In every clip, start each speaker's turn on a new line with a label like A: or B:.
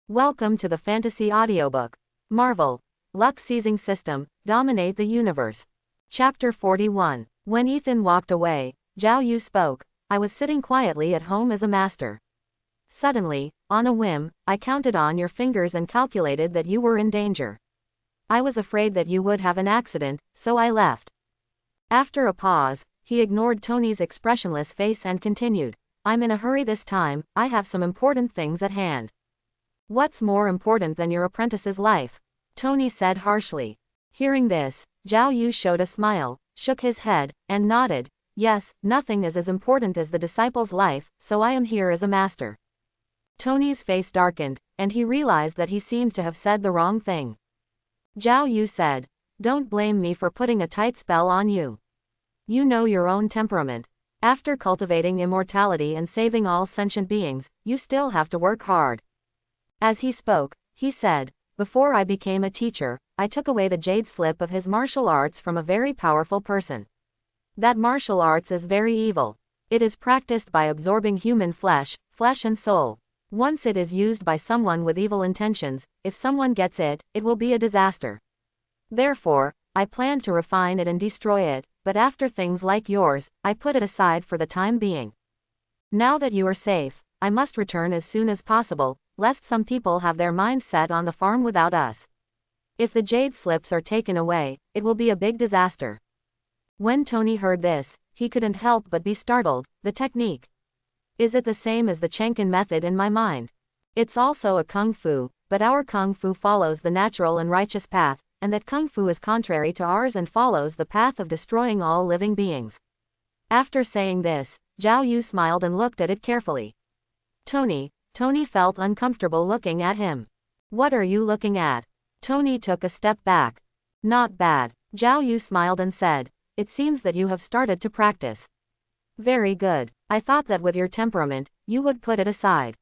A: Welcome to the Fantasy Audiobook. Marvel. Luck-seizing system, dominate the universe. Chapter 41. When Ethan walked away, Zhao Yu spoke. I was sitting quietly at home as a master. Suddenly, on a whim, I counted on your fingers and calculated that you were in danger. I was afraid that you would have an accident, so I left. After a pause, he ignored Tony's expressionless face and continued. I'm in a hurry this time, I have some important things at hand. What's more important than your apprentice's life? Tony said harshly. Hearing this, Zhao Yu showed a smile, shook his head, and nodded. Yes, nothing is as important as the disciple's life, so I am here as a master. Tony's face darkened, and he realized that he seemed to have said the wrong thing. Zhao Yu said, Don't blame me for putting a tight spell on you. You know your own temperament. After cultivating immortality and saving all sentient beings, you still have to work hard. As he spoke, he said, Before I became a teacher, I took away the jade slip of his martial arts from a very powerful person. That martial arts is very evil. It is practiced by absorbing human flesh and soul. Once it is used by someone with evil intentions, if someone gets it, it will be a disaster. Therefore, I plan to refine it and destroy it, but after things like yours, I put it aside for the time being. Now that you are safe, I must return as soon as possible, lest some people have their minds set on the farm without us. If the jade slips are taken away, it will be a big disaster. When Tony heard this, he couldn't help but be startled. The technique. Is it the same as the Chenkin method in my mind? It's also a kung fu, but our kung fu follows the natural and righteous path, and that kung fu is contrary to ours and follows the path of destroying all living beings. After saying this, Zhao Yu smiled and looked at it carefully. Tony felt uncomfortable looking at him. What are you looking at? Tony took a step back. Not bad. Zhao Yu smiled and said, It seems that you have started to practice. Very good. I thought that with your temperament, you would put it aside.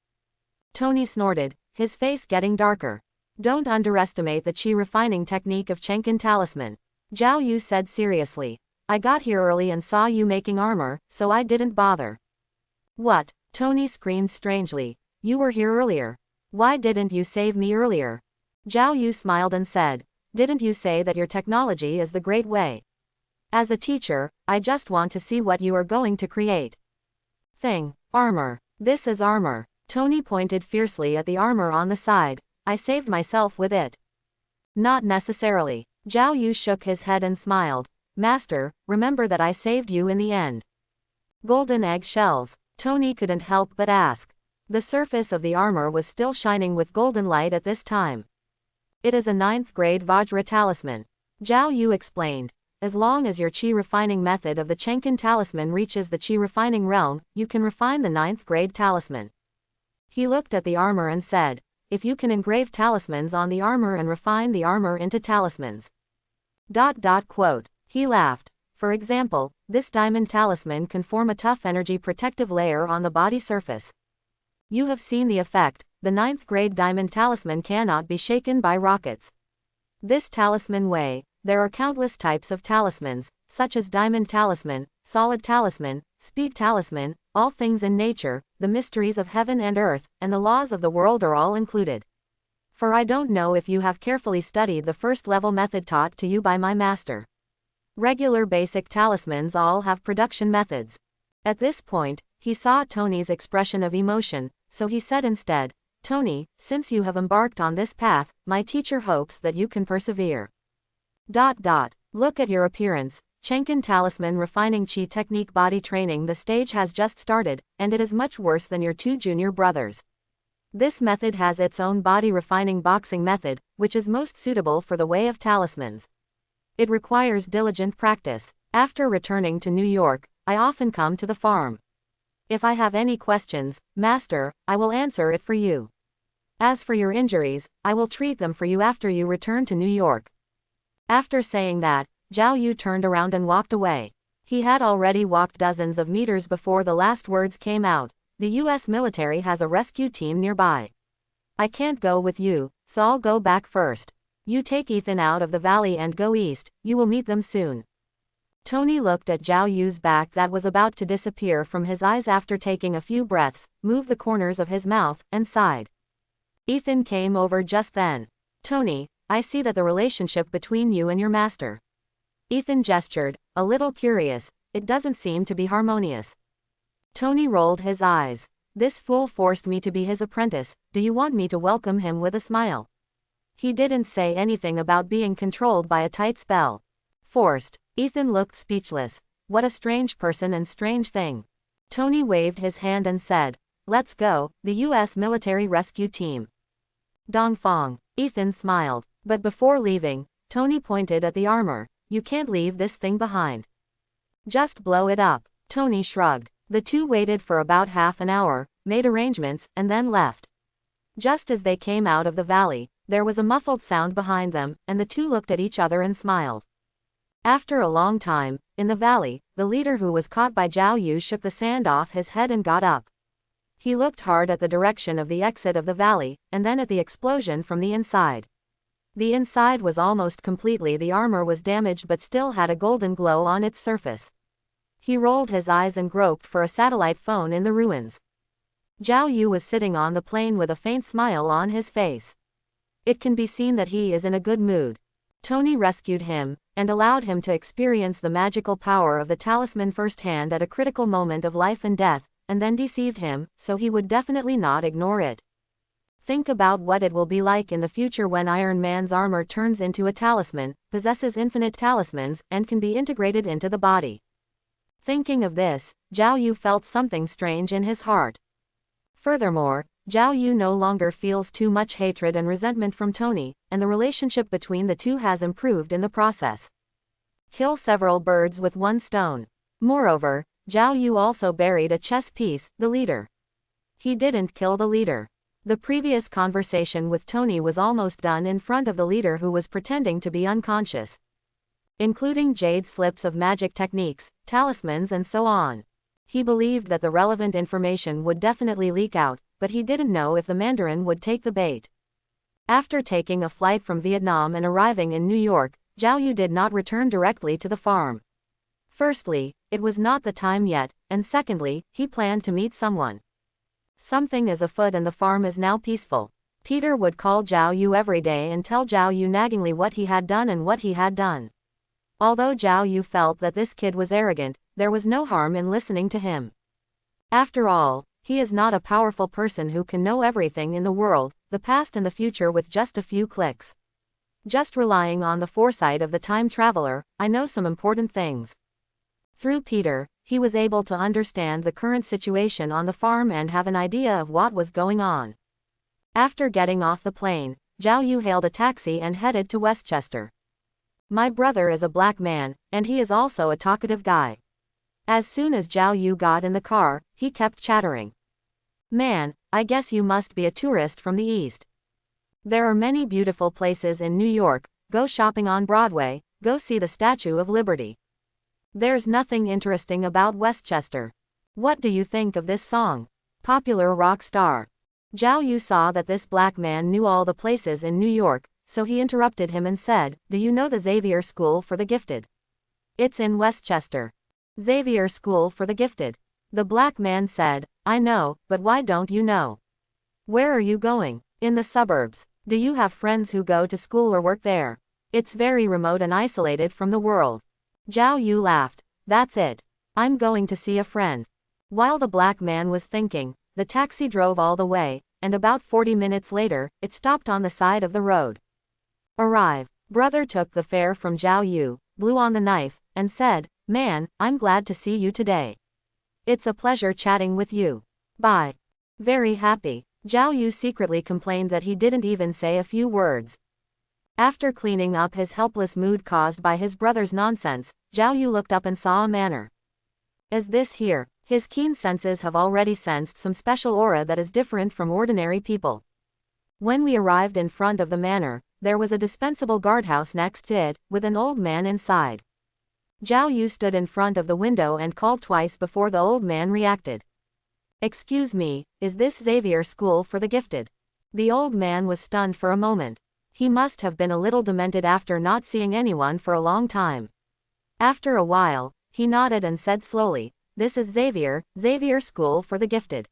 A: Tony snorted, his face getting darker. Don't underestimate the chi refining technique of Chenkin talisman. Zhao Yu said seriously. I got here early and saw you making armor, so I didn't bother. What? Tony screamed strangely. You were here earlier. Why didn't you save me earlier? Zhao Yu smiled and said, Didn't you say that your technology is the great way? As a teacher, I just want to see what you are going to create. Armor. This is armor. Tony pointed fiercely at the armor on the side. I saved myself with it. Not necessarily. Zhao Yu shook his head and smiled. Master, remember that I saved you in the end. Golden egg shells. Tony couldn't help but ask. The surface of the armor was still shining with golden light at this time. It is a 9th grade Vajra talisman. Zhao Yu explained. As long as your chi refining method of the Chenkin talisman reaches the chi refining realm, you can refine the 9th grade talisman. He looked at the armor and said, If you can engrave talismans on the armor and refine the armor into talismans. Quote. He laughed. For example, this diamond talisman can form a tough energy protective layer on the body surface. You have seen the effect. The 9th grade diamond talisman cannot be shaken by rockets. This talisman way, there are countless types of talismans, such as diamond talisman, solid talisman, speed talisman, all things in nature, the mysteries of heaven and earth, and the laws of the world are all included. For I don't know if you have carefully studied the first level method taught to you by my master. Regular basic talismans all have production methods. At this point, he saw Tony's expression of emotion, so he said instead, Tony, since you have embarked on this path, my teacher hopes that you can persevere. Look at your appearance. Chenkin talisman refining chi technique body training. The stage has just started, and it is much worse than your 2 junior brothers. This method has its own body refining boxing method, which is most suitable for the way of talismans. It requires diligent practice. After returning to New York, I often come to the farm. If I have any questions, Master, I will answer it for you. As for your injuries, I will treat them for you after you return to New York. After saying that, Zhao Yu turned around and walked away. He had already walked dozens of meters before the last words came out. The U.S. military has a rescue team nearby. I can't go with you, so I'll go back first. You take Ethan out of the valley and go east, you will meet them soon. Tony looked at Zhao Yu's back that was about to disappear from his eyes after taking a few breaths, moved the corners of his mouth, and sighed. Ethan came over just then. Tony, I see that the relationship between you and your master. Ethan gestured, a little curious. It doesn't seem to be harmonious. Tony rolled his eyes. This fool forced me to be his apprentice. Do you want me to welcome him with a smile? He didn't say anything about being controlled by a tight spell. Forced. Ethan looked speechless. What a strange person and strange thing. Tony waved his hand and said, let's go, the U.S. military rescue team. Dongfang. Ethan smiled. But before leaving, Tony pointed at the armor. You can't leave this thing behind. Just blow it up. Tony shrugged. The two waited for about half an hour, made arrangements, and then left. Just as they came out of the valley, there was a muffled sound behind them, and the two looked at each other and smiled. After a long time, in the valley, the leader who was caught by Zhao Yu shook the sand off his head and got up. He looked hard at the direction of the exit of the valley, and then at the explosion from the inside. The inside was almost completely the armor was damaged but still had a golden glow on its surface. He rolled his eyes and groped for a satellite phone in the ruins. Zhao Yu was sitting on the plane with a faint smile on his face. It can be seen that he is in a good mood. Tony rescued him, and allowed him to experience the magical power of the talisman firsthand at a critical moment of life and death, and then deceived him, so he would definitely not ignore it. Think about what it will be like in the future when Iron Man's armor turns into a talisman, possesses infinite talismans, and can be integrated into the body. Thinking of this, Zhao Yu felt something strange in his heart. Furthermore, Zhao Yu no longer feels too much hatred and resentment from Tony, and the relationship between the two has improved in the process. Kill several birds with one stone. Moreover, Zhao Yu also buried a chess piece, the leader. He didn't kill the leader. The previous conversation with Tony was almost done in front of the leader who was pretending to be unconscious. Including jade slips of magic techniques, talismans and so on. He believed that the relevant information would definitely leak out, but he didn't know if the Mandarin would take the bait. After taking a flight from Vietnam and arriving in New York, Zhao Yu did not return directly to the farm. Firstly, it was not the time yet, and secondly, he planned to meet someone. Something is afoot and the farm is now peaceful. Peter would call Zhao Yu every day and tell Zhao Yu naggingly what he had done and what he had done. Although Zhao Yu felt that this kid was arrogant, there was no harm in listening to him. After all, he is not a powerful person who can know everything in the world, the past and the future with just a few clicks. Just relying on the foresight of the time traveler, I know some important things. Through Peter, he was able to understand the current situation on the farm and have an idea of what was going on. After getting off the plane, Zhao Yu hailed a taxi and headed to Westchester. My brother is a black man, and he is also a talkative guy. As soon as Zhao Yu got in the car, he kept chattering. Man, I guess you must be a tourist from the East. There are many beautiful places in New York, go shopping on Broadway, go see the Statue of Liberty. There's nothing interesting about Westchester. What do you think of this song? Popular rock star. Zhao Yu saw that this black man knew all the places in New York, so he interrupted him and said, do you know the Xavier School for the Gifted? It's in Westchester. Xavier School for the Gifted. The black man said, I know, but why don't you know? Where are you going? In the suburbs. Do you have friends who go to school or work there? It's very remote and isolated from the world. Zhao Yu laughed. That's it. I'm going to see a friend. While the black man was thinking, the taxi drove all the way, and about 40 minutes later, it stopped on the side of the road. Arrive. Brother took the fare from Zhao Yu, blew on the knife, and said, man, I'm glad to see you today. It's a pleasure chatting with you. Bye. Very happy. Zhao Yu secretly complained that he didn't even say a few words. After cleaning up his helpless mood caused by his brother's nonsense, Zhao Yu looked up and saw a manor. Is this here? His keen senses have already sensed some special aura that is different from ordinary people. When we arrived in front of the manor, there was a dispensable guardhouse next to it, with an old man inside. Zhao Yu stood in front of the window and called twice before the old man reacted. Excuse me, is this Xavier School for the Gifted? The old man was stunned for a moment. He must have been a little demented after not seeing anyone for a long time. After a while, he nodded and said slowly, this is Xavier School for the Gifted.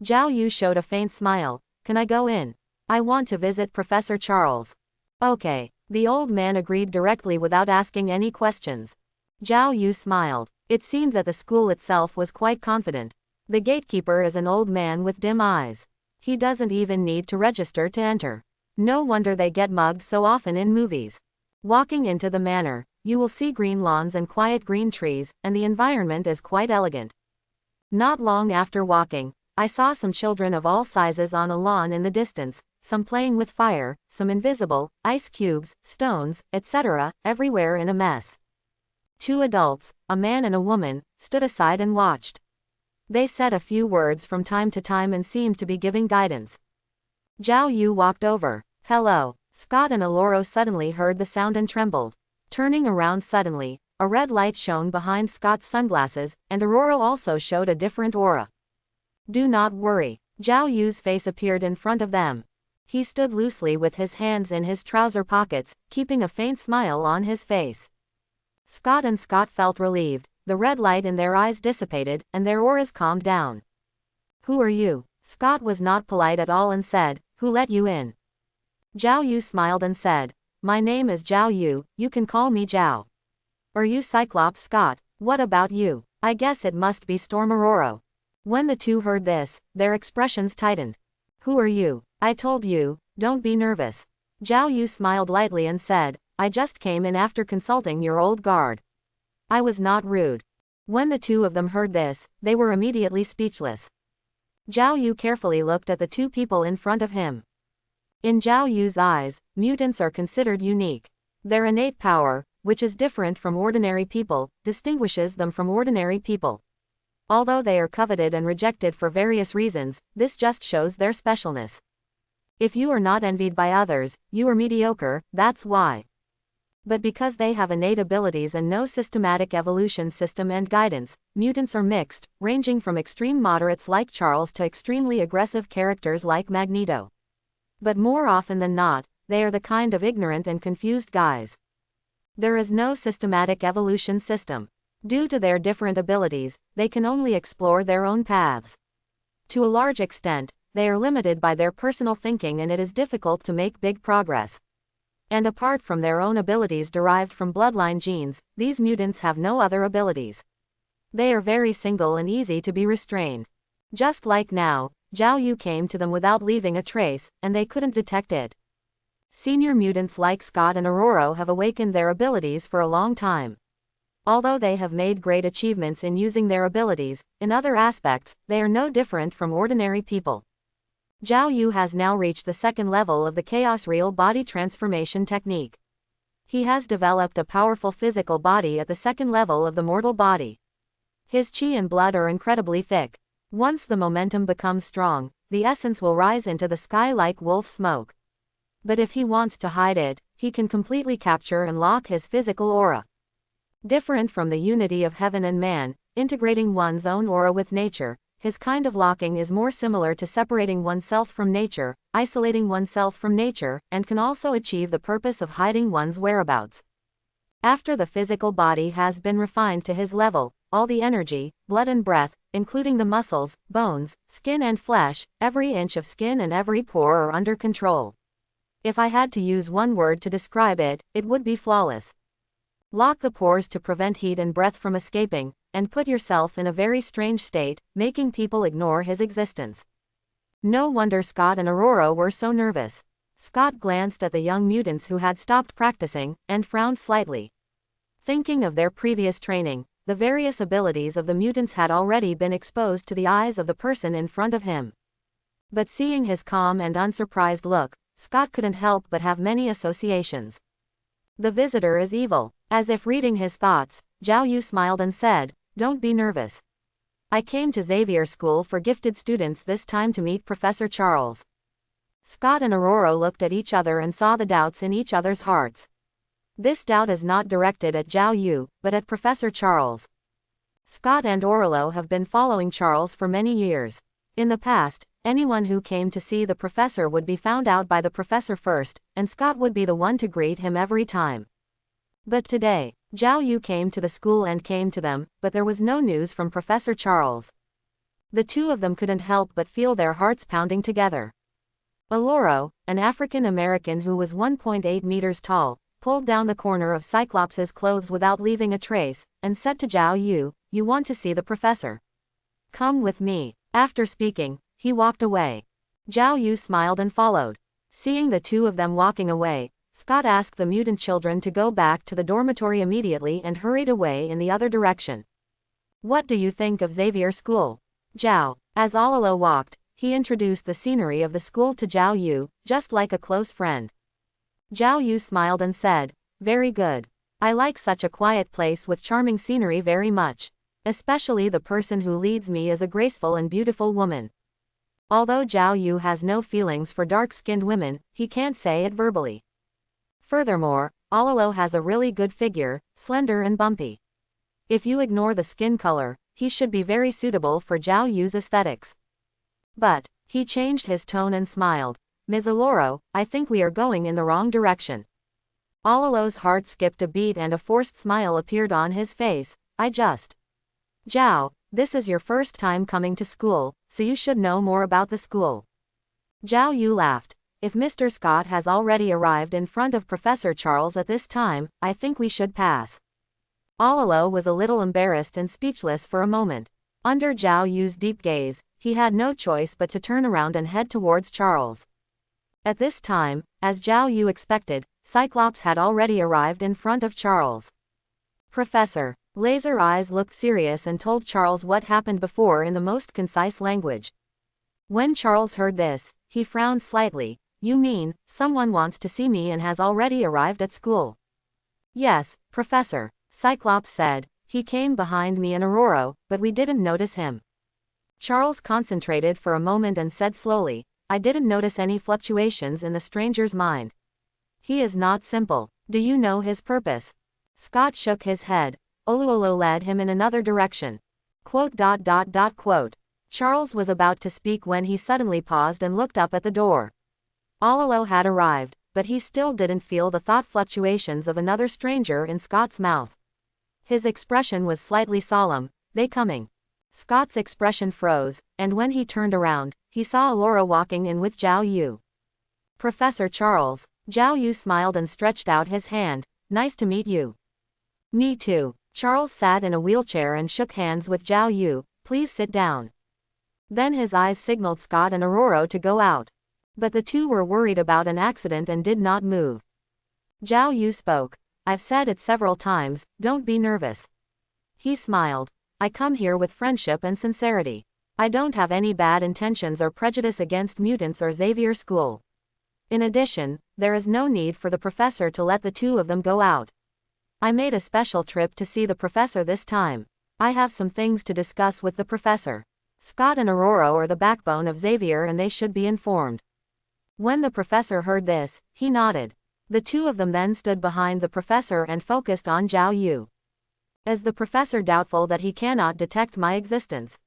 A: Zhao Yu showed a faint smile. Can I go in? I want to visit Professor Charles. Okay. The old man agreed directly without asking any questions. Zhao Yu smiled. It seemed that the school itself was quite confident. The gatekeeper is an old man with dim eyes. He doesn't even need to register to enter. No wonder they get mugged so often in movies. Walking into the manor, you will see green lawns and quiet green trees, and the environment is quite elegant. Not long after walking, I saw some children of all sizes on a lawn in the distance, some playing with fire, some invisible, ice cubes, stones, etc., everywhere in a mess. 2 adults, a man and a woman, stood aside and watched. They said a few words from time to time and seemed to be giving guidance. Zhao Yu walked over. Hello. Scott and Aloro suddenly heard the sound and trembled. Turning around suddenly, a red light shone behind Scott's sunglasses, and Aurora also showed a different aura. Do not worry. Zhao Yu's face appeared in front of them. He stood loosely with his hands in his trouser pockets, keeping a faint smile on his face. Scott felt relieved. The red light in their eyes dissipated, and their auras calmed down. Who are you? Scott was not polite at all and said, Who let you in? Zhao Yu smiled and said, My name is Zhao Yu, you can call me Zhao. Are you Cyclops Scott? What about you? I guess it must be Storm Aurora. When the two heard this, their expressions tightened. Who are you? I told you, don't be nervous. Zhao Yu smiled lightly and said, I just came in after consulting your old guard. I was not rude. When the two of them heard this, they were immediately speechless. Zhao Yu carefully looked at the 2 people in front of him. In Zhao Yu's eyes, mutants are considered unique. Their innate power, which is different from ordinary people, distinguishes them from ordinary people. Although they are coveted and rejected for various reasons, this just shows their specialness. If you are not envied by others, you are mediocre, that's why. But because they have innate abilities and no systematic evolution system and guidance, mutants are mixed, ranging from extreme moderates like Charles to extremely aggressive characters like Magneto. But more often than not, they are the kind of ignorant and confused guys. There is no systematic evolution system. Due to their different abilities, they can only explore their own paths. To a large extent, they are limited by their personal thinking and it is difficult to make big progress. And apart from their own abilities derived from bloodline genes, these mutants have no other abilities. They are very single and easy to be restrained. Just like now, Zhao Yu came to them without leaving a trace, and they couldn't detect it. Senior mutants like Scott and Aurora have awakened their abilities for a long time. Although they have made great achievements in using their abilities, in other aspects, they are no different from ordinary people. Zhao Yu has now reached the 2nd level of the Chaos Real Body Transformation technique. He has developed a powerful physical body at the 2nd level of the mortal body. His chi and blood are incredibly thick. Once the momentum becomes strong, the essence will rise into the sky like wolf smoke. But if he wants to hide it, he can completely capture and lock his physical aura. Different from the unity of heaven and man, integrating one's own aura with nature, his kind of locking is more similar to separating oneself from nature, isolating oneself from nature, and can also achieve the purpose of hiding one's whereabouts. After the physical body has been refined to his level, all the energy, blood and breath, including the muscles, bones, skin and flesh, every inch of skin and every pore are under control. If I had to use one word to describe it, it would be flawless. Lock the pores to prevent heat and breath from escaping, and put yourself in a very strange state, making people ignore his existence. No wonder Scott and Aurora were so nervous. Scott glanced at the young mutants who had stopped practicing, and frowned slightly. Thinking of their previous training, the various abilities of the mutants had already been exposed to the eyes of the person in front of him. But seeing his calm and unsurprised look, Scott couldn't help but have many associations. The visitor is evil. As if reading his thoughts, Zhao Yu smiled and said, Don't be nervous. I came to Xavier School for gifted students this time to meet Professor Charles. Scott and Aurora looked at each other and saw the doubts in each other's hearts. This doubt is not directed at Zhao Yu, but at Professor Charles. Scott and Aurora have been following Charles for many years. In the past, anyone who came to see the professor would be found out by the professor first, and Scott would be the one to greet him every time. But today, Zhao Yu came to the school and came to them, but there was no news from Professor Charles. The two of them couldn't help but feel their hearts pounding together. Aloro, an African American who was 1.8 meters tall, pulled down the corner of Cyclops' clothes without leaving a trace, and said to Zhao Yu, "You want to see the professor? Come with me." After speaking, he walked away. Zhao Yu smiled and followed. Seeing the two of them walking away, Scott asked the mutant children to go back to the dormitory immediately and hurried away in the other direction. "What do you think of Xavier School, Zhao?" As Alolo walked, he introduced the scenery of the school to Zhao Yu, just like a close friend. Zhao Yu smiled and said, "Very good. I like such a quiet place with charming scenery very much. Especially the person who leads me is a graceful and beautiful woman." Although Zhao Yu has no feelings for dark-skinned women, he can't say it verbally. Furthermore, Alolo has a really good figure, slender and bumpy. If you ignore the skin color, he should be very suitable for Zhao Yu's aesthetics. But, he changed his tone and smiled. "Ms. Aloro, I think we are going in the wrong direction." Alolo's heart skipped a beat and a forced smile appeared on his face. Zhao, this is your first time coming to school, so you should know more about the school." Zhao Yu laughed. "If Mr. Scott has already arrived in front of Professor Charles at this time, I think we should pass." Alolo was a little embarrassed and speechless for a moment. Under Zhao Yu's deep gaze, he had no choice but to turn around and head towards Charles. At this time, as Zhao Yu expected, Cyclops had already arrived in front of Charles. "Professor." Laser Eyes looked serious and told Charles what happened before in the most concise language. When Charles heard this, he frowned slightly. "You mean, someone wants to see me and has already arrived at school?" "Yes, Professor," Cyclops said. "He came behind me and Aurora, but we didn't notice him." Charles concentrated for a moment and said slowly, "I didn't notice any fluctuations in the stranger's mind. He is not simple. Do you know his purpose?" Scott shook his head. Oluolo led him in another direction. Quote. Charles was about to speak when he suddenly paused and looked up at the door. Oluolo had arrived, but he still didn't feel the thought fluctuations of another stranger in Scott's mouth. His expression was slightly solemn. "They coming?" Scott's expression froze, and when he turned around, he saw Alora walking in with Zhao Yu. "Professor Charles." Zhao Yu smiled and stretched out his hand. "Nice to meet you." "Me too." Charles sat in a wheelchair and shook hands with Zhao Yu. "Please sit down." Then his eyes signaled Scott and Aurora to go out. But the two were worried about an accident and did not move. Zhao Yu spoke. "I've said it several times, don't be nervous." He smiled. "I come here with friendship and sincerity. I don't have any bad intentions or prejudice against mutants or Xavier School. In addition, there is no need for the professor to let the two of them go out. I made a special trip to see the professor this time. I have some things to discuss with the professor. Scott and Aurora are the backbone of Xavier and they should be informed." When the professor heard this, he nodded. The two of them then stood behind the professor and focused on Zhao Yu. "Is the professor doubtful that he cannot detect my existence?"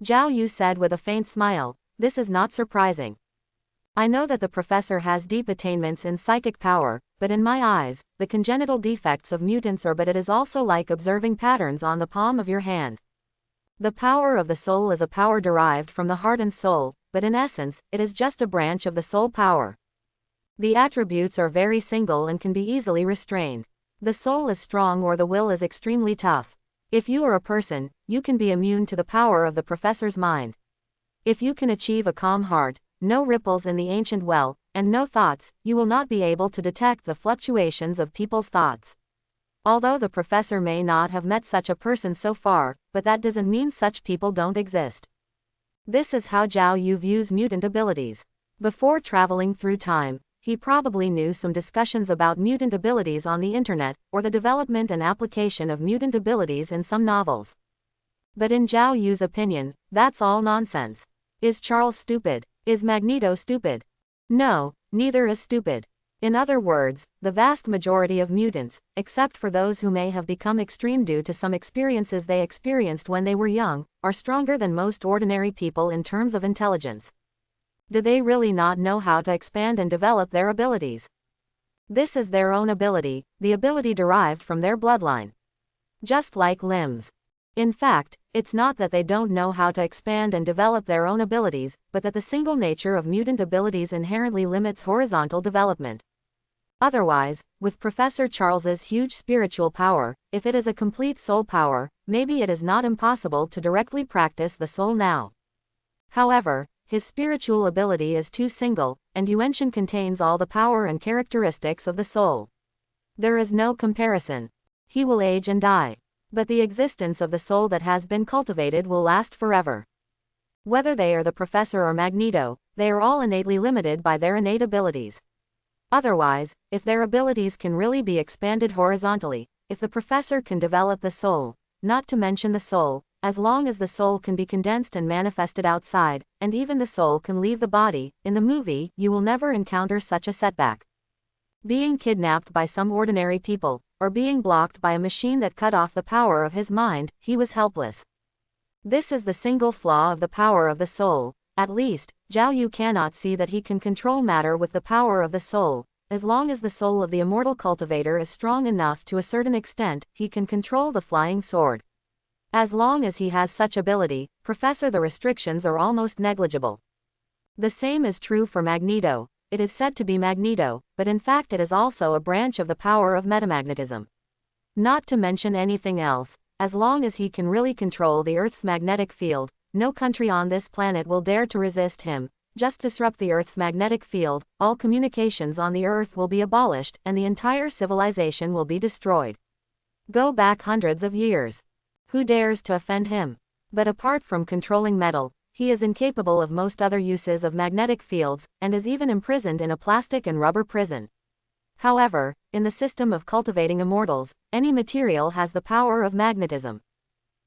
A: Zhao Yu said with a faint smile. "This is not surprising. I know that the professor has deep attainments in psychic power, but in my eyes, the congenital defects of mutants are but it is also like observing patterns on the palm of your hand. The power of the soul is a power derived from the heart and soul, but in essence, it is just a branch of the soul power. The attributes are very single and can be easily restrained. The soul is strong or the will is extremely tough. If you are a person, you can be immune to the power of the professor's mind. If you can achieve a calm heart, no ripples in the ancient well, and no thoughts, you will not be able to detect the fluctuations of people's thoughts. Although the professor may not have met such a person so far, but that doesn't mean such people don't exist." This is how Zhao Yu views mutant abilities. Before traveling through time, he probably knew some discussions about mutant abilities on the internet, or the development and application of mutant abilities in some novels. But in Zhao Yu's opinion, that's all nonsense. Is Charles stupid? Is Magneto stupid? No, neither is stupid. In other words, the vast majority of mutants, except for those who may have become extreme due to some experiences they experienced when they were young, are stronger than most ordinary people in terms of intelligence. Do they really not know how to expand and develop their abilities? This is their own ability, the ability derived from their bloodline. Just like limbs. In fact, it's not that they don't know how to expand and develop their own abilities, but that the single nature of mutant abilities inherently limits horizontal development. Otherwise, with Professor Charles's huge spiritual power, if it is a complete soul power, maybe it is not impossible to directly practice the soul now. However, his spiritual ability is too single, and Yuenshin contains all the power and characteristics of the soul. There is no comparison. He will age and die. But the existence of the soul that has been cultivated will last forever. Whether they are the Professor or Magneto, they are all innately limited by their innate abilities. Otherwise, if their abilities can really be expanded horizontally, if the Professor can develop the soul, not to mention the soul, as long as the soul can be condensed and manifested outside, and even the soul can leave the body, in the movie, you will never encounter such a setback. Being kidnapped by some ordinary people, or being blocked by a machine that cut off the power of his mind, he was helpless. This is the single flaw of the power of the soul. At least, Zhao Yu cannot see that he can control matter with the power of the soul. As long as the soul of the immortal cultivator is strong enough to a certain extent, he can control the flying sword. As long as he has such ability, Professor, the restrictions are almost negligible. The same is true for Magneto. It is said to be Magneto, but in fact it is also a branch of the power of metamagnetism. Not to mention anything else, as long as he can really control the Earth's magnetic field, no country on this planet will dare to resist him. Just disrupt the Earth's magnetic field, all communications on the Earth will be abolished, and the entire civilization will be destroyed. Go back hundreds of years. Who dares to offend him? But apart from controlling metal, he is incapable of most other uses of magnetic fields, and is even imprisoned in a plastic and rubber prison. However, in the system of cultivating immortals, any material has the power of magnetism.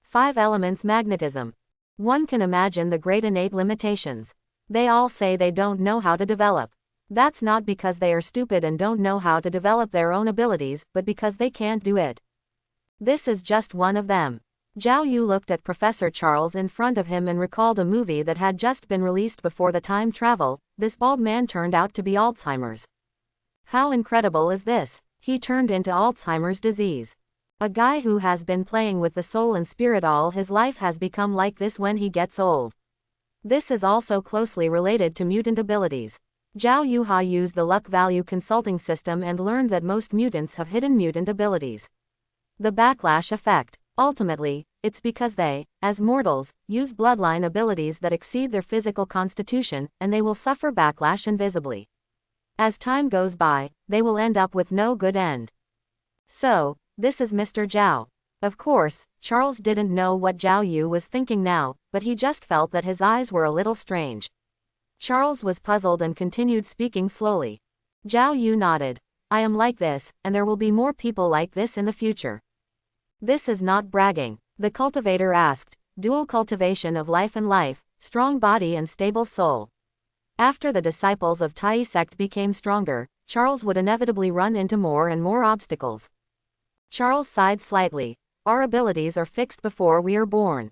A: 5 elements magnetism. One can imagine the great innate limitations. They all say they don't know how to develop. That's not because they are stupid and don't know how to develop their own abilities, but because they can't do it. This is just one of them. Zhao Yu looked at Professor Charles in front of him and recalled a movie that had just been released before the time travel. This bald man turned out to be Alzheimer's. How incredible is this? He turned into Alzheimer's disease. A guy who has been playing with the soul and spirit all his life has become like this when he gets old. This is also closely related to mutant abilities. Zhao Yuha used the luck value consulting system and learned that most mutants have hidden mutant abilities. The backlash effect. Ultimately, it's because they, as mortals, use bloodline abilities that exceed their physical constitution, and they will suffer backlash invisibly. As time goes by, they will end up with no good end. So, this is Mr. Zhao. Of course, Charles didn't know what Zhao Yu was thinking now, but he just felt that his eyes were a little strange. Charles was puzzled and continued speaking slowly. Zhao Yu nodded. I am like this, and there will be more people like this in the future. This is not bragging. The cultivator asked. Dual cultivation of life and life, strong body and stable soul. After the disciples of Tai sect became stronger, Charles would inevitably run into more and more obstacles. Charles sighed slightly. Our abilities are fixed before we are born.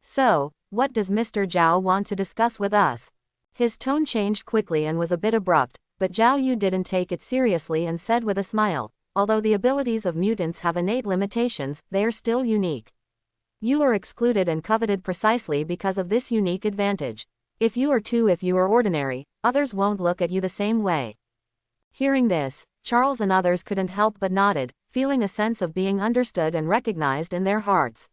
A: So, what does Mr. Zhao want to discuss with us? His tone changed quickly and was a bit abrupt, but Zhao Yu didn't take it seriously and said with a smile, although the abilities of mutants have innate limitations, they are still unique. You are excluded and coveted precisely because of this unique advantage. If you are ordinary, others won't look at you the same way. Hearing this, Charles and others couldn't help but nodded, feeling a sense of being understood and recognized in their hearts.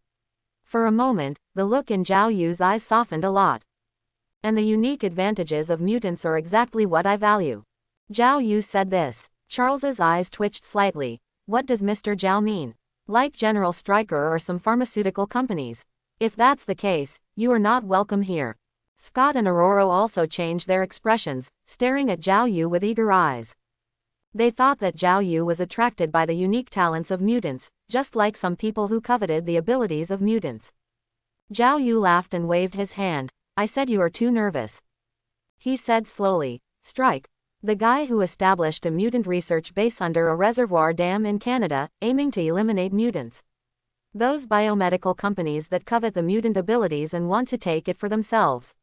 A: For a moment, the look in Zhao Yu's eyes softened a lot. And the unique advantages of mutants are exactly what I value. Zhao Yu said this. Charles's eyes twitched slightly. What does Mr. Zhao mean? Like General Stryker or some pharmaceutical companies? If that's the case, you are not welcome here. Scott and Aurora also changed their expressions, staring at Zhao Yu with eager eyes. They thought that Zhao Yu was attracted by the unique talents of mutants, just like some people who coveted the abilities of mutants. Zhao Yu laughed and waved his hand. I said you are too nervous. He said slowly. Strike. The guy who established a mutant research base under a reservoir dam in Canada, aiming to eliminate mutants. Those biomedical companies that covet the mutant abilities and want to take it for themselves.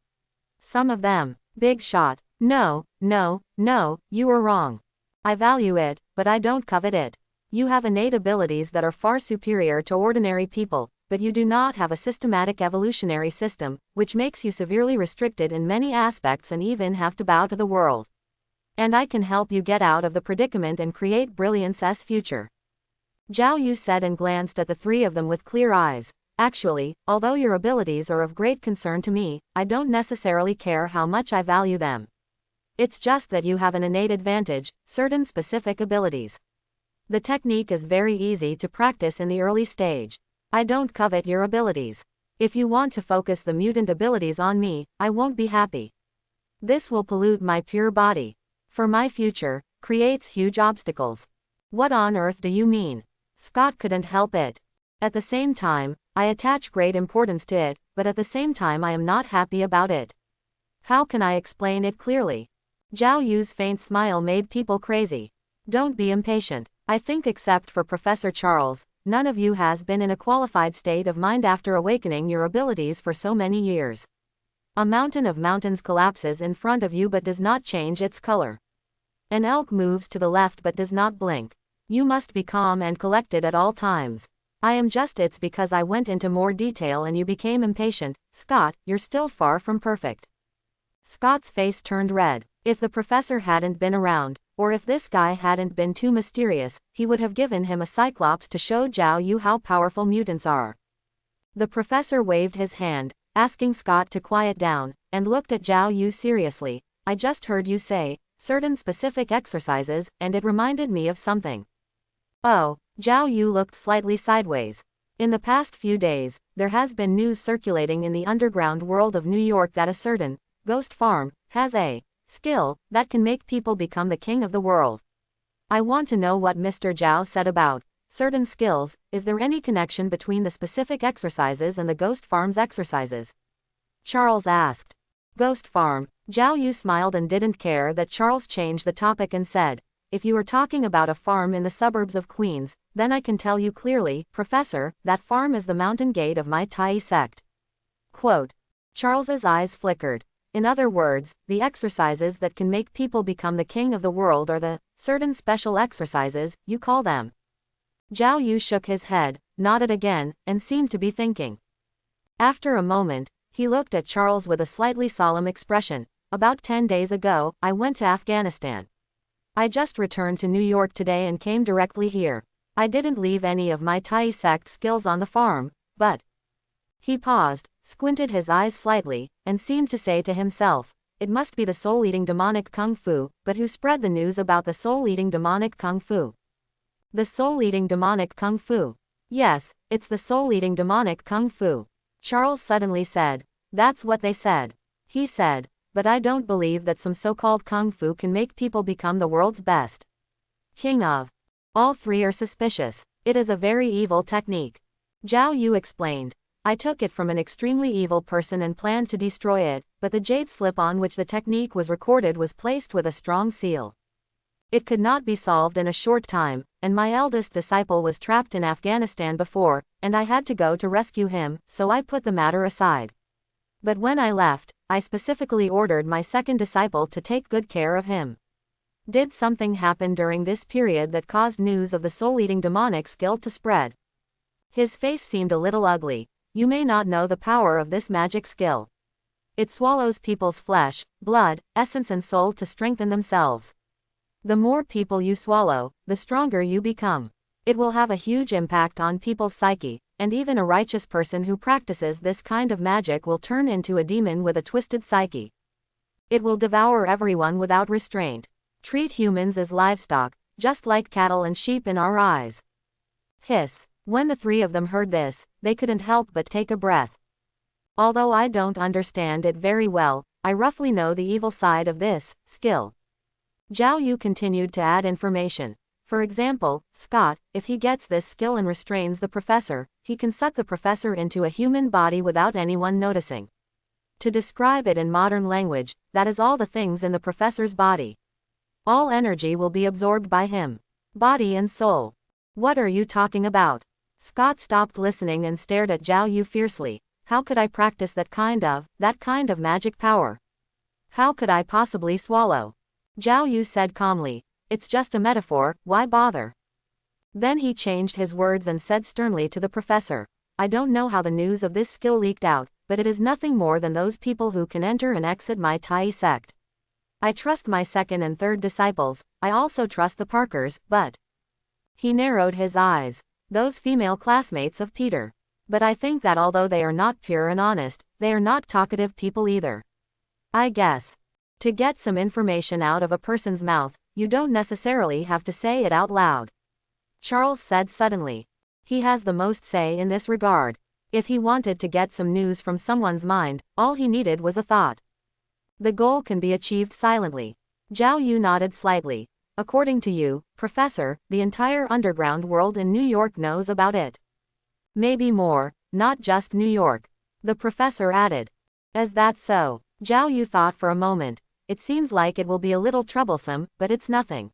A: Some of them. Big shot. No, you are wrong. I value it, but I don't covet it. You have innate abilities that are far superior to ordinary people, but you do not have a systematic evolutionary system, which makes you severely restricted in many aspects and even have to bow to the world. And I can help you get out of the predicament and create brilliance's future. Zhao Yu said and glanced at the three of them with clear eyes. Actually, although your abilities are of great concern to me, I don't necessarily care how much I value them. It's just that you have an innate advantage, certain specific abilities. The technique is very easy to practice in the early stage. I don't covet your abilities. If you want to focus the mutant abilities on me, I won't be happy. This will pollute my pure body. For my future, creates huge obstacles. What on earth do you mean? Scott couldn't help it. At the same time, I attach great importance to it, but at the same time I am not happy about it. How can I explain it clearly? Zhao Yu's faint smile made people crazy. Don't be impatient. I think except for Professor Charles, none of you has been in a qualified state of mind after awakening your abilities for so many years. A mountain of mountains collapses in front of you but does not change its color. An elk moves to the left but does not blink. You must be calm and collected at all times. It's because I went into more detail and you became impatient. Scott, you're still far from perfect. Scott's face turned red. If the professor hadn't been around, or if this guy hadn't been too mysterious, he would have given him a cyclops to show Zhao Yu how powerful mutants are. The professor waved his hand, asking Scott to quiet down, and looked at Zhao Yu seriously. I just heard you say, certain specific exercises, and it reminded me of something. Oh, Zhao Yu looked slightly sideways. In the past few days, there has been news circulating in the underground world of New York that a certain ghost farm has a skill that can make people become the king of the world. I want to know what Mr. Zhao said about certain skills. Is there any connection between the specific exercises and the ghost farm's exercises? Charles asked. Ghost farm. Zhao Yu smiled and didn't care that Charles changed the topic and said, if you are talking about a farm in the suburbs of Queens, then I can tell you clearly, Professor, that farm is the mountain gate of my Tai sect. Quote. Charles's eyes flickered. In other words, the exercises that can make people become the king of the world are the certain special exercises, you call them. Zhao Yu shook his head, nodded again, and seemed to be thinking. After a moment, he looked at Charles with a slightly solemn expression. About 10 days ago, I went to Afghanistan. I just returned to New York today and came directly here. I didn't leave any of my Tai sect skills on the farm, but... He paused, squinted his eyes slightly, and seemed to say to himself, it must be the soul-eating demonic kung fu, but who spread the news about the soul-eating demonic kung fu? The soul-eating demonic kung fu. Yes, it's the soul-eating demonic kung fu. Charles suddenly said. That's what they said. He said, but I don't believe that some so-called kung fu can make people become the world's best king of. All three are suspicious. It is a very evil technique. Zhao Yu explained. I took it from an extremely evil person and planned to destroy it, but the jade slip on which the technique was recorded was placed with a strong seal. It could not be solved in a short time, and my eldest disciple was trapped in Afghanistan before, and I had to go to rescue him, so I put the matter aside. But when I left, I specifically ordered my second disciple to take good care of him. Did something happen during this period that caused news of the soul-eating demonic skill to spread? His face seemed a little ugly. You may not know the power of this magic skill. It swallows people's flesh, blood, essence and soul to strengthen themselves. The more people you swallow, the stronger you become. It will have a huge impact on people's psyche, and even a righteous person who practices this kind of magic will turn into a demon with a twisted psyche. It will devour everyone without restraint. Treat humans as livestock, just like cattle and sheep in our eyes. Hiss. When the three of them heard this, they couldn't help but take a breath. Although I don't understand it very well, I roughly know the evil side of this skill. Zhao Yu continued to add information. For example, Scott, if he gets this skill and restrains the professor, he can suck the professor into a human body without anyone noticing. To describe it in modern language, that is all the things in the professor's body. All energy will be absorbed by him. Body and soul. What are you talking about? Scott stopped listening and stared at Zhao Yu fiercely. How could I practice that kind of magic power? How could I possibly swallow? Zhao Yu said calmly. It's just a metaphor, why bother? Then he changed his words and said sternly to the professor. I don't know how the news of this skill leaked out, but it is nothing more than those people who can enter and exit my Tai sect. I trust my second and third disciples, I also trust the Parkers, but... He narrowed his eyes. Those female classmates of Peter. But I think that although they are not pure and honest, they are not talkative people either. I guess. To get some information out of a person's mouth, you don't necessarily have to say it out loud. Charles said suddenly. He has the most say in this regard. If he wanted to get some news from someone's mind, all he needed was a thought. The goal can be achieved silently. Zhao Yu nodded slightly. According to you, Professor, the entire underground world in New York knows about it. Maybe more, not just New York. The professor added. Is that so? Zhao Yu thought for a moment. It seems like it will be a little troublesome, but it's nothing.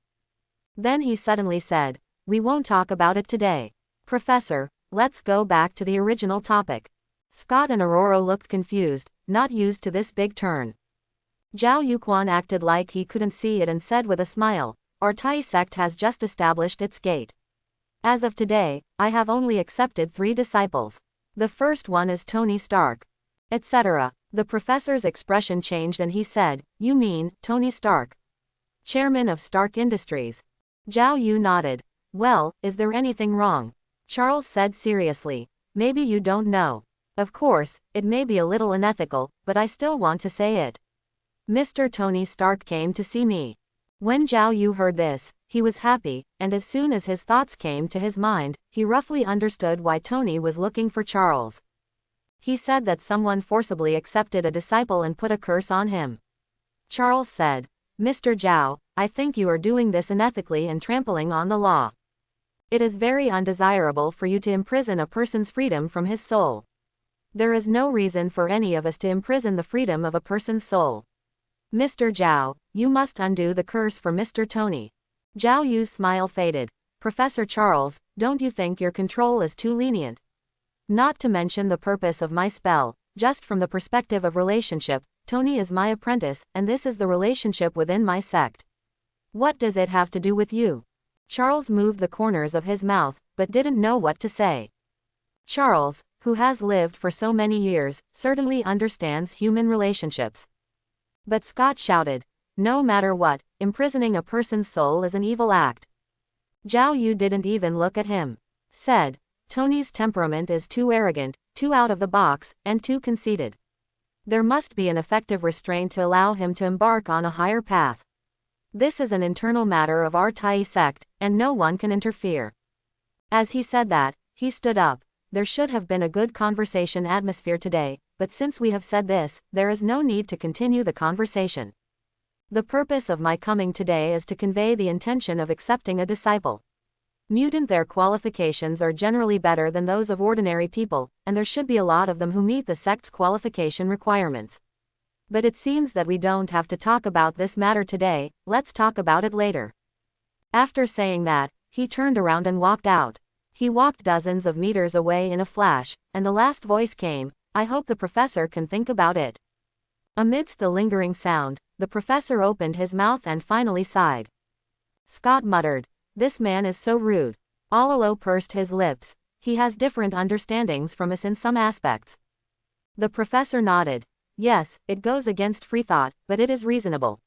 A: Then he suddenly said, we won't talk about it today. Professor, let's go back to the original topic. Scott and Aurora looked confused, not used to this big turn. Zhao Yuquan acted like he couldn't see it and said with a smile, our Tai sect has just established its gate. As of today, I have only accepted 3 disciples. The first one is Tony Stark. Etc. The professor's expression changed and he said, you mean, Tony Stark? Chairman of Stark Industries. Zhao Yu nodded. Well, is there anything wrong? Charles said seriously. Maybe you don't know. Of course, it may be a little unethical, but I still want to say it. Mr. Tony Stark came to see me. When Zhao Yu heard this, he was happy, and as soon as his thoughts came to his mind, he roughly understood why Tony was looking for Charles. He said that someone forcibly accepted a disciple and put a curse on him. Charles said, Mr. Zhao, I think you are doing this unethically and trampling on the law. It is very undesirable for you to imprison a person's freedom from his soul. There is no reason for any of us to imprison the freedom of a person's soul. Mr. Zhao, you must undo the curse for Mr. Tony. Zhao Yu's smile faded. Professor Charles, don't you think your control is too lenient? Not to mention the purpose of my spell, just from the perspective of relationship, Tony is my apprentice, and this is the relationship within my sect. What does it have to do with you? Charles moved the corners of his mouth, but didn't know what to say. Charles, who has lived for so many years, certainly understands human relationships. But Scott shouted, no matter what, imprisoning a person's soul is an evil act. Zhao Yu didn't even look at him. Said, Tony's temperament is too arrogant, too out of the box, and too conceited. There must be an effective restraint to allow him to embark on a higher path. This is an internal matter of our Tai sect, and no one can interfere. As he said that, he stood up. There should have been a good conversation atmosphere today, but since we have said this, there is no need to continue the conversation. The purpose of my coming today is to convey the intention of accepting a disciple. Mutant, their qualifications are generally better than those of ordinary people, and there should be a lot of them who meet the sect's qualification requirements. But it seems that we don't have to talk about this matter today, let's talk about it later. After saying that, he turned around and walked out. He walked dozens of meters away in a flash, and the last voice came, I hope the professor can think about it. Amidst the lingering sound, the professor opened his mouth and finally sighed. Scott muttered, this man is so rude. Ololo pursed his lips. He has different understandings from us in some aspects. The professor nodded. Yes, it goes against free thought, but it is reasonable.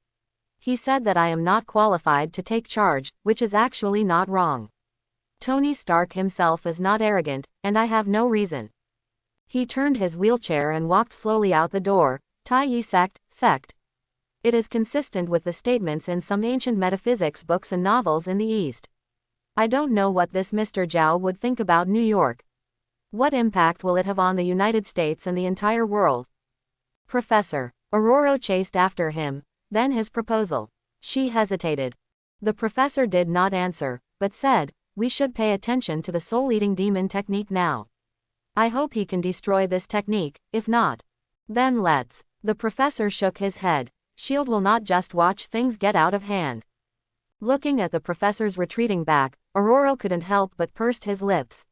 A: He said that I am not qualified to take charge, which is actually not wrong. Tony Stark himself is not arrogant, and I have no reason. He turned his wheelchair and walked slowly out the door. Tai sect. It is consistent with the statements in some ancient metaphysics books and novels in the East. I don't know what this Mr. Zhao would think about New York. What impact will it have on the United States and the entire world? Professor. Aurora chased after him, then his proposal. She hesitated. The professor did not answer, but said, we should pay attention to the soul-eating demon technique now. I hope he can destroy this technique, if not, then let's. The professor shook his head. SHIELD will not just watch things get out of hand. Looking at the professor's retreating back, Aurora couldn't help but pursed his lips.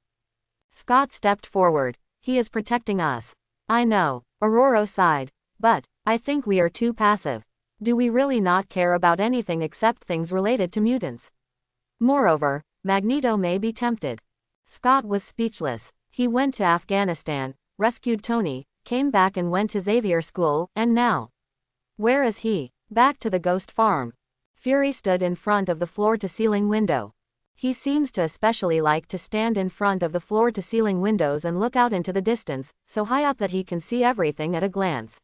A: Scott stepped forward. He is protecting us. I know, Aurora sighed. But, I think we are too passive. Do we really not care about anything except things related to mutants? Moreover, Magneto may be tempted. Scott was speechless. He went to Afghanistan, rescued Tony, came back and went to Xavier School, and now. Where is he? Back to the ghost farm. Fury stood in front of the floor-to-ceiling window. He seems to especially like to stand in front of the floor-to-ceiling windows and look out into the distance, so high up that he can see everything at a glance.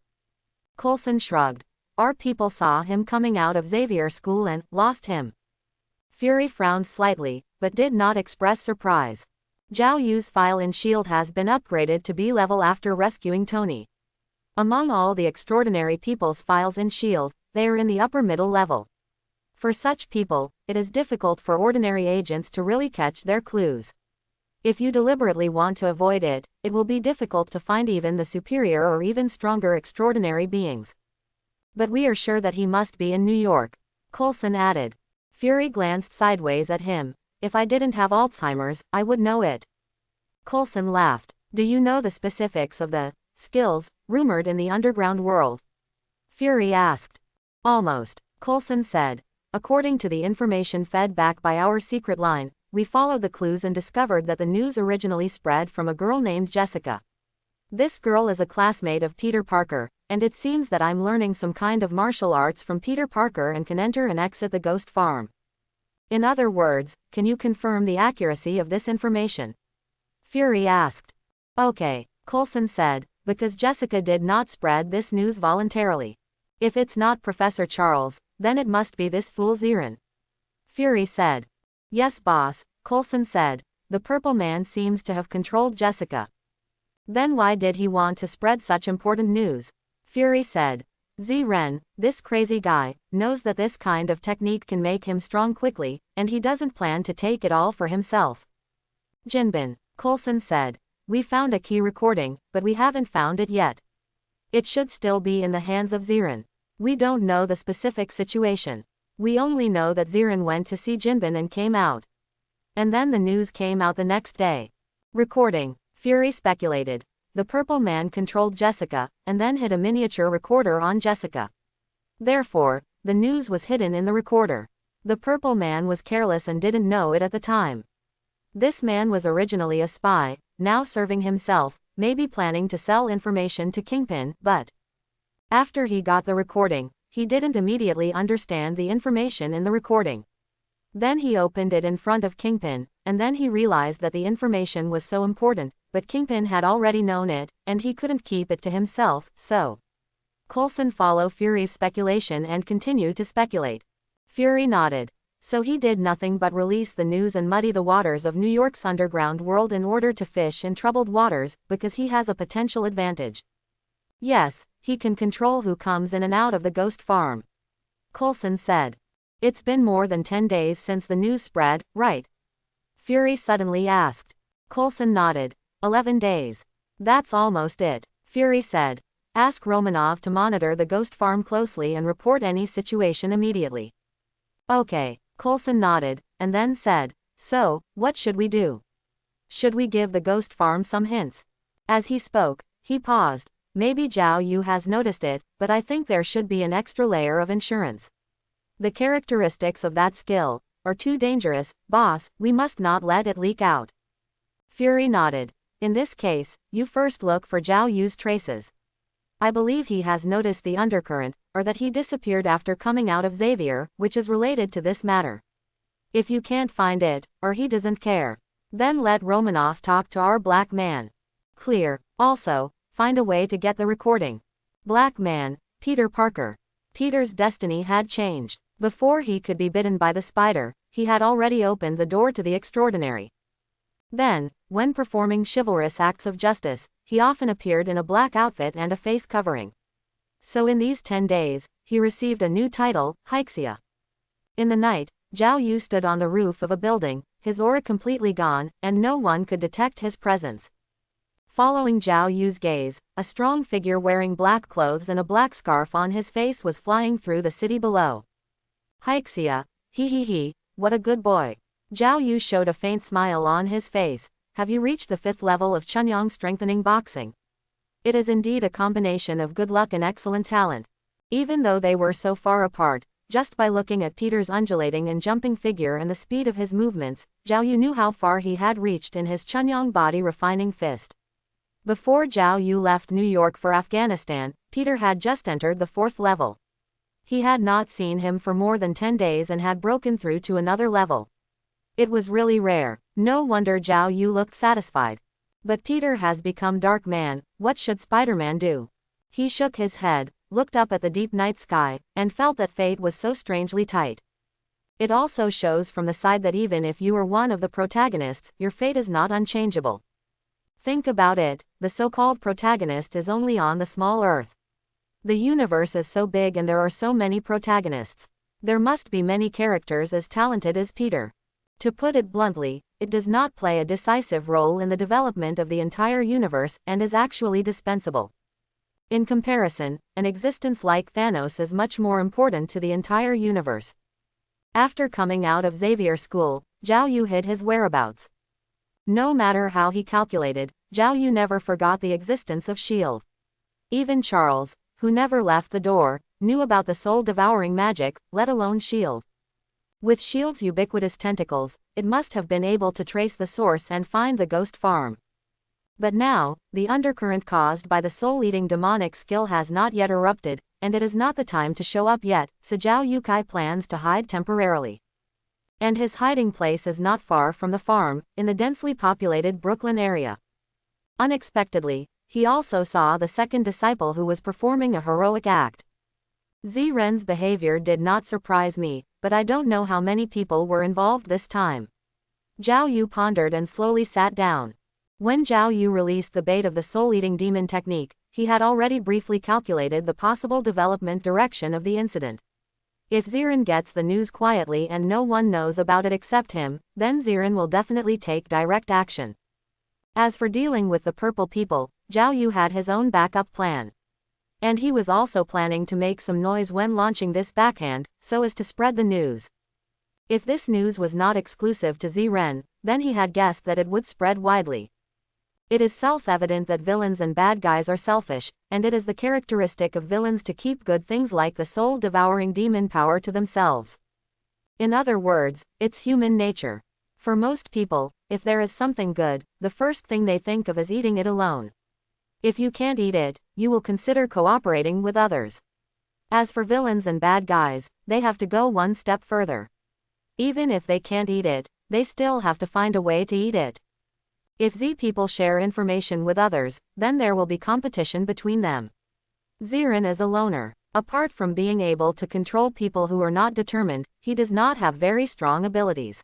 A: Coulson shrugged. Our people saw him coming out of Xavier School and lost him. Fury frowned slightly, but did not express surprise. Zhao Yu's file in S.H.I.E.L.D. has been upgraded to B-level after rescuing Tony. Among all the extraordinary people's files in S.H.I.E.L.D., they are in the upper middle level. For such people, it is difficult for ordinary agents to really catch their clues. If you deliberately want to avoid it, it will be difficult to find even the superior or even stronger extraordinary beings. But we are sure that he must be in New York, Coulson added. Fury glanced sideways at him. If I didn't have Alzheimer's, I would know it. Coulson laughed. Do you know the specifics of the skills rumored in the underground world? Fury asked. Almost, Coulson said. According to the information fed back by our secret line, we followed the clues and discovered that the news originally spread from a girl named Jessica. This girl is a classmate of Peter Parker, and it seems that I'm learning some kind of martial arts from Peter Parker and can enter and exit the ghost farm. In other words, can you confirm the accuracy of this information? Fury asked. Okay, Coulson said, because Jessica did not spread this news voluntarily. If it's not Professor Charles, then it must be this fool Zirin. Fury said. Yes, boss, Coulson said. The Purple Man seems to have controlled Jessica. Then why did he want to spread such important news? Fury said. Ziren, this crazy guy, knows that this kind of technique can make him strong quickly, and he doesn't plan to take it all for himself. Jinbin, Coulson said. We found a key recording, but we haven't found it yet. It should still be in the hands of Ziren. We don't know the specific situation. We only know that Ziren went to see Jinbin and came out. And then the news came out the next day. Recording, Fury speculated. The Purple Man controlled Jessica, and then hid a miniature recorder on Jessica. Therefore, the news was hidden in the recorder. The Purple Man was careless and didn't know it at the time. This man was originally a spy, now serving himself, maybe planning to sell information to Kingpin, but after he got the recording, he didn't immediately understand the information in the recording. Then he opened it in front of Kingpin, and then he realized that the information was so important, but Kingpin had already known it, and he couldn't keep it to himself, so. Coulson followed Fury's speculation and continued to speculate. Fury nodded. So he did nothing but release the news and muddy the waters of New York's underground world in order to fish in troubled waters, because he has a potential advantage. Yes, he can control who comes in and out of the ghost farm. Coulson said. It's been more than 10 days since the news spread, right? Fury suddenly asked. Coulson nodded. 11 days. That's almost it, Fury said. Ask Romanov to monitor the ghost farm closely and report any situation immediately. Okay, Coulson nodded, and then said, so, what should we do? Should we give the ghost farm some hints? As he spoke, he paused. Maybe Zhao Yu has noticed it, but I think there should be an extra layer of insurance. The characteristics of that skill are too dangerous, boss, we must not let it leak out. Fury nodded. In this case, you first look for Zhao Yu's traces. I believe he has noticed the undercurrent, or that he disappeared after coming out of Xavier, which is related to this matter. If you can't find it, or he doesn't care, then let Romanov talk to our black man. Clear. Also, find a way to get the recording. Black man, Peter Parker. Peter's destiny had changed. Before he could be bitten by the spider, he had already opened the door to the extraordinary. Then, when performing chivalrous acts of justice, he often appeared in a black outfit and a face covering. So in these 10 days, he received a new title, Hyxia. In the night, Zhao Yu stood on the roof of a building, his aura completely gone, and no one could detect his presence. Following Zhao Yu's gaze, a strong figure wearing black clothes and a black scarf on his face was flying through the city below. Hyxia, he, what a good boy. Zhao Yu showed a faint smile on his face. Have you reached the 5th level of Chunyang strengthening boxing? It is indeed a combination of good luck and excellent talent. Even though they were so far apart, Just by looking at Peter's undulating and jumping figure and the speed of his movements, Zhao Yu knew how far he had reached in his Chunyang body refining fist. Before Zhao Yu left New York for Afghanistan, Peter had just entered the 4th level. He had not seen him for more than 10 days and had broken through to another level. It was really rare. No wonder Zhao Yu looked satisfied. But Peter has become Dark Man, what should Spider-Man do? He shook his head, looked up at the deep night sky, and felt that fate was so strangely tight. It also shows from the side that even if you are one of the protagonists, your fate is not unchangeable. Think about it, the so-called protagonist is only on the small Earth. The universe is so big and there are so many protagonists. There must be many characters as talented as Peter. To put it bluntly, it does not play a decisive role in the development of the entire universe and is actually dispensable. In comparison, an existence like Thanos is much more important to the entire universe. After coming out of Xavier School, Zhao Yu hid his whereabouts. No matter how he calculated, Zhao Yu never forgot the existence of S.H.I.E.L.D. Even Charles, who never left the door, knew about the soul-devouring magic, let alone S.H.I.E.L.D. With S.H.I.E.L.D's ubiquitous tentacles, it must have been able to trace the source and find the ghost farm. But now, the undercurrent caused by the soul-eating demonic skill has not yet erupted, and it is not the time to show up yet, so Zhao Yukai plans to hide temporarily. And his hiding place is not far from the farm, in the densely populated Brooklyn area. Unexpectedly, he also saw the second disciple who was performing a heroic act. Ziren's behavior did not surprise me, but I don't know how many people were involved this time. Zhao Yu pondered and slowly sat down. When Zhao Yu released the bait of the soul-eating demon technique, he had already briefly calculated the possible development direction of the incident. If Ziren gets the news quietly and no one knows about it except him, then Ziren will definitely take direct action. As for dealing with the purple people, Zhao Yu had his own backup plan. And he was also planning to make some noise when launching this backhand, so as to spread the news. If this news was not exclusive to Ziren, then he had guessed that it would spread widely. It is self-evident that villains and bad guys are selfish, and it is the characteristic of villains to keep good things like the soul-devouring demon power to themselves. In other words, it's human nature. For most people, if there is something good, the first thing they think of is eating it alone. If you can't eat it, you will consider cooperating with others. As for villains and bad guys, they have to go one step further. Even if they can't eat it, they still have to find a way to eat it. If Z people share information with others, then there will be competition between them. Ziren is a loner. Apart from being able to control people who are not determined, he does not have very strong abilities.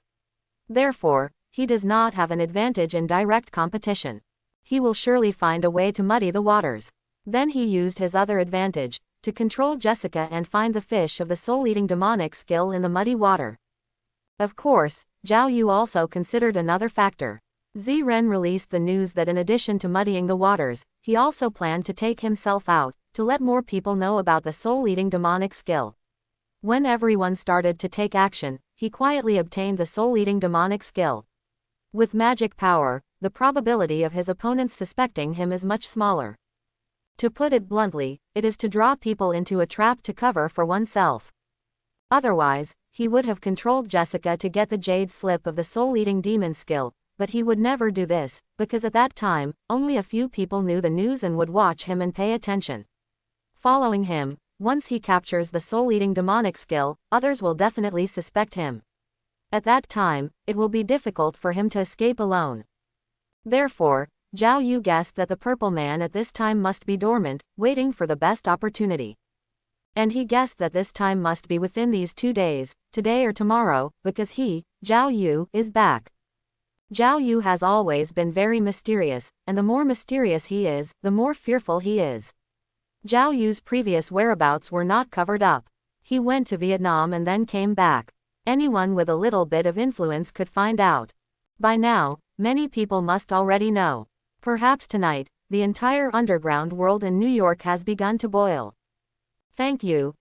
A: Therefore, he does not have an advantage in direct competition. He will surely find a way to muddy the waters. Then he used his other advantage, to control Jessica and find the fish of the soul-eating demonic skill in the muddy water. Of course, Zhao Yu also considered another factor. Ziren released the news that in addition to muddying the waters, he also planned to take himself out, to let more people know about the soul-eating demonic skill. When everyone started to take action, he quietly obtained the soul-eating demonic skill. With magic power, the probability of his opponents suspecting him is much smaller. To put it bluntly, it is to draw people into a trap to cover for oneself. Otherwise, he would have controlled Jessica to get the jade slip of the soul-eating demon skill, but he would never do this, because at that time, only a few people knew the news and would watch him and pay attention. Following him, once he captures the soul-eating demonic skill, others will definitely suspect him. At that time, it will be difficult for him to escape alone. Therefore, Zhao Yu guessed that the purple man at this time must be dormant, waiting for the best opportunity. And he guessed that this time must be within these 2 days, today or tomorrow, because he, Zhao Yu, is back. Zhao Yu has always been very mysterious, and the more mysterious he is, the more fearful he is. Zhao Yu's previous whereabouts were not covered up. He went to Vietnam and then came back. Anyone with a little bit of influence could find out. By now, many people must already know. Perhaps tonight, the entire underground world in New York has begun to boil. Thank you,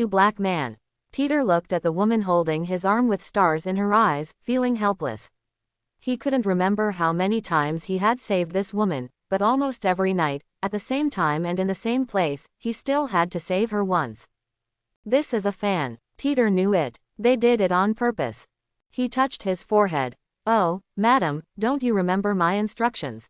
A: Black Man. Peter looked at the woman holding his arm with stars in her eyes, feeling helpless. He couldn't remember how many times he had saved this woman, but almost every night, at the same time and in the same place, he still had to save her once. This is a fan. Peter knew it. They did it on purpose. He touched his forehead. Oh, madam, don't you remember my instructions?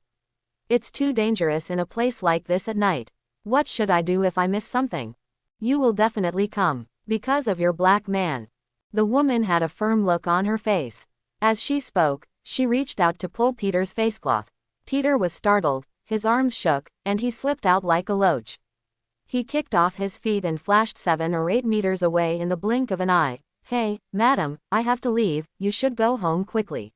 A: It's too dangerous in a place like this at night. What should I do if I miss something? You will definitely come. Because of your black man. The woman had a firm look on her face. As she spoke, she reached out to pull Peter's facecloth. Peter was startled, his arms shook, and he slipped out like a loach. He kicked off his feet and flashed 7 or 8 meters away in the blink of an eye. Hey, madam, I have to leave, you should go home quickly.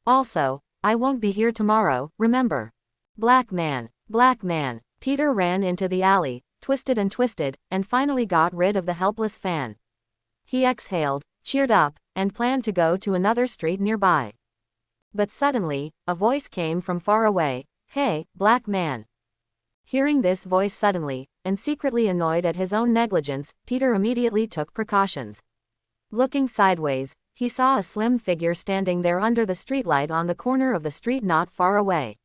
A: Also, I won't be here tomorrow, remember. Black man, black man. Peter ran into the alley, twisted, and finally got rid of the helpless fan. He exhaled, cheered up, and planned to go to another street nearby. But suddenly, a voice came from far away. Hey, black man. Hearing this voice suddenly, and secretly annoyed at his own negligence, Peter immediately took precautions. Looking sideways, he saw a slim figure standing there under the streetlight on the corner of the street not far away.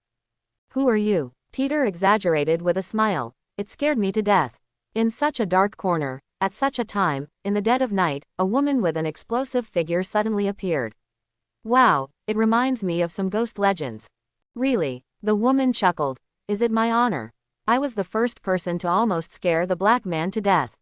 A: Who are you? Peter exaggerated with a smile. It scared me to death. In such a dark corner, at such a time, in the dead of night, a woman with an explosive figure suddenly appeared. Wow, it reminds me of some ghost legends. Really? The woman chuckled. Is it my honor? I was the first person to almost scare the black man to death.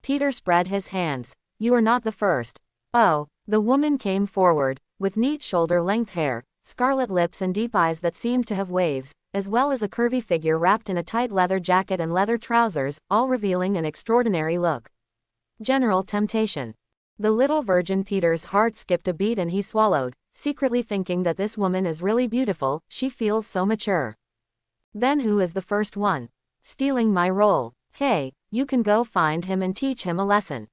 A: Peter spread his hands. You are not the first. Oh, the woman came forward, with neat shoulder-length hair, scarlet lips and deep eyes that seemed to have waves, as well as a curvy figure wrapped in a tight leather jacket and leather trousers, all revealing an extraordinary look. General temptation. The little virgin Peter's heart skipped a beat and he swallowed, secretly thinking that this woman is really beautiful, she feels so mature. Then who is the first one? Stealing my role. Hey, you can go find him and teach him a lesson.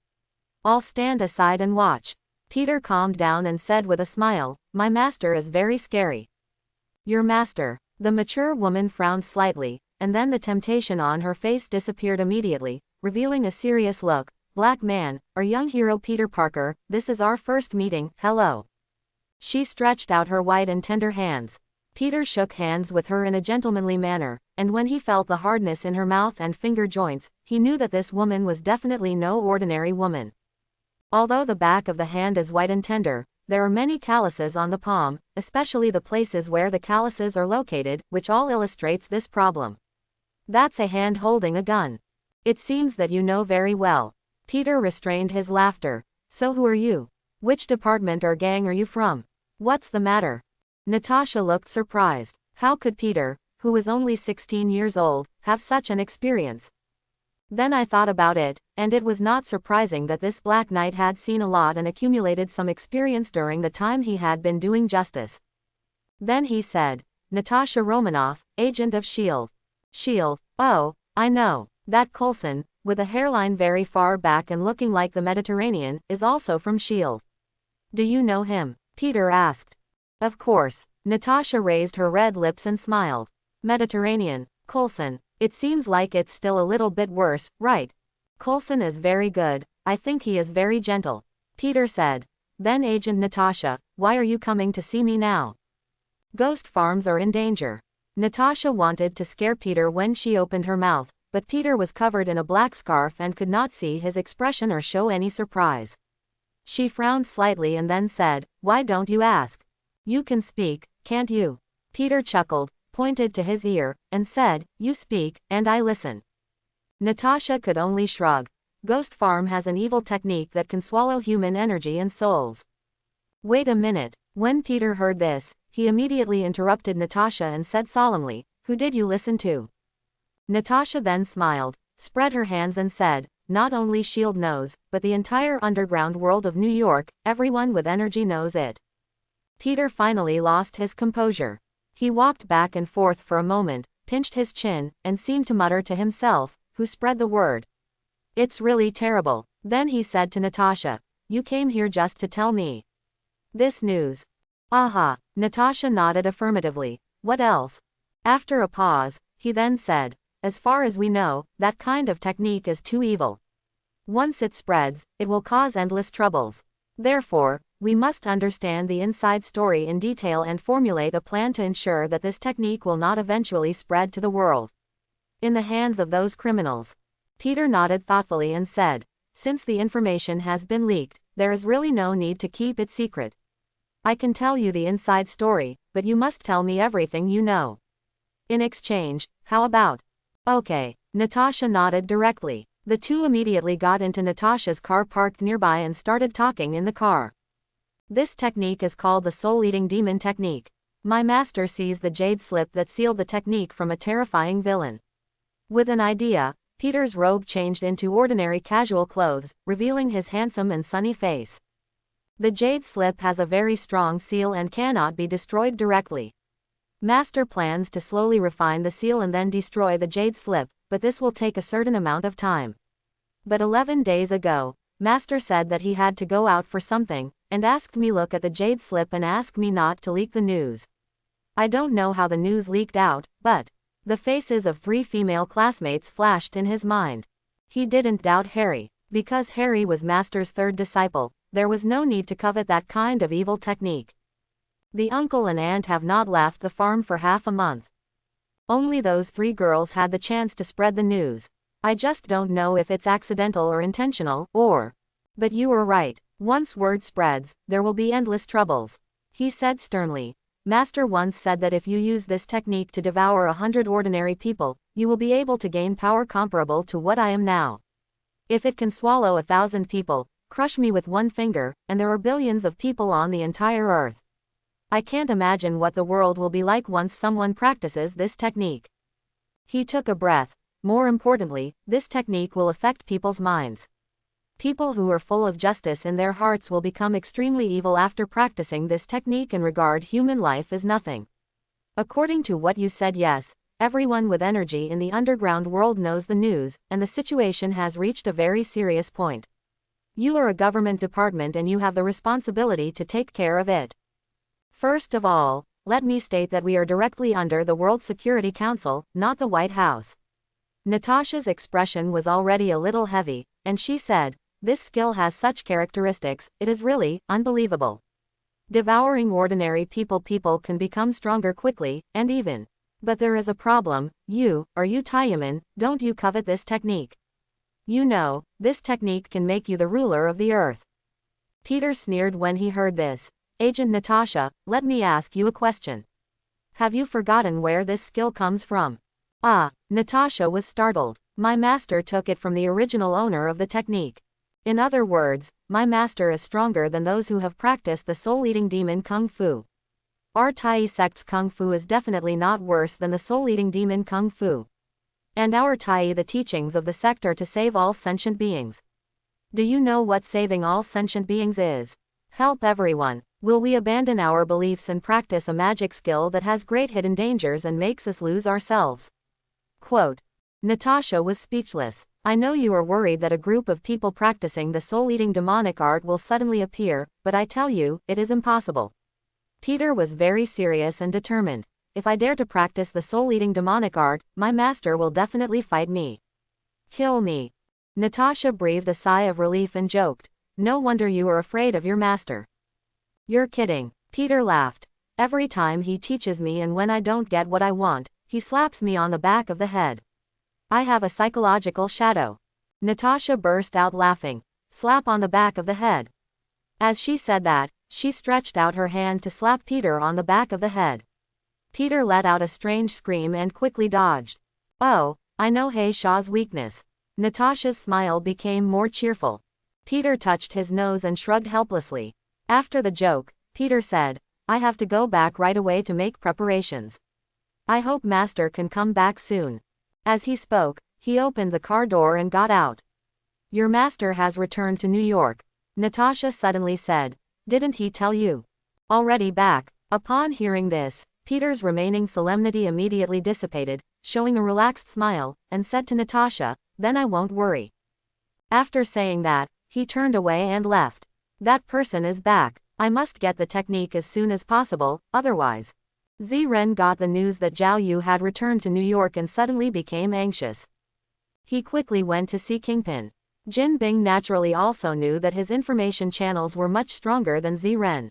A: I'll stand aside and watch. Peter calmed down and said with a smile, my master is very scary. Your master? The mature woman frowned slightly, and then the temptation on her face disappeared immediately, revealing a serious look. Black man, our young hero Peter Parker, this is our first meeting, hello. She stretched out her white and tender hands. Peter shook hands with her in a gentlemanly manner, and when he felt the hardness in her mouth and finger joints, he knew that this woman was definitely no ordinary woman. Although the back of the hand is white and tender, there are many calluses on the palm, especially the places where the calluses are located, which all illustrates this problem. That's a hand holding a gun. It seems that you know very well. Peter restrained his laughter. So who are you? Which department or gang are you from? What's the matter? Natasha looked surprised. How could Peter, who was only 16 years old, have such an experience? Then I thought about it, and it was not surprising that this Black Knight had seen a lot and accumulated some experience during the time he had been doing justice. Then he said, Natasha Romanoff, agent of S.H.I.E.L.D. S.H.I.E.L.D., oh, I know, that Coulson, with a hairline very far back and looking like the Mediterranean, is also from S.H.I.E.L.D. Do you know him? Peter asked. Of course. Natasha raised her red lips and smiled. Mediterranean, Coulson. It seems like it's still a little bit worse, right? Coulson is very good, I think he is very gentle. Peter said. Then Agent Natasha, why are you coming to see me now? Ghost farms are in danger. Natasha wanted to scare Peter when she opened her mouth, but Peter was covered in a black scarf and could not see his expression or show any surprise. She frowned slightly and then said, why don't you ask? You can speak, can't you? Peter chuckled, pointed to his ear, and said, you speak, and I listen. Natasha could only shrug. Ghost Farm has an evil technique that can swallow human energy and souls. Wait a minute. When Peter heard this, he immediately interrupted Natasha and said solemnly, who did you listen to? Natasha then smiled, spread her hands and said, not only S.H.I.E.L.D. knows, but the entire underground world of New York, everyone with energy knows it. Peter finally lost his composure. He walked back and forth for a moment, pinched his chin, and seemed to mutter to himself, who spread the word. It's really terrible. Then he said to Natasha, you came here just to tell me this news. Aha. Natasha nodded affirmatively. What else? After a pause, he then said, as far as we know, that kind of technique is too evil. Once it spreads, it will cause endless troubles. Therefore, we must understand the inside story in detail and formulate a plan to ensure that this technique will not eventually spread to the world. In the hands of those criminals. Peter nodded thoughtfully and said, Since the information has been leaked, there is really no need to keep it secret. I can tell you the inside story, but you must tell me everything you know. In exchange, how about? Okay. Natasha nodded directly. The two immediately got into Natasha's car parked nearby and started talking in the car. This technique is called the soul-eating demon technique. My master sees the jade slip that sealed the technique from a terrifying villain. With an idea, Peter's robe changed into ordinary casual clothes, revealing his handsome and sunny face. The jade slip has a very strong seal and cannot be destroyed directly. Master plans to slowly refine the seal and then destroy the jade slip, but this will take a certain amount of time. But 11 days ago, Master said that he had to go out for something, and asked me look at the jade slip and asked me not to leak the news. I don't know how the news leaked out, but the faces of 3 female classmates flashed in his mind. He didn't doubt Harry. Because Harry was Master's 3rd disciple, there was no need to covet that kind of evil technique. The uncle and aunt have not left the farm for half a month. Only those 3 girls had the chance to spread the news. I just don't know if it's accidental or intentional, or... But you were right. Once word spreads, there will be endless troubles. He said sternly. Master once said that if you use this technique to devour 100 ordinary people, you will be able to gain power comparable to what I am now. If it can swallow 1,000 people, crush me with one finger, and there are billions of people on the entire earth. I can't imagine what the world will be like once someone practices this technique. He took a breath. More importantly, this technique will affect people's minds. People who are full of justice in their hearts will become extremely evil after practicing this technique and regard human life as nothing. According to what you said, yes, everyone with energy in the underground world knows the news, and the situation has reached a very serious point. You are a government department and you have the responsibility to take care of it. First of all, let me state that we are directly under the World Security Council, not the White House. Natasha's expression was already a little heavy, and she said, this skill has such characteristics, it is really unbelievable. Devouring ordinary people can become stronger quickly, and even. But there is a problem. You Taiyaman, don't you covet this technique? You know, this technique can make you the ruler of the earth. Peter sneered when he heard this. Agent Natasha, let me ask you a question. Have you forgotten where this skill comes from? Ah, Natasha was startled. My master took it from the original owner of the technique. In other words, my master is stronger than those who have practiced the soul-eating demon kung fu. Our Tai sect's kung fu is definitely not worse than the soul-eating demon kung fu. And our Tai, the teachings of the sect are to save all sentient beings. Do you know what saving all sentient beings is? Help everyone. Will we abandon our beliefs and practice a magic skill that has great hidden dangers and makes us lose ourselves? Quote. Natasha was speechless. I know you are worried that a group of people practicing the soul-eating demonic art will suddenly appear, but I tell you, it is impossible. Peter was very serious and determined. If I dare to practice the soul-eating demonic art, my master will definitely fight me. Kill me. Natasha breathed a sigh of relief and joked. No wonder you are afraid of your master. You're kidding. Peter laughed. Every time he teaches me and when I don't get what I want, he slaps me on the back of the head. I have a psychological shadow. Natasha burst out laughing. Slap on the back of the head. As she said that, she stretched out her hand to slap Peter on the back of the head. Peter let out a strange scream and quickly dodged. Oh, I know He Shaw's weakness. Natasha's smile became more cheerful. Peter touched his nose and shrugged helplessly. After the joke, Peter said, I have to go back right away to make preparations. I hope Master can come back soon. As he spoke, he opened the car door and got out. Your master has returned to New York, Natasha suddenly said. Didn't he tell you? Already back. Upon hearing this, Peter's remaining solemnity immediately dissipated, showing a relaxed smile, and said to Natasha, then I won't worry. After saying that, he turned away and left. That person is back. I must get the technique as soon as possible, otherwise. Ziren got the news that Zhao Yu had returned to New York and suddenly became anxious. He quickly went to see Kingpin. Jin Bing naturally also knew that his information channels were much stronger than Ziren.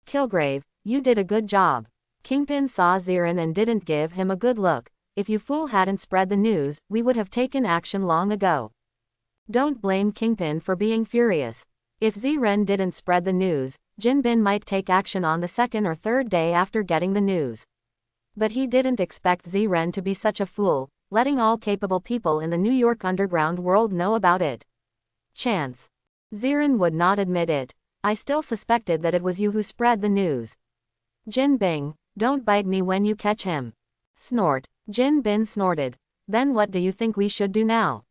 A: Kilgrave, you did a good job. Kingpin saw Ziren and didn't give him a good look. If you fool hadn't spread the news, we would have taken action long ago. Don't blame Kingpin for being furious. If Ziren didn't spread the news, Jinbin might take action on the second or third day after getting the news. But he didn't expect Ziren to be such a fool, letting all capable people in the New York underground world know about it. Chance. Ziren would not admit it. I still suspected that it was you who spread the news. Jinbing, don't bite me when you catch him. Snort. Jinbin snorted. Then what do you think we should do now?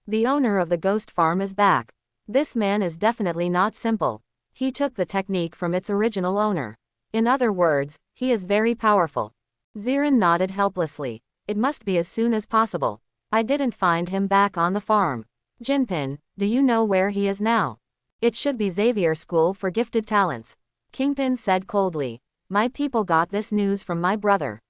A: The owner of the ghost farm is back. This man is definitely not simple. He took the technique from its original owner. In other words, he is very powerful. Ziren nodded helplessly. It must be as soon as possible. I didn't find him back on the farm. Jinpin, do you know where he is now? It should be Xavier School for Gifted Talents. Kingpin said coldly. My people got this news from my brother.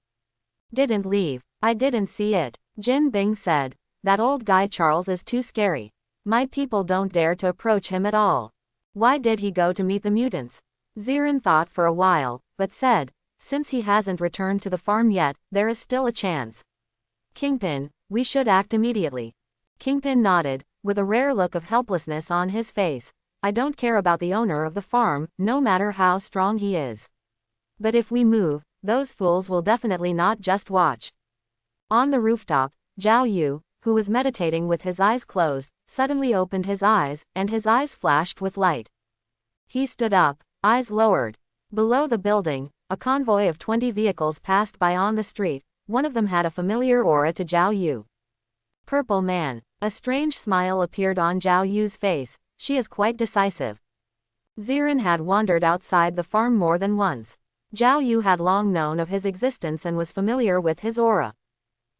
A: Didn't leave. I didn't see it. Jin Bing said. That old guy Charles is too scary. My people don't dare to approach him at all. Why did he go to meet the mutants? Ziren thought for a while, but said, since he hasn't returned to the farm yet, there is still a chance. Kingpin, we should act immediately. Kingpin nodded, with a rare look of helplessness on his face. I don't care about the owner of the farm, no matter how strong he is. But if we move, those fools will definitely not just watch. On the rooftop, Zhao Yu, who was meditating with his eyes closed, suddenly opened his eyes, and his eyes flashed with light. He stood up, eyes lowered. Below the building, a convoy of 20 vehicles passed by on the street. One of them had a familiar aura to Zhao Yu. Purple Man. A strange smile appeared on Zhao Yu's face. She is quite decisive. Ziren had wandered outside the farm more than once. Zhao Yu had long known of his existence and was familiar with his aura.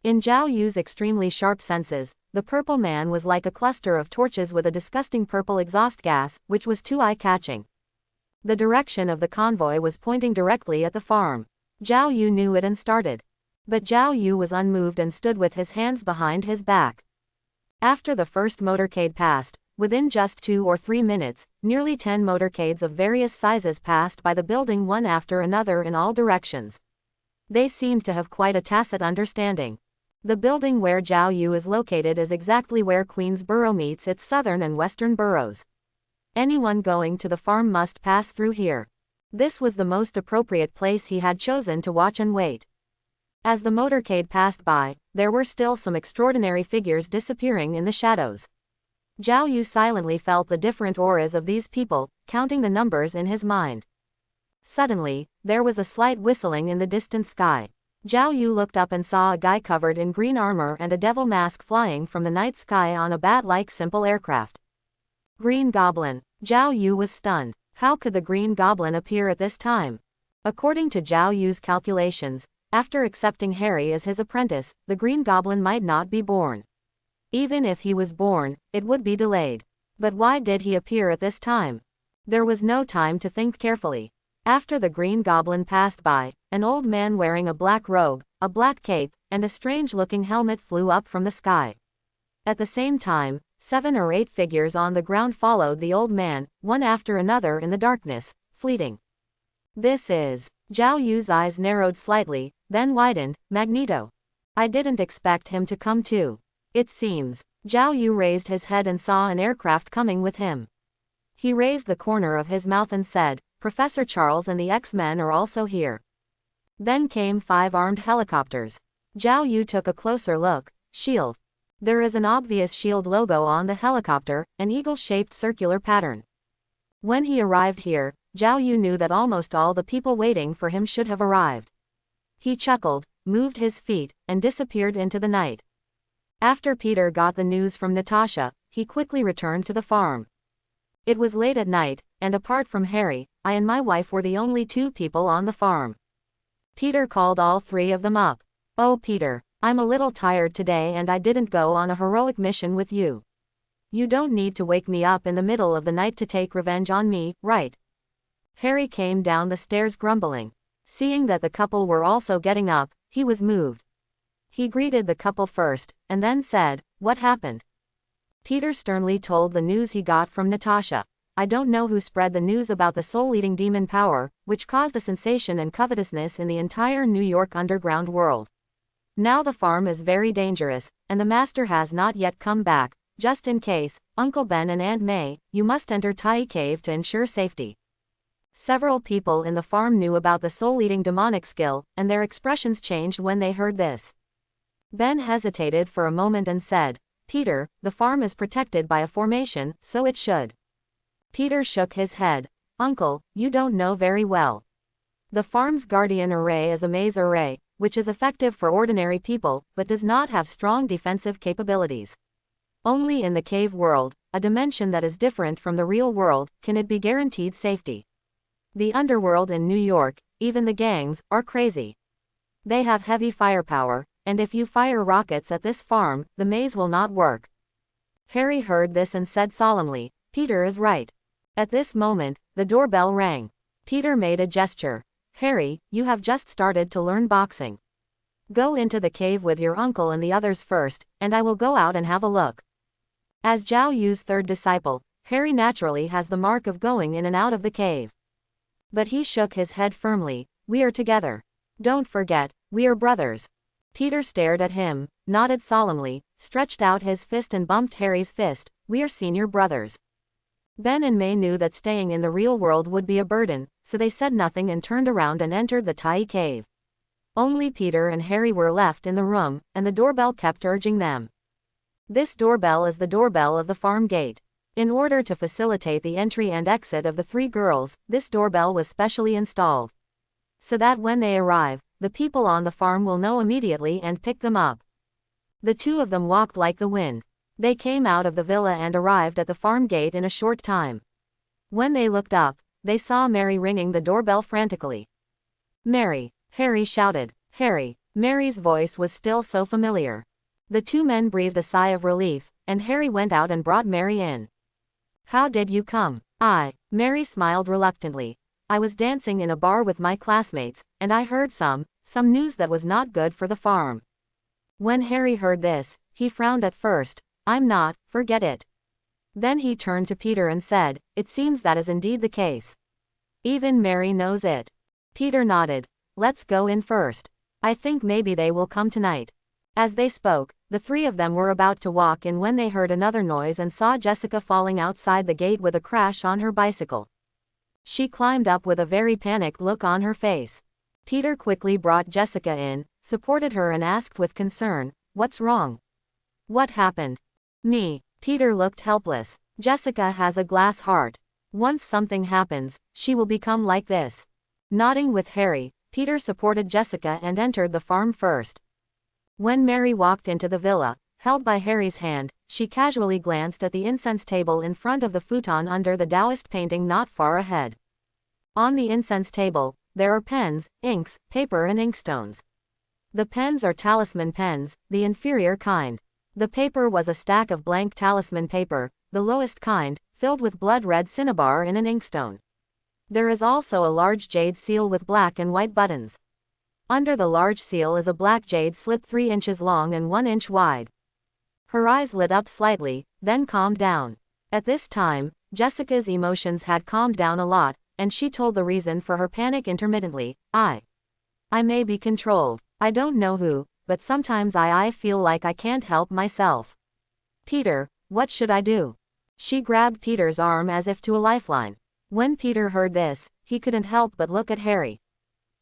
A: In Zhao Yu's extremely sharp senses, the Purple Man was like a cluster of torches with a disgusting purple exhaust gas, which was too eye-catching. The direction of the convoy was pointing directly at the farm. Zhao Yu knew it and started. But Zhao Yu was unmoved and stood with his hands behind his back. After the first motorcade passed, within just 2 or 3 minutes, nearly 10 motorcades of various sizes passed by the building one after another in all directions. They seemed to have quite a tacit understanding. The building where Zhao Yu is located is exactly where Queensboro meets its southern and western boroughs. Anyone going to the farm must pass through here. This was the most appropriate place he had chosen to watch and wait. As the motorcade passed by, there were still some extraordinary figures disappearing in the shadows. Zhao Yu silently felt the different auras of these people, counting the numbers in his mind. Suddenly, there was a slight whistling in the distant sky. Zhao Yu looked up and saw a guy covered in green armor and a devil mask flying from the night sky on a bat-like simple aircraft. Green Goblin. Zhao Yu was stunned. How could the Green Goblin appear at this time? According to Zhao Yu's calculations, after accepting Harry as his apprentice, the Green Goblin might not be born. Even if he was born, it would be delayed. But why did he appear at this time? There was no time to think carefully. After the Green Goblin passed by, an old man wearing a black robe, a black cape, and a strange-looking helmet flew up from the sky. At the same time, 7 or 8 figures on the ground followed the old man, one after another in the darkness, fleeting. This is... Zhao Yu's eyes narrowed slightly, then widened. Magneto. I didn't expect him to come too. It seems. Zhao Yu raised his head and saw an aircraft coming with him. He raised the corner of his mouth and said, Professor Charles and the X-Men are also here. Then came 5 armed helicopters. Zhao Yu took a closer look. Shield. There is an obvious shield logo on the helicopter, an eagle-shaped circular pattern. When he arrived here, Zhao Yu knew that almost all the people waiting for him should have arrived. He chuckled, moved his feet, and disappeared into the night. After Peter got the news from Natasha, he quickly returned to the farm. It was late at night, and apart from Harry, I and my wife were the only 2 people on the farm. Peter called all 3 of them up. Oh Peter, I'm a little tired today and I didn't go on a heroic mission with you. You don't need to wake me up in the middle of the night to take revenge on me, right? Harry came down the stairs grumbling. Seeing that the couple were also getting up, he was moved. He greeted the couple first, and then said, What happened? Peter sternly told the news he got from Natasha. I don't know who spread the news about the soul-eating demon power, which caused a sensation and covetousness in the entire New York underground world. Now the farm is very dangerous, and the master has not yet come back, just in case, Uncle Ben and Aunt May, you must enter Tai Cave to ensure safety. Several people in the farm knew about the soul-eating demonic skill, and their expressions changed when they heard this. Ben hesitated for a moment and said, Peter, the farm is protected by a formation, so it should. Peter shook his head. Uncle, you don't know very well. The farm's guardian array is a maze array, which is effective for ordinary people, but does not have strong defensive capabilities. Only in the cave world, a dimension that is different from the real world, can it be guaranteed safety. The underworld in New York, even the gangs, are crazy. They have heavy firepower, and if you fire rockets at this farm, the maze will not work. Harry heard this and said solemnly, Peter is right. At this moment, the doorbell rang. Peter made a gesture. Harry, you have just started to learn boxing. Go into the cave with your uncle and the others first, and I will go out and have a look. As Zhao Yu's third disciple, Harry naturally has the mark of going in and out of the cave. But he shook his head firmly. We are together. Don't forget, we are brothers. Peter stared at him, nodded solemnly, stretched out his fist and bumped Harry's fist. We are senior brothers. Ben and May knew that staying in the real world would be a burden, so they said nothing and turned around and entered the Tai Cave. Only Peter and Harry were left in the room, and the doorbell kept urging them. This doorbell is the doorbell of the farm gate. In order to facilitate the entry and exit of the three girls, this doorbell was specially installed. So that when they arrive, the people on the farm will know immediately and pick them up. The two of them walked like the wind. They came out of the villa and arrived at the farm gate in a short time. When they looked up, they saw Mary ringing the doorbell frantically. Mary! Harry shouted. Harry! Mary's voice was still so familiar. The two men breathed a sigh of relief, and Harry went out and brought Mary in. How did you come? Mary smiled reluctantly. I was dancing in a bar with my classmates, and I heard some news that was not good for the farm. When Harry heard this, he frowned at first. I'm not, forget it. Then he turned to Peter and said, it seems that is indeed the case. Even Mary knows it. Peter nodded. Let's go in first. I think maybe they will come tonight. As they spoke, the three of them were about to walk in when they heard another noise and saw Jessica falling outside the gate with a crash on her bicycle. She climbed up with a very panicked look on her face. Peter quickly brought Jessica in, supported her and asked with concern, what's wrong? What happened? Me. Peter looked helpless. Jessica has a glass heart. Once something happens, she will become like this. Nodding with Harry, Peter supported Jessica and entered the farm first. When Mary walked into the villa, held by Harry's hand, she casually glanced at the incense table in front of the futon under the Taoist painting not far ahead. On the incense table, there are pens, inks, paper and inkstones. The pens are talisman pens, the inferior kind. The paper was a stack of blank talisman paper, the lowest kind, filled with blood-red cinnabar in an inkstone. There is also a large jade seal with black and white buttons. Under the large seal is a black jade slip 3 inches long and 1 inch wide. Her eyes lit up slightly, then calmed down. At this time, Jessica's emotions had calmed down a lot, and she told the reason for her panic intermittently. I may be controlled. I don't know who, but sometimes I feel like I can't help myself. Peter, what should I do? She grabbed Peter's arm as if to a lifeline. When Peter heard this, he couldn't help but look at Harry.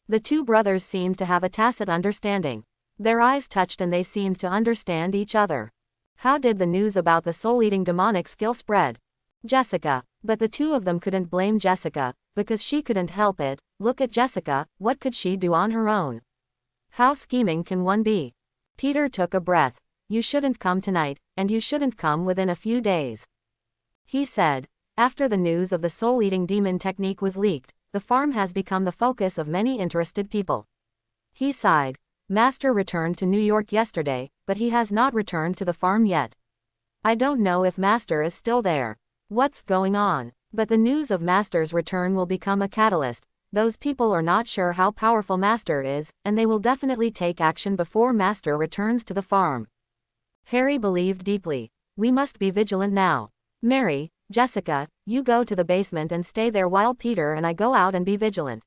A: The two brothers seemed to have a tacit understanding. Their eyes touched and they seemed to understand each other. How did the news about the soul-eating demonic skill spread? Jessica. But the two of them couldn't blame Jessica, because she couldn't help it. Look at Jessica, what could she do on her own? How scheming can one be? Peter took a breath. You shouldn't come tonight, and you shouldn't come within a few days. He said. After the news of the soul-eating demon technique was leaked, the farm has become the focus of many interested people. He sighed. Master returned to New York yesterday, but he has not returned to the farm yet. I don't know if Master is still there. What's going on? But the news of Master's return will become a catalyst. Those people are not sure how powerful Master is, and they will definitely take action before Master returns to the farm. Harry believed deeply. We must be vigilant now. Mary, Jessica, you go to the basement and stay there while Peter and I go out and be vigilant.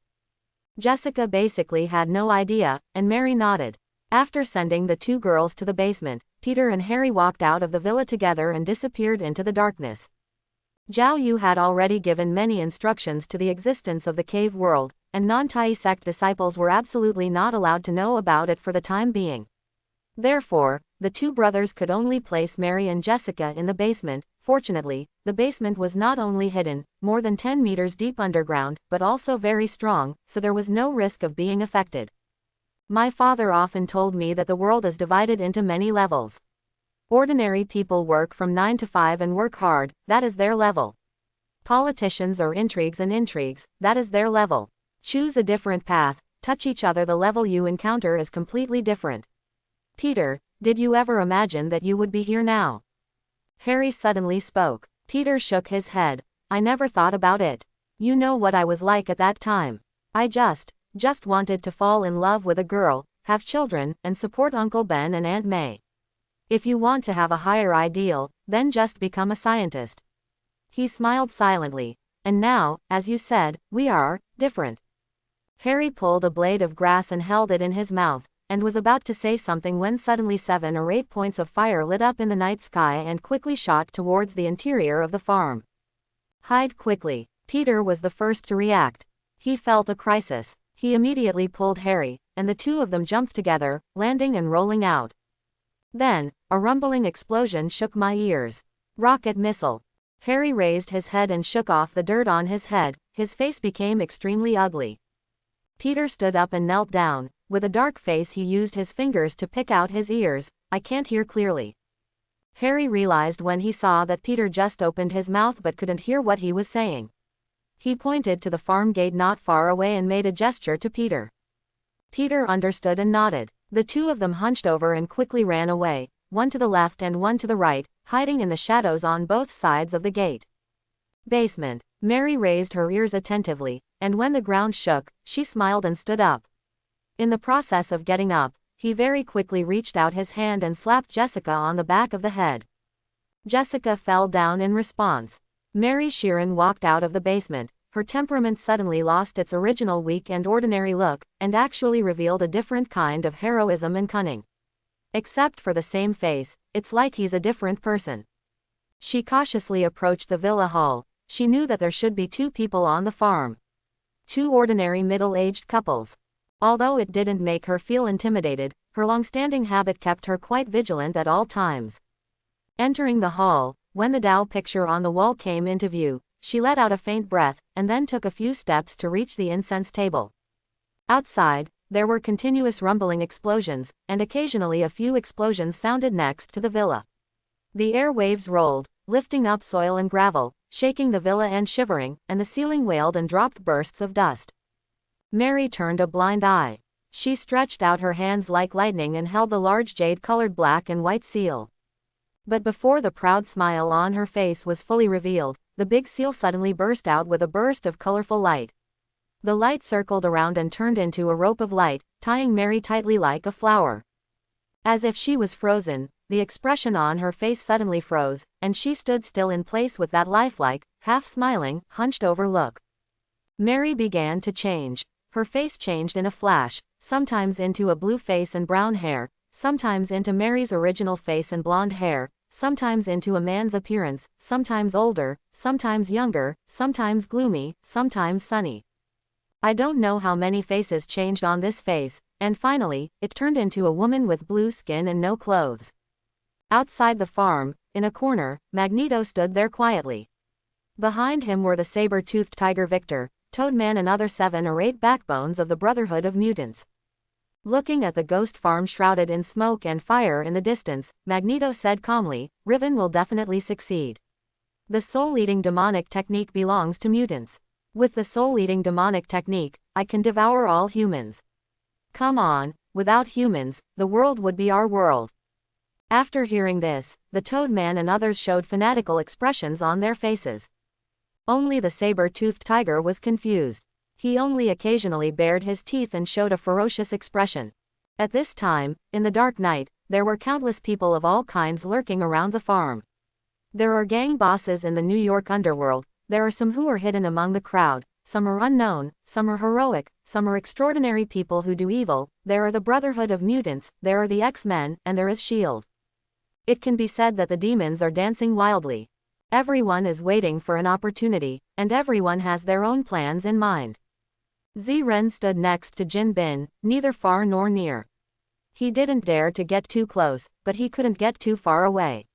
A: Jessica basically had no idea, and Mary nodded. After sending the two girls to the basement, Peter and Harry walked out of the villa together and disappeared into the darkness. Zhao Yu had already given many instructions to the existence of the cave world, and non-Tai sect disciples were absolutely not allowed to know about it for the time being. Therefore, the two brothers could only place Mary and Jessica in the basement. Fortunately, the basement was not only hidden, more than 10 meters deep underground, but also very strong, so there was no risk of being affected. My father often told me that the world is divided into many levels. Ordinary people work from 9 to 5 and work hard, that is their level. Politicians or intrigues, that is their level. Choose a different path, touch each other, the level you encounter is completely different. Peter, did you ever imagine that you would be here now? Harry suddenly spoke. Peter shook his head. I never thought about it. You know what I was like at that time. I just wanted to fall in love with a girl, have children, and support Uncle Ben and Aunt May. If you want to have a higher ideal, then just become a scientist. He smiled silently. And now, as you said, we are different. Harry pulled a blade of grass and held it in his mouth, and was about to say something when suddenly 7 or 8 points of fire lit up in the night sky and quickly shot towards the interior of the farm. Hide quickly. Peter was the first to react. He felt a crisis. He immediately pulled Harry, and the two of them jumped together, landing and rolling out. Then, a rumbling explosion shook my ears. Rocket missile. Harry raised his head and shook off the dirt on his head. His face became extremely ugly. Peter stood up and knelt down. With a dark face he used his fingers to pick out his ears. I can't hear clearly. Harry realized when he saw that Peter just opened his mouth but couldn't hear what he was saying. He pointed to the farm gate not far away and made a gesture to Peter. Peter understood and nodded. The two of them hunched over and quickly ran away, one to the left and one to the right, hiding in the shadows on both sides of the gate. Basement. Mary raised her ears attentively, and when the ground shook, she smiled and stood up. In the process of getting up, he very quickly reached out his hand and slapped Jessica on the back of the head. Jessica fell down in response. Mary Sheeran walked out of the basement. Her temperament suddenly lost its original weak and ordinary look, and actually revealed a different kind of heroism and cunning. Except for the same face, it's like he's a different person. She cautiously approached the villa hall. She knew that there should be two people on the farm. Two ordinary middle-aged couples. Although it didn't make her feel intimidated, her long-standing habit kept her quite vigilant at all times. Entering the hall, when the Tao picture on the wall came into view, she let out a faint breath, and then took a few steps to reach the incense table. Outside, there were continuous rumbling explosions, and occasionally a few explosions sounded next to the villa. The air waves rolled, lifting up soil and gravel, shaking the villa and shivering, and the ceiling wailed and dropped bursts of dust. Mary turned a blind eye. She stretched out her hands like lightning and held the large jade-colored black and white seal. But before the proud smile on her face was fully revealed, the big seal suddenly burst out with a burst of colorful light. The light circled around and turned into a rope of light, tying Mary tightly like a flower. As if she was frozen, the expression on her face suddenly froze, and she stood still in place with that lifelike, half-smiling, hunched-over look. Mary began to change. Her face changed in a flash, sometimes into a blue face and brown hair, sometimes into Mary's original face and blonde hair, sometimes into a man's appearance, sometimes older, sometimes younger, sometimes gloomy, sometimes sunny. I don't know how many faces changed on this face, and finally, it turned into a woman with blue skin and no clothes. Outside the farm, in a corner, Magneto stood there quietly. Behind him were the saber-toothed tiger Victor, Toadman and other 7 or 8 backbones of the Brotherhood of Mutants. Looking at the ghost farm shrouded in smoke and fire in the distance, Magneto said calmly, Riven will definitely succeed. The soul-eating demonic technique belongs to mutants. With the soul-eating demonic technique, I can devour all humans. Come on, without humans, the world would be our world. After hearing this, the Toadman and others showed fanatical expressions on their faces. Only the saber-toothed tiger was confused. He only occasionally bared his teeth and showed a ferocious expression. At this time, in the dark night, there were countless people of all kinds lurking around the farm. There are gang bosses in the New York underworld, there are some who are hidden among the crowd, some are unknown, some are heroic, some are extraordinary people who do evil, there are the Brotherhood of Mutants, there are the X-Men, and there is S.H.I.E.L.D. It can be said that the demons are dancing wildly. Everyone is waiting for an opportunity, and everyone has their own plans in mind. Ziren stood next to Jin Bin, neither far nor near. He didn't dare to get too close, but he couldn't get too far away.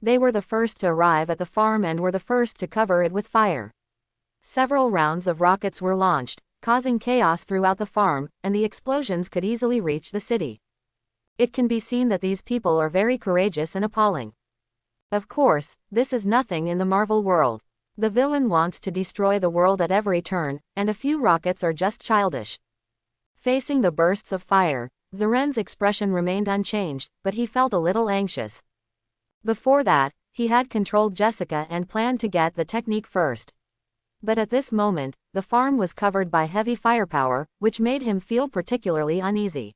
A: They were the first to arrive at the farm and were the first to cover it with fire. Several rounds of rockets were launched, causing chaos throughout the farm, and the explosions could easily reach the city. It can be seen that these people are very courageous and appalling. Of course, this is nothing in the Marvel world. The villain wants to destroy the world at every turn, and a few rockets are just childish. Facing the bursts of fire, Ziren's expression remained unchanged, but he felt a little anxious. Before that, he had controlled Jessica and planned to get the technique first. But at this moment, the farm was covered by heavy firepower, which made him feel particularly uneasy.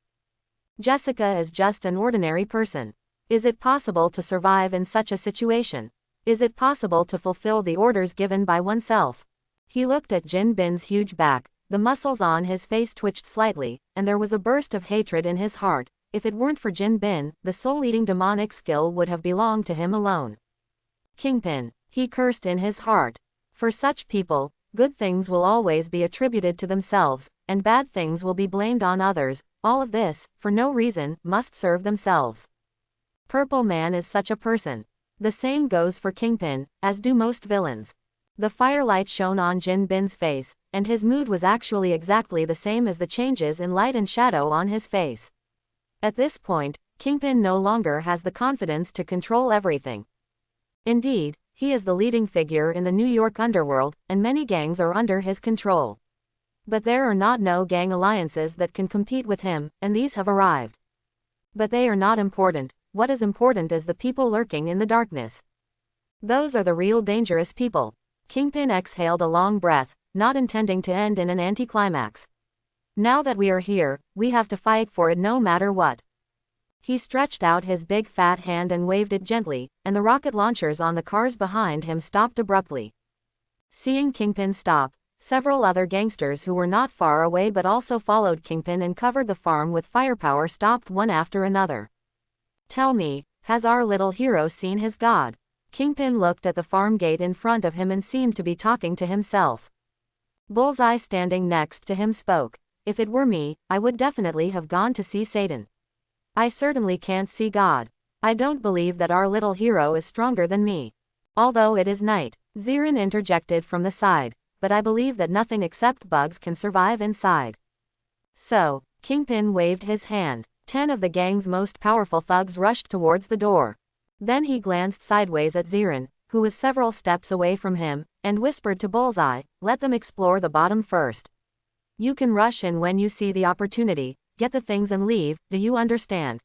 A: Jessica is just an ordinary person. Is it possible to survive in such a situation? Is it possible to fulfill the orders given by oneself? He looked at Jin Bin's huge back, the muscles on his face twitched slightly, and there was a burst of hatred in his heart. If it weren't for Jin Bin, the soul-eating demonic skill would have belonged to him alone. Kingpin, he cursed in his heart. For such people, good things will always be attributed to themselves, and bad things will be blamed on others. All of this, for no reason, must serve themselves. Purple Man is such a person. The same goes for Kingpin, as do most villains. The firelight shone on Jin Bin's face, and his mood was actually exactly the same as the changes in light and shadow on his face. At this point, Kingpin no longer has the confidence to control everything. Indeed, he is the leading figure in the New York underworld, and many gangs are under his control. But there are no gang alliances that can compete with him, and these have arrived. But they are not important. What is important is the people lurking in the darkness. Those are the real dangerous people. Kingpin exhaled a long breath, not intending to end in an anticlimax. Now that we are here, we have to fight for it no matter what. He stretched out his big fat hand and waved it gently, and the rocket launchers on the cars behind him stopped abruptly. Seeing Kingpin stop, several other gangsters who were not far away but also followed Kingpin and covered the farm with firepower stopped one after another. Tell me, has our little hero seen his god? Kingpin looked at the farm gate in front of him and seemed to be talking to himself. Bullseye standing next to him spoke. If it were me, I would definitely have gone to see Satan. I certainly can't see God. I don't believe that our little hero is stronger than me. Although it is night, Ziren interjected from the side, but I believe that nothing except bugs can survive inside. So, Kingpin waved his hand. 10 of the gang's most powerful thugs rushed towards the door. Then he glanced sideways at Ziren, who was several steps away from him, and whispered to Bullseye, "Let them explore the bottom first. You can rush in when you see the opportunity, get the things and leave, do you understand?"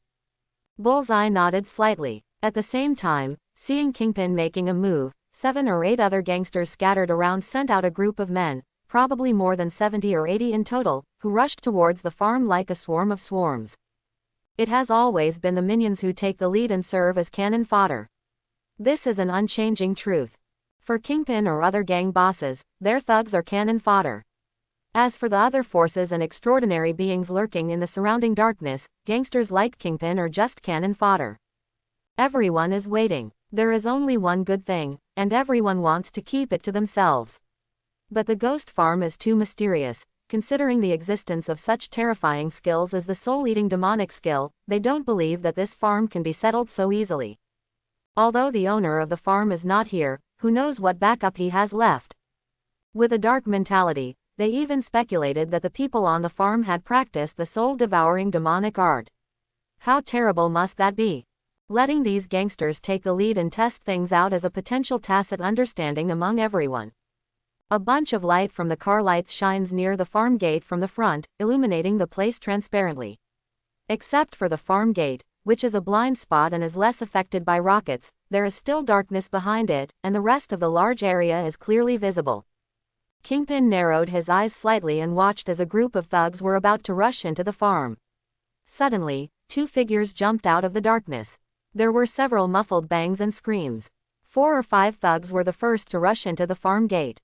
A: Bullseye nodded slightly. At the same time, seeing Kingpin making a move, 7 or 8 other gangsters scattered around sent out a group of men, probably more than 70 or 80 in total, who rushed towards the farm like a swarm of swarms. It has always been the minions who take the lead and serve as cannon fodder. This is an unchanging truth. For Kingpin or other gang bosses, their thugs are cannon fodder. As for the other forces and extraordinary beings lurking in the surrounding darkness, gangsters like Kingpin are just cannon fodder. Everyone is waiting. There is only one good thing, and everyone wants to keep it to themselves. But the ghost farm is too mysterious. Considering the existence of such terrifying skills as the soul-eating demonic skill, they don't believe that this farm can be settled so easily. Although the owner of the farm is not here, who knows what backup he has left? With a dark mentality, they even speculated that the people on the farm had practiced the soul-devouring demonic art. How terrible must that be? Letting these gangsters take the lead and test things out as a potential tacit understanding among everyone. A bunch of light from the car lights shines near the farm gate from the front, illuminating the place transparently. Except for the farm gate, which is a blind spot and is less affected by rockets, there is still darkness behind it, and the rest of the large area is clearly visible. Kingpin narrowed his eyes slightly and watched as a group of thugs were about to rush into the farm. Suddenly, 2 figures jumped out of the darkness. There were several muffled bangs and screams. 4 or 5 thugs were the first to rush into the farm gate.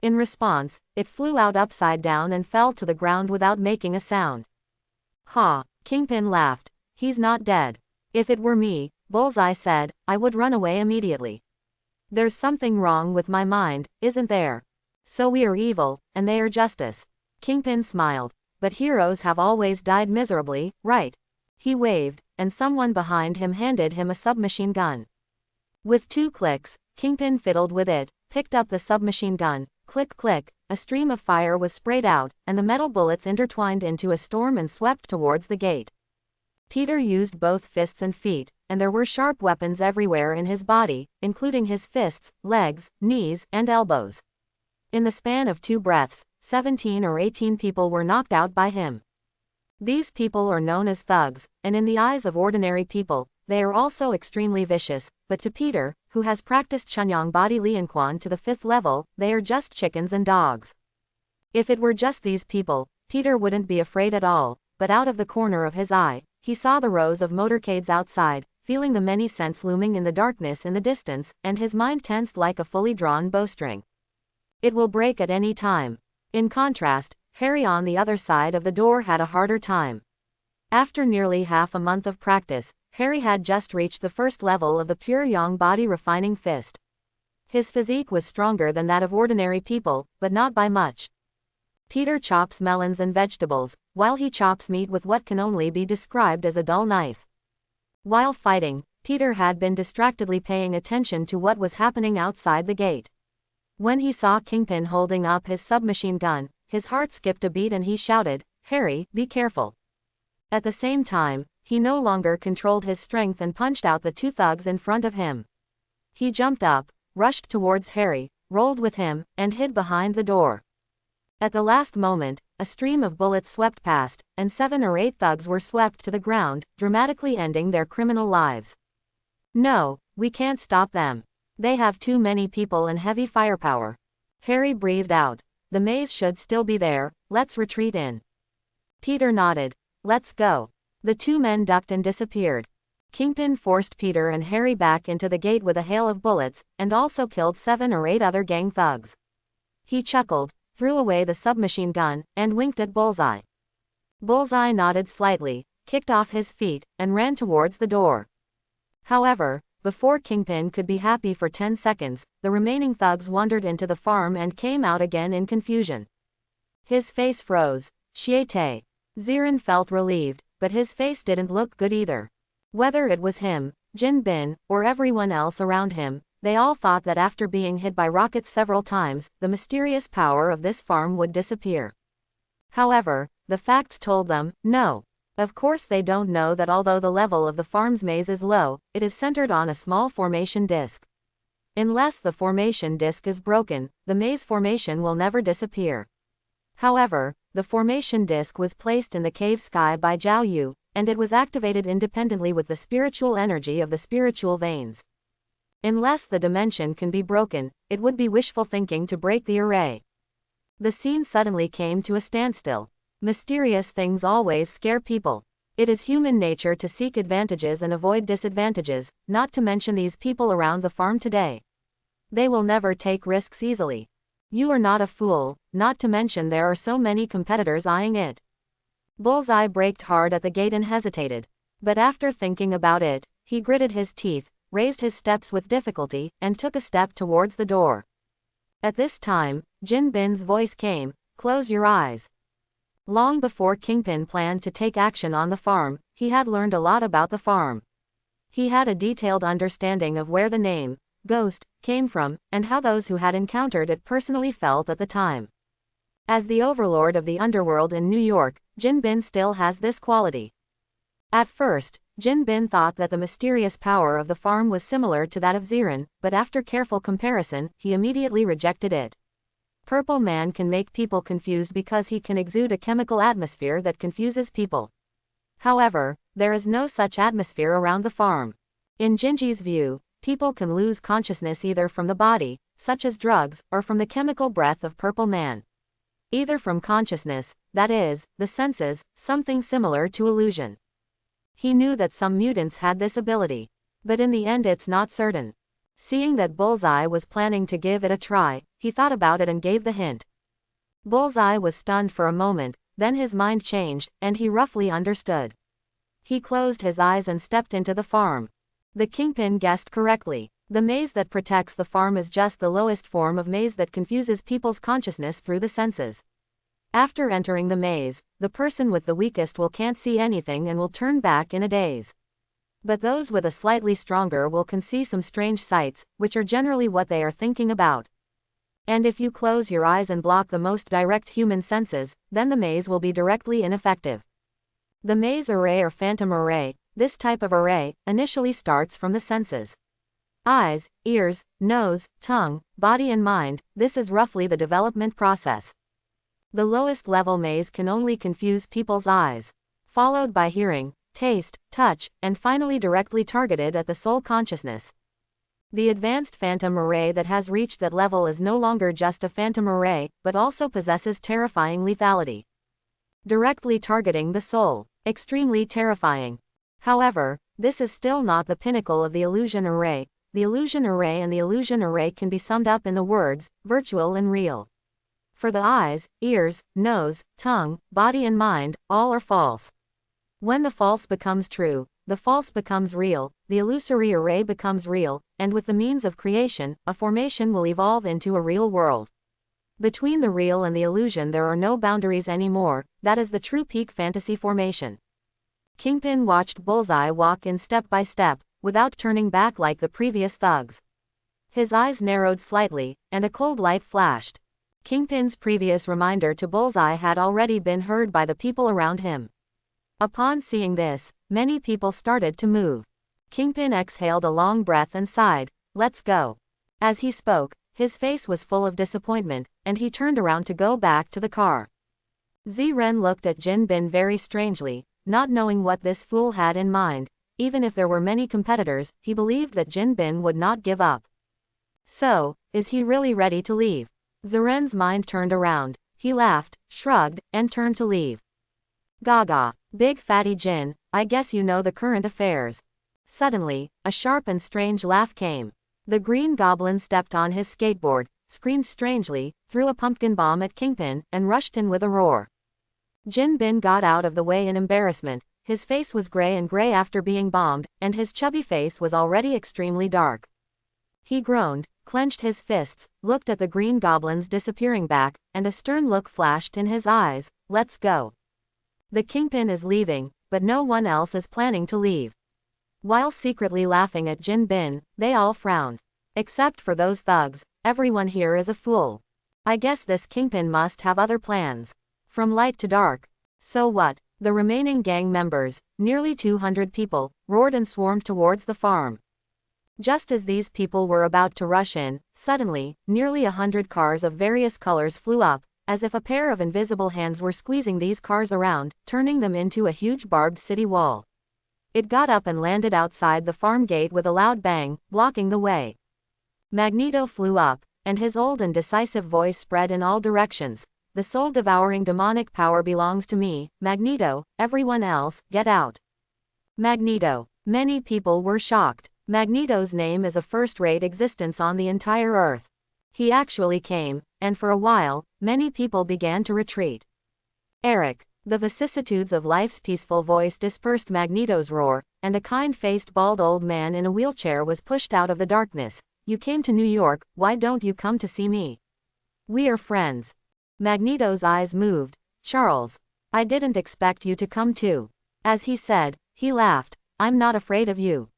A: In response, it flew out upside down and fell to the ground without making a sound. Ha! Kingpin laughed. He's not dead. If it were me, Bullseye said, I would run away immediately. There's something wrong with my mind, isn't there? So we are evil, and they are justice. Kingpin smiled. But heroes have always died miserably, right? He waved, and someone behind him handed him a submachine gun. With 2 clicks, Kingpin fiddled with it, picked up the submachine gun, click click, a stream of fire was sprayed out, and the metal bullets intertwined into a storm and swept towards the gate. Peter used both fists and feet, and there were sharp weapons everywhere in his body, including his fists, legs, knees, and elbows. In the span of 2 breaths, 17 or 18 people were knocked out by him. These people are known as thugs, and in the eyes of ordinary people, they are also extremely vicious, but to Peter, who has practiced Chunyang Body Lianquan to the 5th level, they are just chickens and dogs. If it were just these people, Peter wouldn't be afraid at all, but out of the corner of his eye, he saw the rows of motorcades outside, feeling the many scents looming in the darkness in the distance, and his mind tensed like a fully drawn bowstring. It will break at any time. In contrast, Harry on the other side of the door had a harder time. After nearly half a month of practice, Harry had just reached the 1st level of the pure yang body refining fist. His physique was stronger than that of ordinary people, but not by much. Peter chops melons and vegetables, while he chops meat with what can only be described as a dull knife. While fighting, Peter had been distractedly paying attention to what was happening outside the gate. When he saw Kingpin holding up his submachine gun, his heart skipped a beat and he shouted, Harry, be careful. At the same time, he no longer controlled his strength and punched out the 2 thugs in front of him. He jumped up, rushed towards Harry, rolled with him, and hid behind the door. At the last moment, a stream of bullets swept past, and 7 or 8 thugs were swept to the ground, dramatically ending their criminal lives. No, we can't stop them. They have too many people and heavy firepower. Harry breathed out. The maze should still be there, let's retreat in. Peter nodded. Let's go. The 2 men ducked and disappeared. Kingpin forced Peter and Harry back into the gate with a hail of bullets, and also killed 7 or 8 other gang thugs. He chuckled, threw away the submachine gun, and winked at Bullseye. Bullseye nodded slightly, kicked off his feet, and ran towards the door. However, before Kingpin could be happy for 10 seconds, the remaining thugs wandered into the farm and came out again in confusion. His face froze. Shiete. Zirin felt relieved, but his face didn't look good either. Whether it was him, Jin Bin, or everyone else around him, they all thought that after being hit by rockets several times, the mysterious power of this farm would disappear. However, the facts told them, no. Of course they don't know that although the level of the farm's maze is low, it is centered on a small formation disk. Unless the formation disk is broken, the maze formation will never disappear. However, the formation disk was placed in the cave sky by Zhao Yu, and it was activated independently with the spiritual energy of the spiritual veins. Unless the dimension can be broken, it would be wishful thinking to break the array. The scene suddenly came to a standstill. Mysterious things always scare people. It is human nature to seek advantages and avoid disadvantages, not to mention these people around the farm today. They will never take risks easily. You are not a fool, not to mention there are so many competitors eyeing it. Bullseye braked hard at the gate and hesitated. But after thinking about it, he gritted his teeth, raised his steps with difficulty, and took a step towards the door. At this time, Jin Bin's voice came, close your eyes. Long before Kingpin planned to take action on the farm, he had learned a lot about the farm. He had a detailed understanding of where the name, Ghost, came from, and how those who had encountered it personally felt at the time. As the overlord of the underworld in New York, Jin Bin still has this quality. At first, Jin Bin thought that the mysterious power of the farm was similar to that of Zirin, but after careful comparison, he immediately rejected it. Purple Man can make people confused because he can exude a chemical atmosphere that confuses people. However, there is no such atmosphere around the farm. In Jinji's view, people can lose consciousness either from the body, such as drugs, or from the chemical breath of Purple Man. Either from consciousness, that is, the senses, something similar to illusion. He knew that some mutants had this ability. But in the end it's not certain. Seeing that Bullseye was planning to give it a try, he thought about it and gave the hint. Bullseye was stunned for a moment, then his mind changed, and he roughly understood. He closed his eyes and stepped into the farm. The Kingpin guessed correctly. The maze that protects the farm is just the lowest form of maze that confuses people's consciousness through the senses. After entering the maze, the person with the weakest will can't see anything and will turn back in a daze. But those with a slightly stronger will can see some strange sights, which are generally what they are thinking about. And if you close your eyes and block the most direct human senses, then the maze will be directly ineffective. The maze array or phantom array, this type of array, initially starts from the senses. Eyes, ears, nose, tongue, body and mind, this is roughly the development process. The lowest level maze can only confuse people's eyes, followed by hearing, taste, touch, and finally directly targeted at the soul consciousness. The advanced phantom array that has reached that level is no longer just a phantom array, but also possesses terrifying lethality. Directly targeting the soul. Extremely terrifying. However, this is still not the pinnacle of the illusion array. The illusion array and the illusion array can be summed up in the words, virtual and real. For the eyes, ears, nose, tongue, body and mind, all are false. When the false becomes true, the false becomes real, the illusory array becomes real, and with the means of creation, a formation will evolve into a real world. Between the real and the illusion there are no boundaries anymore, that is the true peak fantasy formation. Kingpin watched Bullseye walk in step by step, without turning back like the previous thugs. His eyes narrowed slightly, and a cold light flashed. Kingpin's previous reminder to Bullseye had already been heard by the people around him. Upon seeing this, many people started to move. Kingpin exhaled a long breath and sighed, "Let's go." As he spoke, his face was full of disappointment, and he turned around to go back to the car. Ziren looked at Jin Bin very strangely, not knowing what this fool had in mind. Even if there were many competitors, he believed that Jin Bin would not give up. So, is he really ready to leave? Ziren's mind turned around. He laughed, shrugged, and turned to leave. Gaga. Big fatty Jin, I guess you know the current affairs. Suddenly, a sharp and strange laugh came. The Green Goblin stepped on his skateboard, screamed strangely, threw a pumpkin bomb at Kingpin, and rushed in with a roar. Jin Bin got out of the way in embarrassment. His face was gray and gray after being bombed, and his chubby face was already extremely dark. He groaned, clenched his fists, looked at the Green Goblin's disappearing back, and a stern look flashed in his eyes. Let's go. The Kingpin is leaving, but no one else is planning to leave. While secretly laughing at Jin Bin, they all frowned. Except for those thugs, everyone here is a fool. I guess this Kingpin must have other plans. From light to dark. So what? The remaining gang members, nearly 200 people, roared and swarmed towards the farm. Just as these people were about to rush in, suddenly, nearly 100 cars of various colors flew up, as if a pair of invisible hands were squeezing these cars around, turning them into a huge barbed city wall. It got up and landed outside the farm gate with a loud bang, blocking the way. Magneto flew up, and his old and decisive voice spread in all directions. The soul-devouring demonic power belongs to me, Magneto, everyone else, get out. Magneto. Many people were shocked. Magneto's name is a first-rate existence on the entire Earth. He actually came, and for a while, many people began to retreat. Eric. The vicissitudes of life's peaceful voice dispersed Magneto's roar, and a kind-faced bald old man in a wheelchair was pushed out of the darkness. You came to New York, why don't you come to see me? We are friends. Magneto's eyes moved. Charles. I didn't expect you to come too. As he said, he laughed. I'm not afraid of you.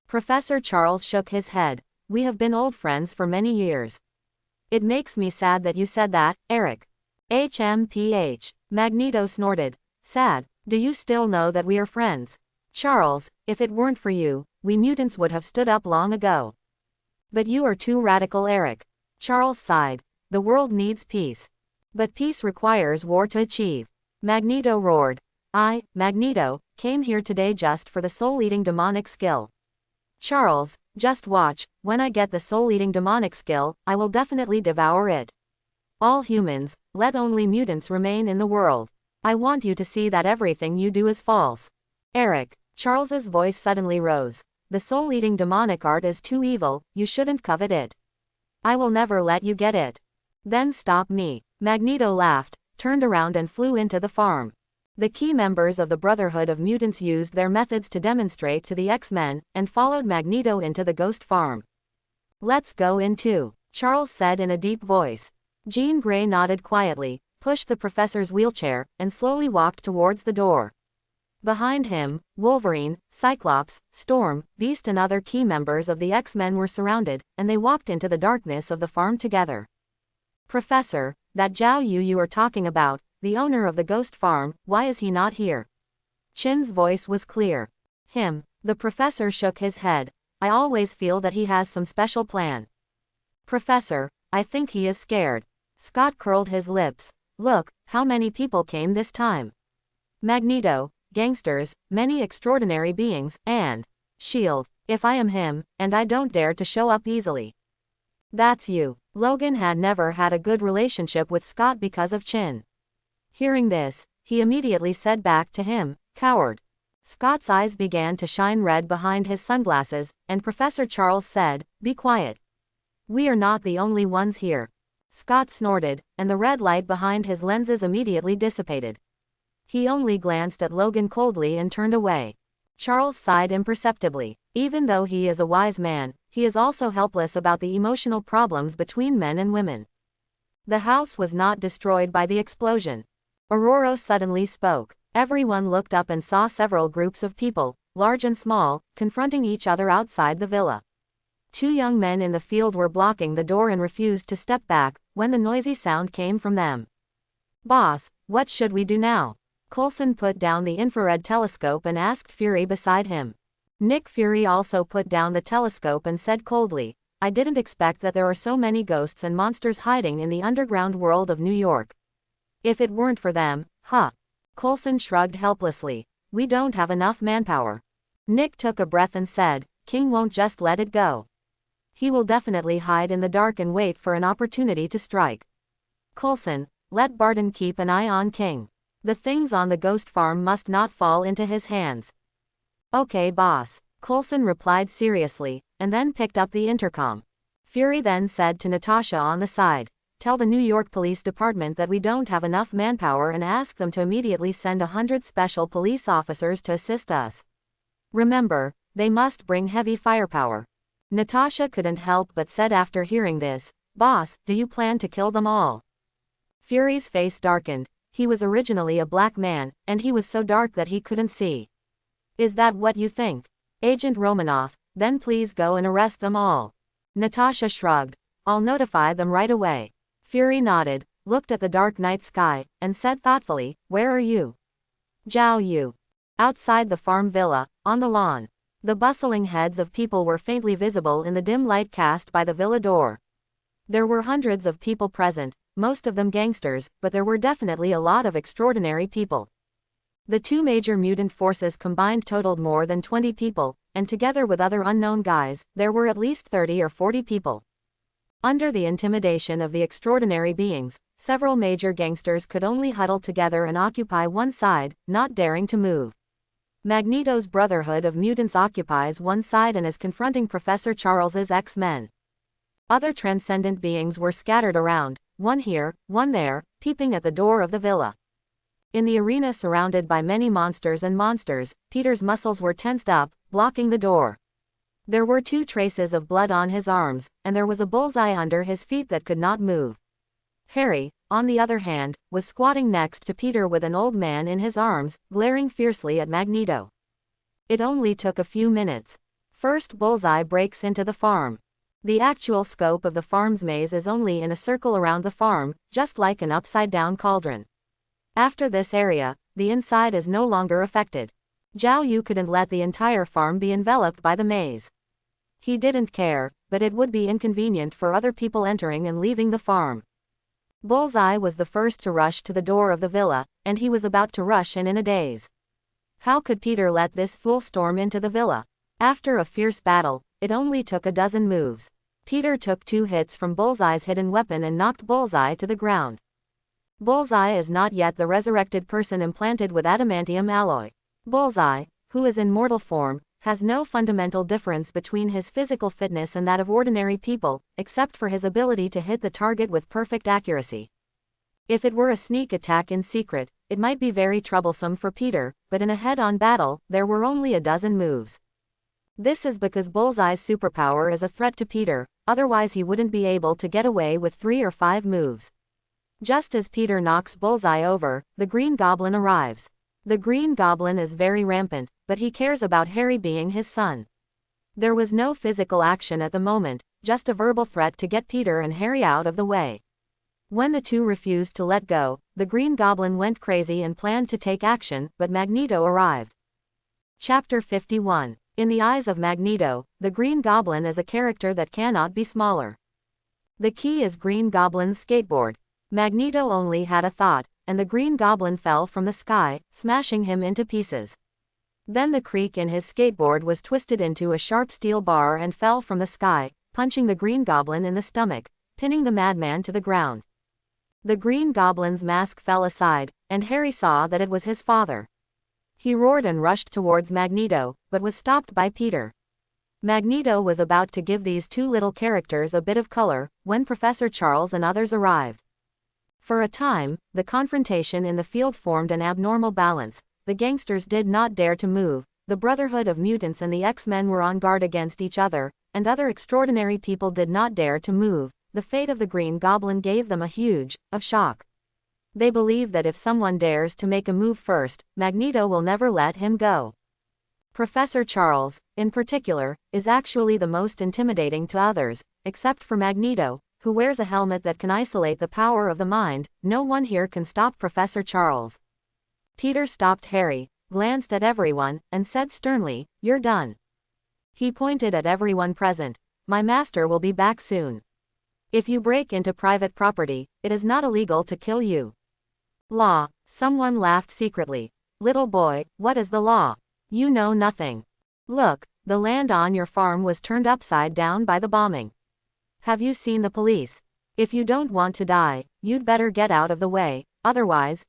A: Professor Charles shook his head. We have been old friends for many years. It makes me sad that you said that, Eric. HMPH. Magneto snorted. Sad. Do you still know that we are friends? Charles, if it weren't for you, we mutants would have stood up long ago. But you are too radical, Eric. Charles sighed. The world needs peace. But peace requires war to achieve. Magneto roared. I, Magneto, came here today just for the soul-eating demonic skill. Charles, just watch, when I get the soul-eating demonic skill, I will definitely devour it. All humans, let only mutants remain in the world. I want you to see that everything you do is false. Eric. Charles's voice suddenly rose. The soul-eating demonic art is too evil, you shouldn't covet it. I will never let you get it. Then stop me. Magneto laughed, turned around and flew into the farm. The key members of the Brotherhood of Mutants used their methods to demonstrate to the X-Men, and followed Magneto into the ghost farm. "Let's go in too," Charles said in a deep voice. Jean Grey nodded quietly, pushed the professor's wheelchair, and slowly walked towards the door. Behind him, Wolverine, Cyclops, Storm, Beast and other key members of the X-Men were surrounded, and they walked into the darkness of the farm together. "Professor, that Zhao Yu you are talking about, the owner of the ghost farm, why is he not here?" Chin's voice was clear. "Him." The professor shook his head. "I always feel that he has some special plan." "Professor, I think he is scared." Scott curled his lips. "Look, how many people came this time. Magneto, gangsters, many extraordinary beings, and S.H.I.E.L.D. If I am him, and I don't dare to show up easily." "That's you." Logan had never had a good relationship with Scott because of Chin. Hearing this, he immediately said back to him, "Coward." Scott's eyes began to shine red behind his sunglasses, and Professor Charles said, "Be quiet. We are not the only ones here." Scott snorted, and the red light behind his lenses immediately dissipated. He only glanced at Logan coldly and turned away. Charles sighed imperceptibly. Even though he is a wise man, he is also helpless about the emotional problems between men and women. The house was not destroyed by the explosion. Aurora suddenly spoke. Everyone looked up and saw several groups of people, large and small, confronting each other outside the villa. Two young men in the field were blocking the door and refused to step back when the noisy sound came from them. "Boss, what should we do now?" Coulson put down the infrared telescope and asked Fury beside him. Nick Fury also put down the telescope and said coldly, "I didn't expect that there are so many ghosts and monsters hiding in the underground world of New York. If it weren't for them, huh?" Coulson shrugged helplessly. "We don't have enough manpower." Nick took a breath and said, "King won't just let it go. He will definitely hide in the dark and wait for an opportunity to strike." "Coulson, let Barton keep an eye on King. The things on the ghost farm must not fall into his hands." "Okay, boss," Coulson replied seriously, and then picked up the intercom. Fury then said to Natasha on the side, "Tell the New York Police Department that we don't have enough manpower and ask them to immediately send 100 special police officers to assist us. Remember, they must bring heavy firepower." Natasha couldn't help but said after hearing this, "Boss, do you plan to kill them all?" Fury's face darkened. He was originally a black man, and he was so dark that he couldn't see. "Is that what you think? Agent Romanoff, then please go and arrest them all." Natasha shrugged. "I'll notify them right away." Fury nodded, looked at the dark night sky, and said thoughtfully, "Where are you?" "Zhao Yu." Outside the farm villa, on the lawn. The bustling heads of people were faintly visible in the dim light cast by the villa door. There were hundreds of people present, most of them gangsters, but there were definitely a lot of extraordinary people. The two major mutant forces combined totaled more than 20 people, and together with other unknown guys, there were at least 30 or 40 people. Under the intimidation of the extraordinary beings, several major gangsters could only huddle together and occupy one side, not daring to move. Magneto's Brotherhood of Mutants occupies one side and is confronting Professor Charles's X-Men. Other transcendent beings were scattered around, one here, one there, peeping at the door of the villa. In the arena surrounded by many monsters and monsters, Peter's muscles were tensed up, blocking the door. There were 2 traces of blood on his arms, and there was a bullseye under his feet that could not move. Harry, on the other hand, was squatting next to Peter with an old man in his arms, glaring fiercely at Magneto. It only took a few minutes. First bullseye breaks into the farm. The actual scope of the farm's maze is only in a circle around the farm, just like an upside-down cauldron. After this area, the inside is no longer affected. Zhao Yu couldn't let the entire farm be enveloped by the maze. He didn't care, but it would be inconvenient for other people entering and leaving the farm. Bullseye was the first to rush to the door of the villa, and he was about to rush in a daze. How could Peter let this fool storm into the villa? After a fierce battle, it only took a dozen moves. Peter took 2 hits from Bullseye's hidden weapon and knocked Bullseye to the ground. Bullseye is not yet the resurrected person implanted with adamantium alloy. Bullseye, who is in mortal form, has no fundamental difference between his physical fitness and that of ordinary people, except for his ability to hit the target with perfect accuracy. If it were a sneak attack in secret, it might be very troublesome for Peter, but in a head-on battle, there were only a dozen moves. This is because Bullseye's superpower is a threat to Peter, otherwise he wouldn't be able to get away with 3 or 5 moves. Just as Peter knocks Bullseye over, the Green Goblin arrives. The Green Goblin is very rampant, but he cares about Harry being his son. There was no physical action at the moment, just a verbal threat to get Peter and Harry out of the way. When the two refused to let go, the Green Goblin went crazy and planned to take action, but Magneto arrived. Chapter 51. In the eyes of Magneto, the Green Goblin is a character that cannot be smaller. The key is Green Goblin's skateboard. Magneto only had a thought, and the Green Goblin fell from the sky, smashing him into pieces. Then the creak in his skateboard was twisted into a sharp steel bar and fell from the sky, punching the Green Goblin in the stomach, pinning the madman to the ground. The Green Goblin's mask fell aside, and Harry saw that it was his father. He roared and rushed towards Magneto, but was stopped by Peter. Magneto was about to give these two little characters a bit of color, when Professor Charles and others arrived. For a time, the confrontation in the field formed an abnormal balance. The gangsters did not dare to move, the Brotherhood of Mutants and the X-Men were on guard against each other, and other extraordinary people did not dare to move. The fate of the Green Goblin gave them a huge shock. They believe that if someone dares to make a move first, Magneto will never let him go. Professor Charles, in particular, is actually the most intimidating to others, except for Magneto, who wears a helmet that can isolate the power of the mind. No one here can stop Professor Charles. Peter stopped Harry, glanced at everyone, and said sternly, "You're done." He pointed at everyone present. "My master will be back soon. If you break into private property, it is not illegal to kill you." "Law?" Someone laughed secretly. "Little boy, what is the law? You know nothing. Look, the land on your farm was turned upside down by the bombing. Have you seen the police? If you don't want to die, you'd better get out of the way, otherwise,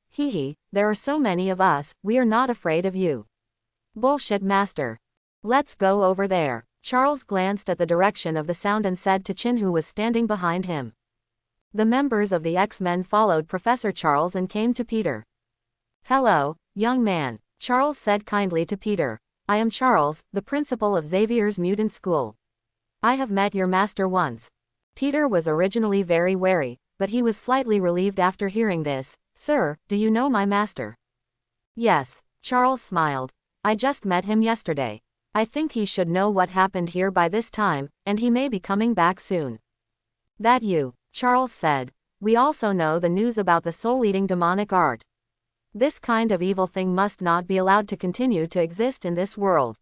A: there are so many of us, we are not afraid of you." "Bullshit, master. Let's go over there." Charles glanced at the direction of the sound and said to Chin, who was standing behind him. The members of the X-Men followed Professor Charles and came to Peter. "Hello, young man," Charles said kindly to Peter. "I am Charles, the principal of Xavier's mutant school. I have met your master once." Peter was originally very wary, but he was slightly relieved after hearing this. "Sir, do you know my master?" "Yes," Charles smiled. "I just met him yesterday. I think he should know what happened here by this time, and he may be coming back soon." "That you?" Charles said. "We also know the news about the soul-eating demonic art. This kind of evil thing must not be allowed to continue to exist in this world.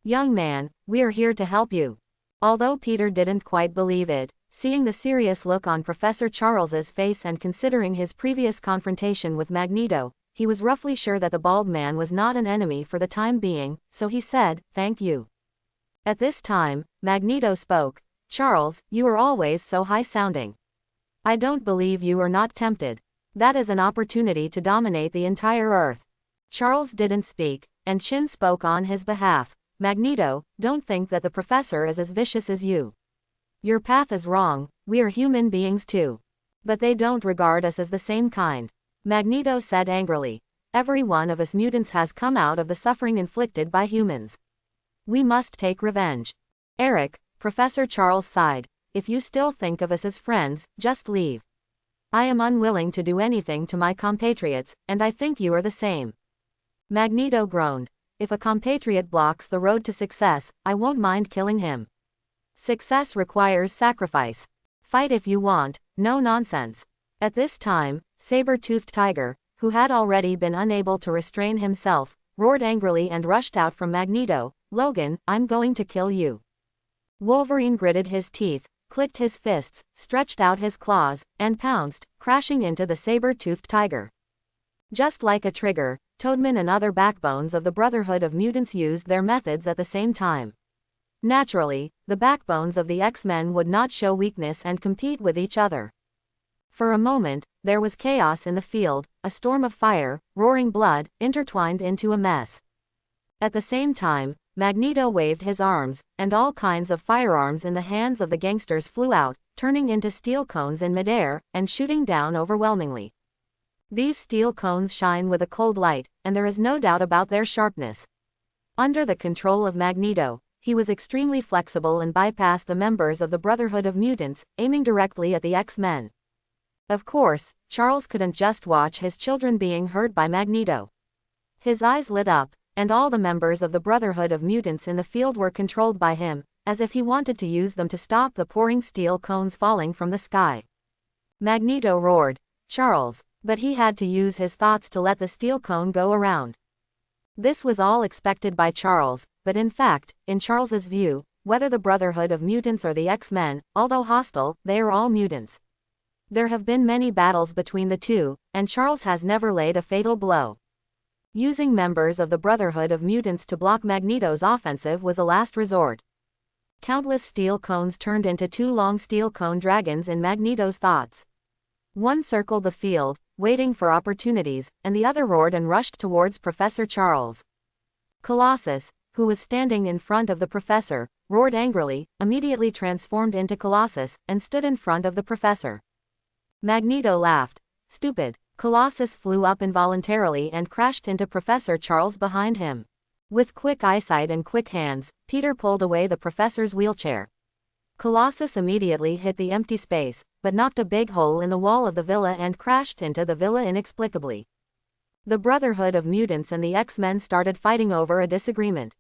A: Young man, we are here to help you." Although Peter didn't quite believe it, seeing the serious look on Professor Charles's face and considering his previous confrontation with Magneto, he was roughly sure that the bald man was not an enemy for the time being, so he said, "Thank you." At this time, Magneto spoke. "Charles, you are always so high-sounding. I don't believe you are not tempted. That is an opportunity to dominate the entire Earth." Charles didn't speak, and Chin spoke on his behalf. "Magneto, don't think that the professor is as vicious as you. Your path is wrong, we are human beings too. But they don't regard us as the same kind." Magneto said angrily. "Every one of us mutants has come out of the suffering inflicted by humans. We must take revenge." "Eric," Professor Charles sighed, "if you still think of us as friends, just leave. I am unwilling to do anything to my compatriots, and I think you are the same." Magneto groaned. "If a compatriot blocks the road to success, I won't mind killing him. Success requires sacrifice. Fight if you want, no nonsense." At this time, Saber-toothed Tiger, who had already been unable to restrain himself, roared angrily and rushed out from Magneto. "Logan, I'm going to kill you." Wolverine gritted his teeth, clicked his fists, stretched out his claws, and pounced, crashing into the saber-toothed tiger. Just like a trigger, Toadman and other backbones of the Brotherhood of Mutants used their methods at the same time. Naturally, the backbones of the X-Men would not show weakness and compete with each other. For a moment, there was chaos in the field, a storm of fire, roaring blood, intertwined into a mess. At the same time, Magneto waved his arms, and all kinds of firearms in the hands of the gangsters flew out, turning into steel cones in midair, and shooting down overwhelmingly. These steel cones shine with a cold light, and there is no doubt about their sharpness. Under the control of Magneto, he was extremely flexible and bypassed the members of the Brotherhood of Mutants, aiming directly at the X-Men. Of course, Charles couldn't just watch his children being hurt by Magneto. His eyes lit up, and all the members of the Brotherhood of Mutants in the field were controlled by him, as if he wanted to use them to stop the pouring steel cones falling from the sky. Magneto roared, "Charles," but he had to use his thoughts to let the steel cone go around. This was all expected by Charles, but in fact, in Charles's view, whether the Brotherhood of Mutants or the X-Men, although hostile, they are all mutants. There have been many battles between the two, and Charles has never laid a fatal blow. Using members of the Brotherhood of Mutants to block Magneto's offensive was a last resort. Countless steel cones turned into two long steel cone dragons in Magneto's thoughts. One circled the field, waiting for opportunities, and the other roared and rushed towards Professor Charles. Colossus, who was standing in front of the professor, roared angrily, immediately transformed into Colossus, and stood in front of the professor. Magneto laughed. "Stupid." Colossus flew up involuntarily and crashed into Professor Charles behind him. With quick eyesight and quick hands, Peter pulled away the professor's wheelchair. Colossus immediately hit the empty space, but knocked a big hole in the wall of the villa and crashed into the villa inexplicably. The Brotherhood of Mutants and the X-Men started fighting over a disagreement.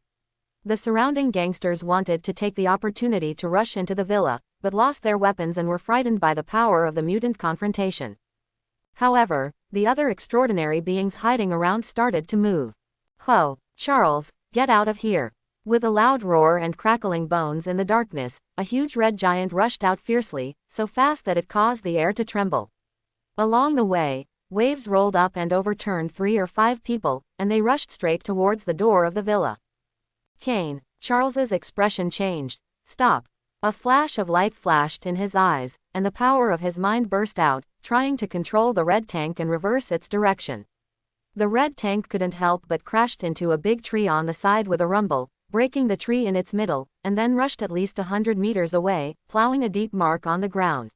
A: The surrounding gangsters wanted to take the opportunity to rush into the villa, but lost their weapons and were frightened by the power of the mutant confrontation. However, the other extraordinary beings hiding around started to move. "Ho, Charles, get out of here." With a loud roar and crackling bones in the darkness, a huge red giant rushed out fiercely, so fast that it caused the air to tremble. Along the way, waves rolled up and overturned 3 or 5 people, and they rushed straight towards the door of the villa. Kane. Charles's expression changed. "Stop." A flash of light flashed in his eyes, and the power of his mind burst out, trying to control the red tank and reverse its direction. The red tank couldn't help but crashed into a big tree on the side with a rumble, breaking the tree in its middle, and then rushed at least 100 meters away, plowing a deep mark on the ground.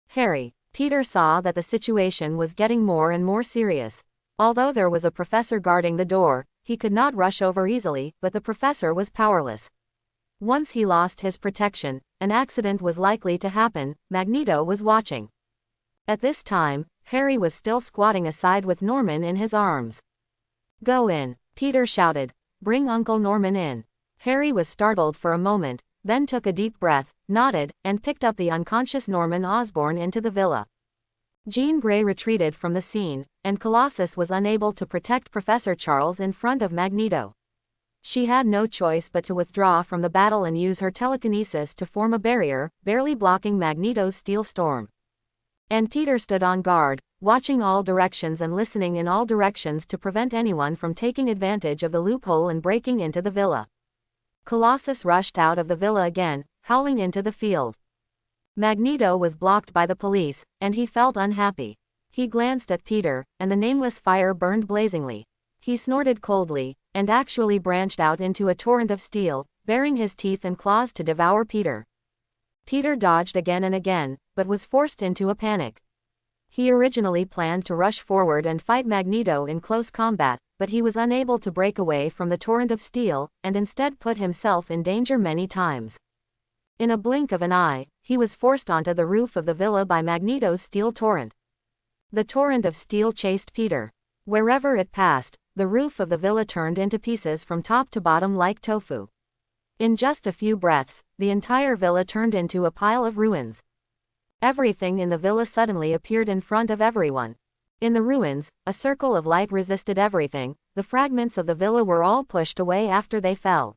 A: Harry. Peter saw that the situation was getting more and more serious. Although there was a professor guarding the door, he could not rush over easily, but the professor was powerless. Once he lost his protection, an accident was likely to happen. Magneto was watching. At this time, Harry was still squatting aside with Norman in his arms. "Go in," Peter shouted. "Bring Uncle Norman in." Harry was startled for a moment, then took a deep breath, nodded, and picked up the unconscious Norman Osborn into the villa. Jean Grey retreated from the scene, and Colossus was unable to protect Professor Charles in front of Magneto. She had no choice but to withdraw from the battle and use her telekinesis to form a barrier, barely blocking Magneto's steel storm. And Peter stood on guard, watching all directions and listening in all directions to prevent anyone from taking advantage of the loophole and breaking into the villa. Colossus rushed out of the villa again, howling into the field. Magneto was blocked by the police, and he felt unhappy. He glanced at Peter, and the nameless fire burned blazingly. He snorted coldly, and actually branched out into a torrent of steel, baring his teeth and claws to devour Peter. Peter dodged again and again, but was forced into a panic. He originally planned to rush forward and fight Magneto in close combat, but he was unable to break away from the torrent of steel, and instead put himself in danger many times. In a blink of an eye, he was forced onto the roof of the villa by Magneto's steel torrent. The torrent of steel chased Peter. Wherever it passed, the roof of the villa turned into pieces from top to bottom like tofu. In just a few breaths, the entire villa turned into a pile of ruins. Everything in the villa suddenly appeared in front of everyone. In the ruins, a circle of light resisted everything. The fragments of the villa were all pushed away after they fell.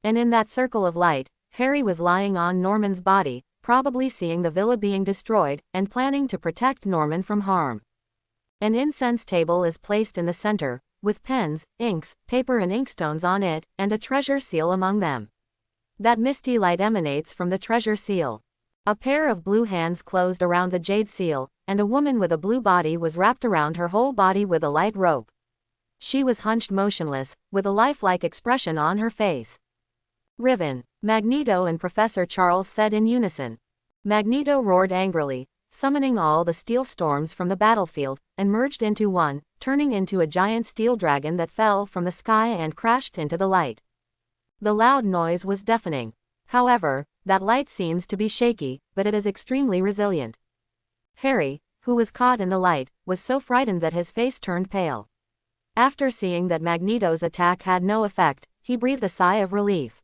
A: And in that circle of light, Harry was lying on Norman's body, probably seeing the villa being destroyed, and planning to protect Norman from harm. An incense table is placed in the center, with pens, inks, paper and inkstones on it, and a treasure seal among them. That misty light emanates from the treasure seal. A pair of blue hands closed around the jade seal, and a woman with a blue body was wrapped around her whole body with a light rope. She was hunched motionless, with a lifelike expression on her face. "Riven," Magneto and Professor Charles said in unison. Magneto roared angrily, summoning all the steel storms from the battlefield, and merged into one, turning into a giant steel dragon that fell from the sky and crashed into the light. The loud noise was deafening. However, that light seems to be shaky, but it is extremely resilient. Harry, who was caught in the light, was so frightened that his face turned pale. After seeing that Magneto's attack had no effect, he breathed a sigh of relief.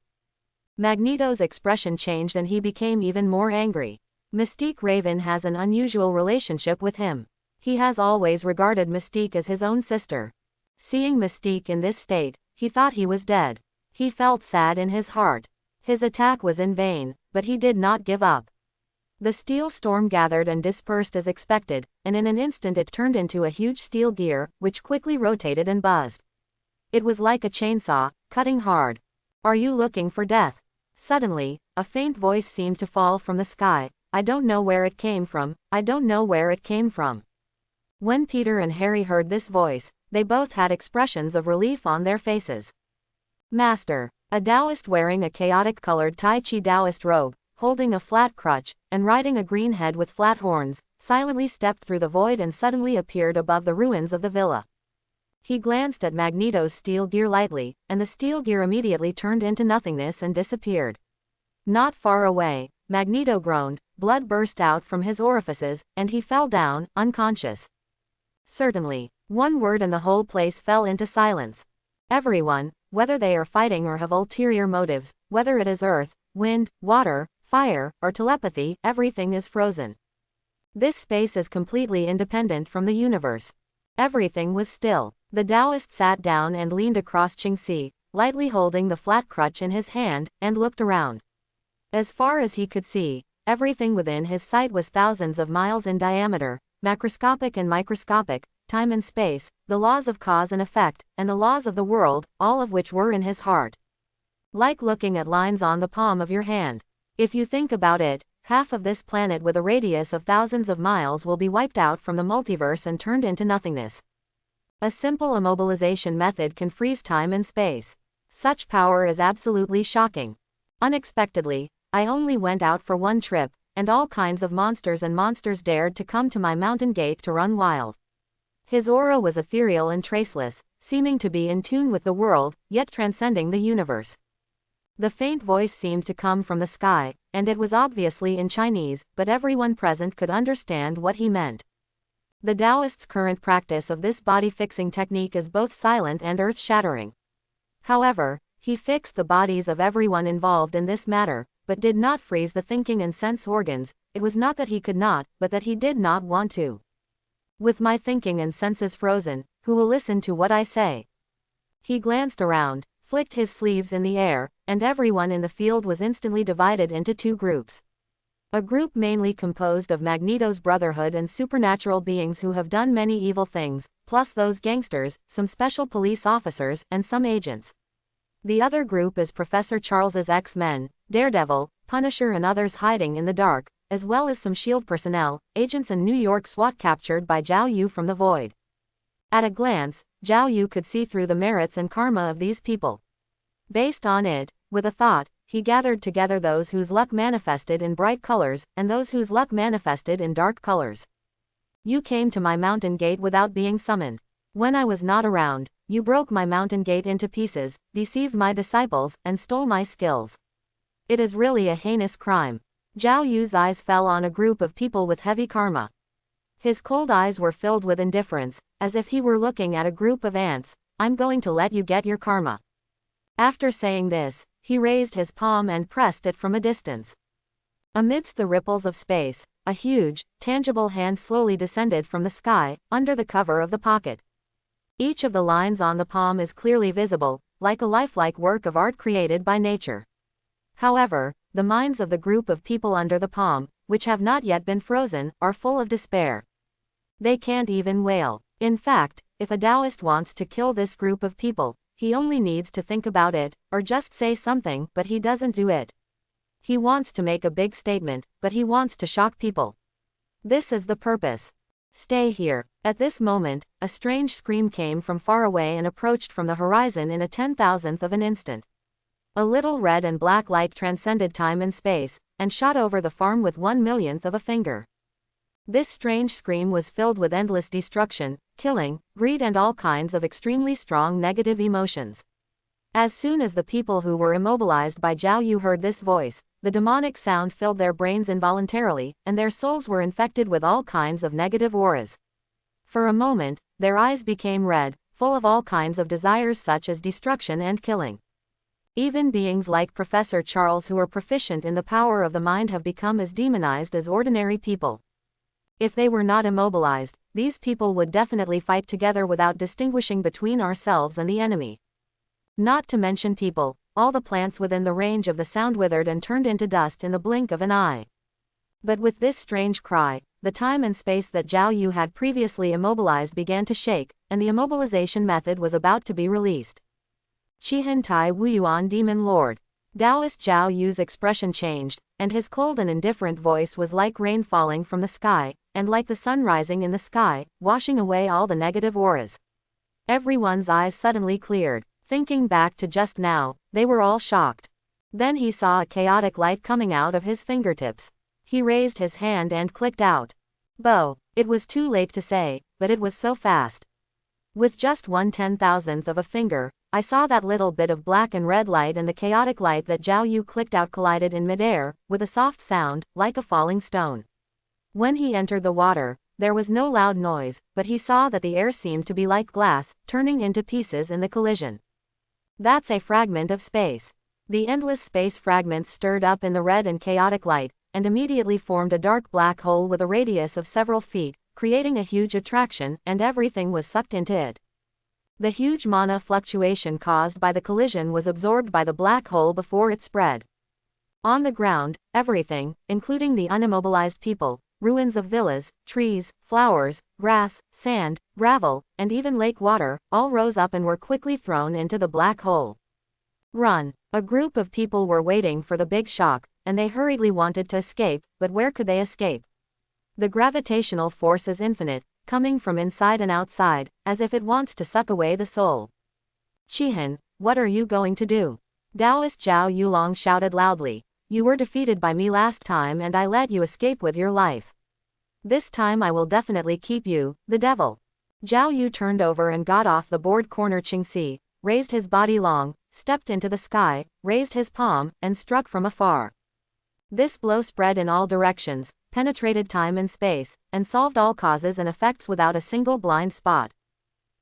A: Magneto's expression changed and he became even more angry. Mystique Raven has an unusual relationship with him. He has always regarded Mystique as his own sister. Seeing Mystique in this state, he thought he was dead. He felt sad in his heart. His attack was in vain, but he did not give up. The steel storm gathered and dispersed as expected, and in an instant it turned into a huge steel gear, which quickly rotated and buzzed. It was like a chainsaw, cutting hard. "Are you looking for death?" Suddenly, a faint voice seemed to fall from the sky. I don't know where it came from, I don't know where it came from. When Peter and Harry heard this voice, they both had expressions of relief on their faces. Master, a Taoist wearing a chaotic-colored Tai Chi Taoist robe, holding a flat crutch, and riding a green head with flat horns, silently stepped through the void and suddenly appeared above the ruins of the villa. He glanced at Magneto's steel gear lightly, and the steel gear immediately turned into nothingness and disappeared. Not far away, Magneto groaned, blood burst out from his orifices, and he fell down, unconscious. Certainly, one word and the whole place fell into silence. Everyone, whether they are fighting or have ulterior motives, whether it is earth, wind, water, fire, or telepathy, everything is frozen. This space is completely independent from the universe. Everything was still. The Taoist sat down and leaned across Qingxi, lightly holding the flat crutch in his hand, and looked around. As far as he could see, everything within his sight was thousands of miles in diameter, macroscopic and microscopic, time and space, the laws of cause and effect, and the laws of the world, all of which were in his heart. Like looking at lines on the palm of your hand. If you think about it, half of this planet with a radius of thousands of miles will be wiped out from the multiverse and turned into nothingness. A simple immobilization method can freeze time and space. Such power is absolutely shocking. Unexpectedly, I only went out for one trip, and all kinds of monsters dared to come to my mountain gate to run wild. His aura was ethereal and traceless, seeming to be in tune with the world, yet transcending the universe. The faint voice seemed to come from the sky, and it was obviously in Chinese, but everyone present could understand what he meant. The Taoist's current practice of this body-fixing technique is both silent and earth-shattering. However, he fixed the bodies of everyone involved in this matter, but did not freeze the thinking and sense organs. It was not that he could not, but that he did not want to. With my thinking and senses frozen, who will listen to what I say? He glanced around, flicked his sleeves in the air, and everyone in the field was instantly divided into two groups. A group mainly composed of Magneto's Brotherhood and supernatural beings who have done many evil things, plus those gangsters, some special police officers, and some agents. The other group is Professor Charles's X-Men, Daredevil, Punisher and others hiding in the dark, as well as some SHIELD personnel, agents and New York SWAT captured by Zhao Yu from the void. At a glance, Zhao Yu could see through the merits and karma of these people. Based on it, with a thought, he gathered together those whose luck manifested in bright colors, and those whose luck manifested in dark colors. You came to my mountain gate without being summoned. When I was not around, you broke my mountain gate into pieces, deceived my disciples, and stole my skills. It is really a heinous crime. Zhao Yu's eyes fell on a group of people with heavy karma. His cold eyes were filled with indifference, as if he were looking at a group of ants. I'm going to let you get your karma. After saying this, he raised his palm and pressed it from a distance. Amidst the ripples of space, a huge, tangible hand slowly descended from the sky, under the cover of the pocket. Each of the lines on the palm is clearly visible, like a lifelike work of art created by nature. However, the minds of the group of people under the palm, which have not yet been frozen, are full of despair. They can't even wail. In fact, if a Taoist wants to kill this group of people, he only needs to think about it, or just say something, but he doesn't do it. He wants to make a big statement, but he wants to shock people. This is the purpose. Stay here. At this moment, a strange scream came from far away and approached from the horizon in a 10,000th of an instant. A little red and black light transcended time and space, and shot over the farm with 1/1,000,000th of a finger. This strange scream was filled with endless destruction, killing, greed and all kinds of extremely strong negative emotions. As soon as the people who were immobilized by Zhao Yu heard this voice, the demonic sound filled their brains involuntarily, and their souls were infected with all kinds of negative auras. For a moment, their eyes became red, full of all kinds of desires such as destruction and killing. Even beings like Professor Charles who are proficient in the power of the mind have become as demonized as ordinary people. If they were not immobilized, these people would definitely fight together without distinguishing between ourselves and the enemy. Not to mention people, all the plants within the range of the sound withered and turned into dust in the blink of an eye. But with this strange cry, the time and space that Zhao Yu had previously immobilized began to shake, and the immobilization method was about to be released. Qihan Tai Wuyuan Demon Lord. Taoist Zhao Yu's expression changed, and his cold and indifferent voice was like rain falling from the sky, and like the sun rising in the sky, washing away all the negative auras. Everyone's eyes suddenly cleared. Thinking back to just now, they were all shocked. Then he saw a chaotic light coming out of his fingertips. He raised his hand and clicked out. Bo! It was too late to say, but it was so fast. With just 1/10,000th of a finger, I saw that little bit of black and red light, and the chaotic light that Zhao Yu clicked out collided in midair, with a soft sound, like a falling stone. When he entered the water, there was no loud noise, but he saw that the air seemed to be like glass, turning into pieces in the collision. That's a fragment of space. The endless space fragments stirred up in the red and chaotic light, and immediately formed a dark black hole with a radius of several feet, creating a huge attraction, and everything was sucked into it. The huge mana fluctuation caused by the collision was absorbed by the black hole before it spread. On the ground, everything, including the unimmobilized people, ruins of villas, trees, flowers, grass, sand, gravel, and even lake water, all rose up and were quickly thrown into the black hole. Run! A group of people were waiting for the big shock, and they hurriedly wanted to escape, but where could they escape? The gravitational force is infinite, coming from inside and outside, as if it wants to suck away the soul. Qihan, what are you going to do? Taoist Zhao Yulong shouted loudly. You were defeated by me last time and I let you escape with your life. This time I will definitely keep you, the devil. Zhao Yu turned over and got off the board corner. Qingxi raised his body long, stepped into the sky, raised his palm, and struck from afar. This blow spread in all directions, penetrated time and space, and solved all causes and effects without a single blind spot.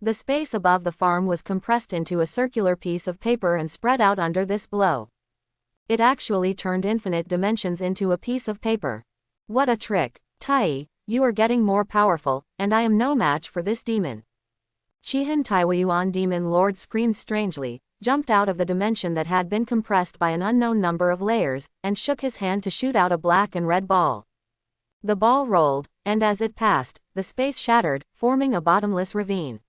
A: The space above the farm was compressed into a circular piece of paper and spread out under this blow. It actually turned infinite dimensions into a piece of paper. What a trick! Tai, you are getting more powerful, and I am no match for this demon. Qihan Taiwayuan Demon Lord screamed strangely, jumped out of the dimension that had been compressed by an unknown number of layers, and shook his hand to shoot out a black and red ball. The ball rolled, and as it passed, the space shattered, forming a bottomless ravine.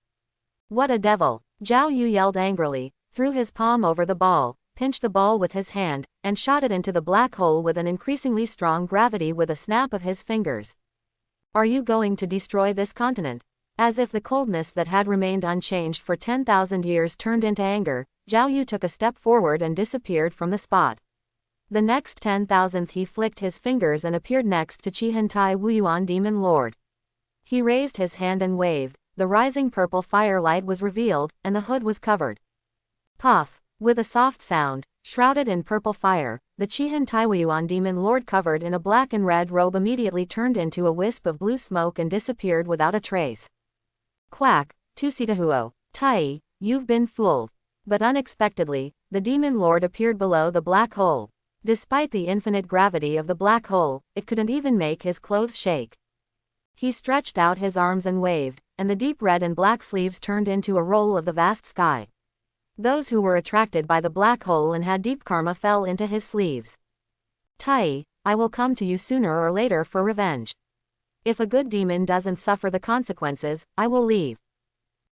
A: What a devil! Zhao Yu yelled angrily, threw his palm over the ball, pinched the ball with his hand, and shot it into the black hole with an increasingly strong gravity with a snap of his fingers. Are you going to destroy this continent? As if the coldness that had remained unchanged for 10,000 years turned into anger, Zhao Yu took a step forward and disappeared from the spot. The next 10,000th he flicked his fingers and appeared next to Qihan Tai Wuyuan Demon Lord. He raised his hand and waved, the rising purple firelight was revealed, and the hood was covered. Puff! With a soft sound, shrouded in purple fire, the Qihan Taiwayuan Demon Lord covered in a black and red robe immediately turned into a wisp of blue smoke and disappeared without a trace. Quack! Tusitahuo, Tai, you've been fooled. But unexpectedly, the Demon Lord appeared below the black hole. Despite the infinite gravity of the black hole, it couldn't even make his clothes shake. He stretched out his arms and waved, and the deep red and black sleeves turned into a roll of the vast sky. Those who were attracted by the black hole and had deep karma fell into his sleeves. Tai, I will come to you sooner or later for revenge. If a good demon doesn't suffer the consequences, I will leave.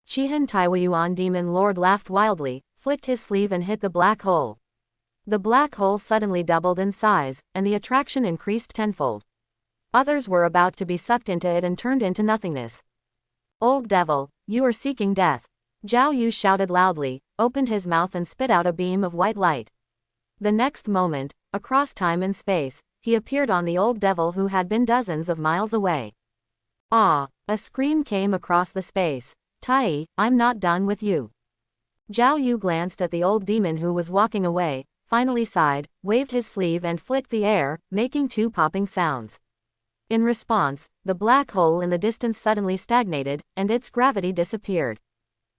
A: Qihan Taiwayuan Demon Lord laughed wildly, flicked his sleeve and hit the black hole. The black hole suddenly doubled in size, and the attraction increased tenfold. Others were about to be sucked into it and turned into nothingness. Old devil, you are seeking death. Zhao Yu shouted loudly, opened his mouth and spit out a beam of white light. The next moment, across time and space, he appeared on the old devil who had been dozens of miles away. Ah! A scream came across the space. Tai, I'm not done with you. Zhao Yu glanced at the old demon who was walking away, finally sighed, waved his sleeve and flicked the air, making two popping sounds. In response, the black hole in the distance suddenly stagnated, and its gravity disappeared.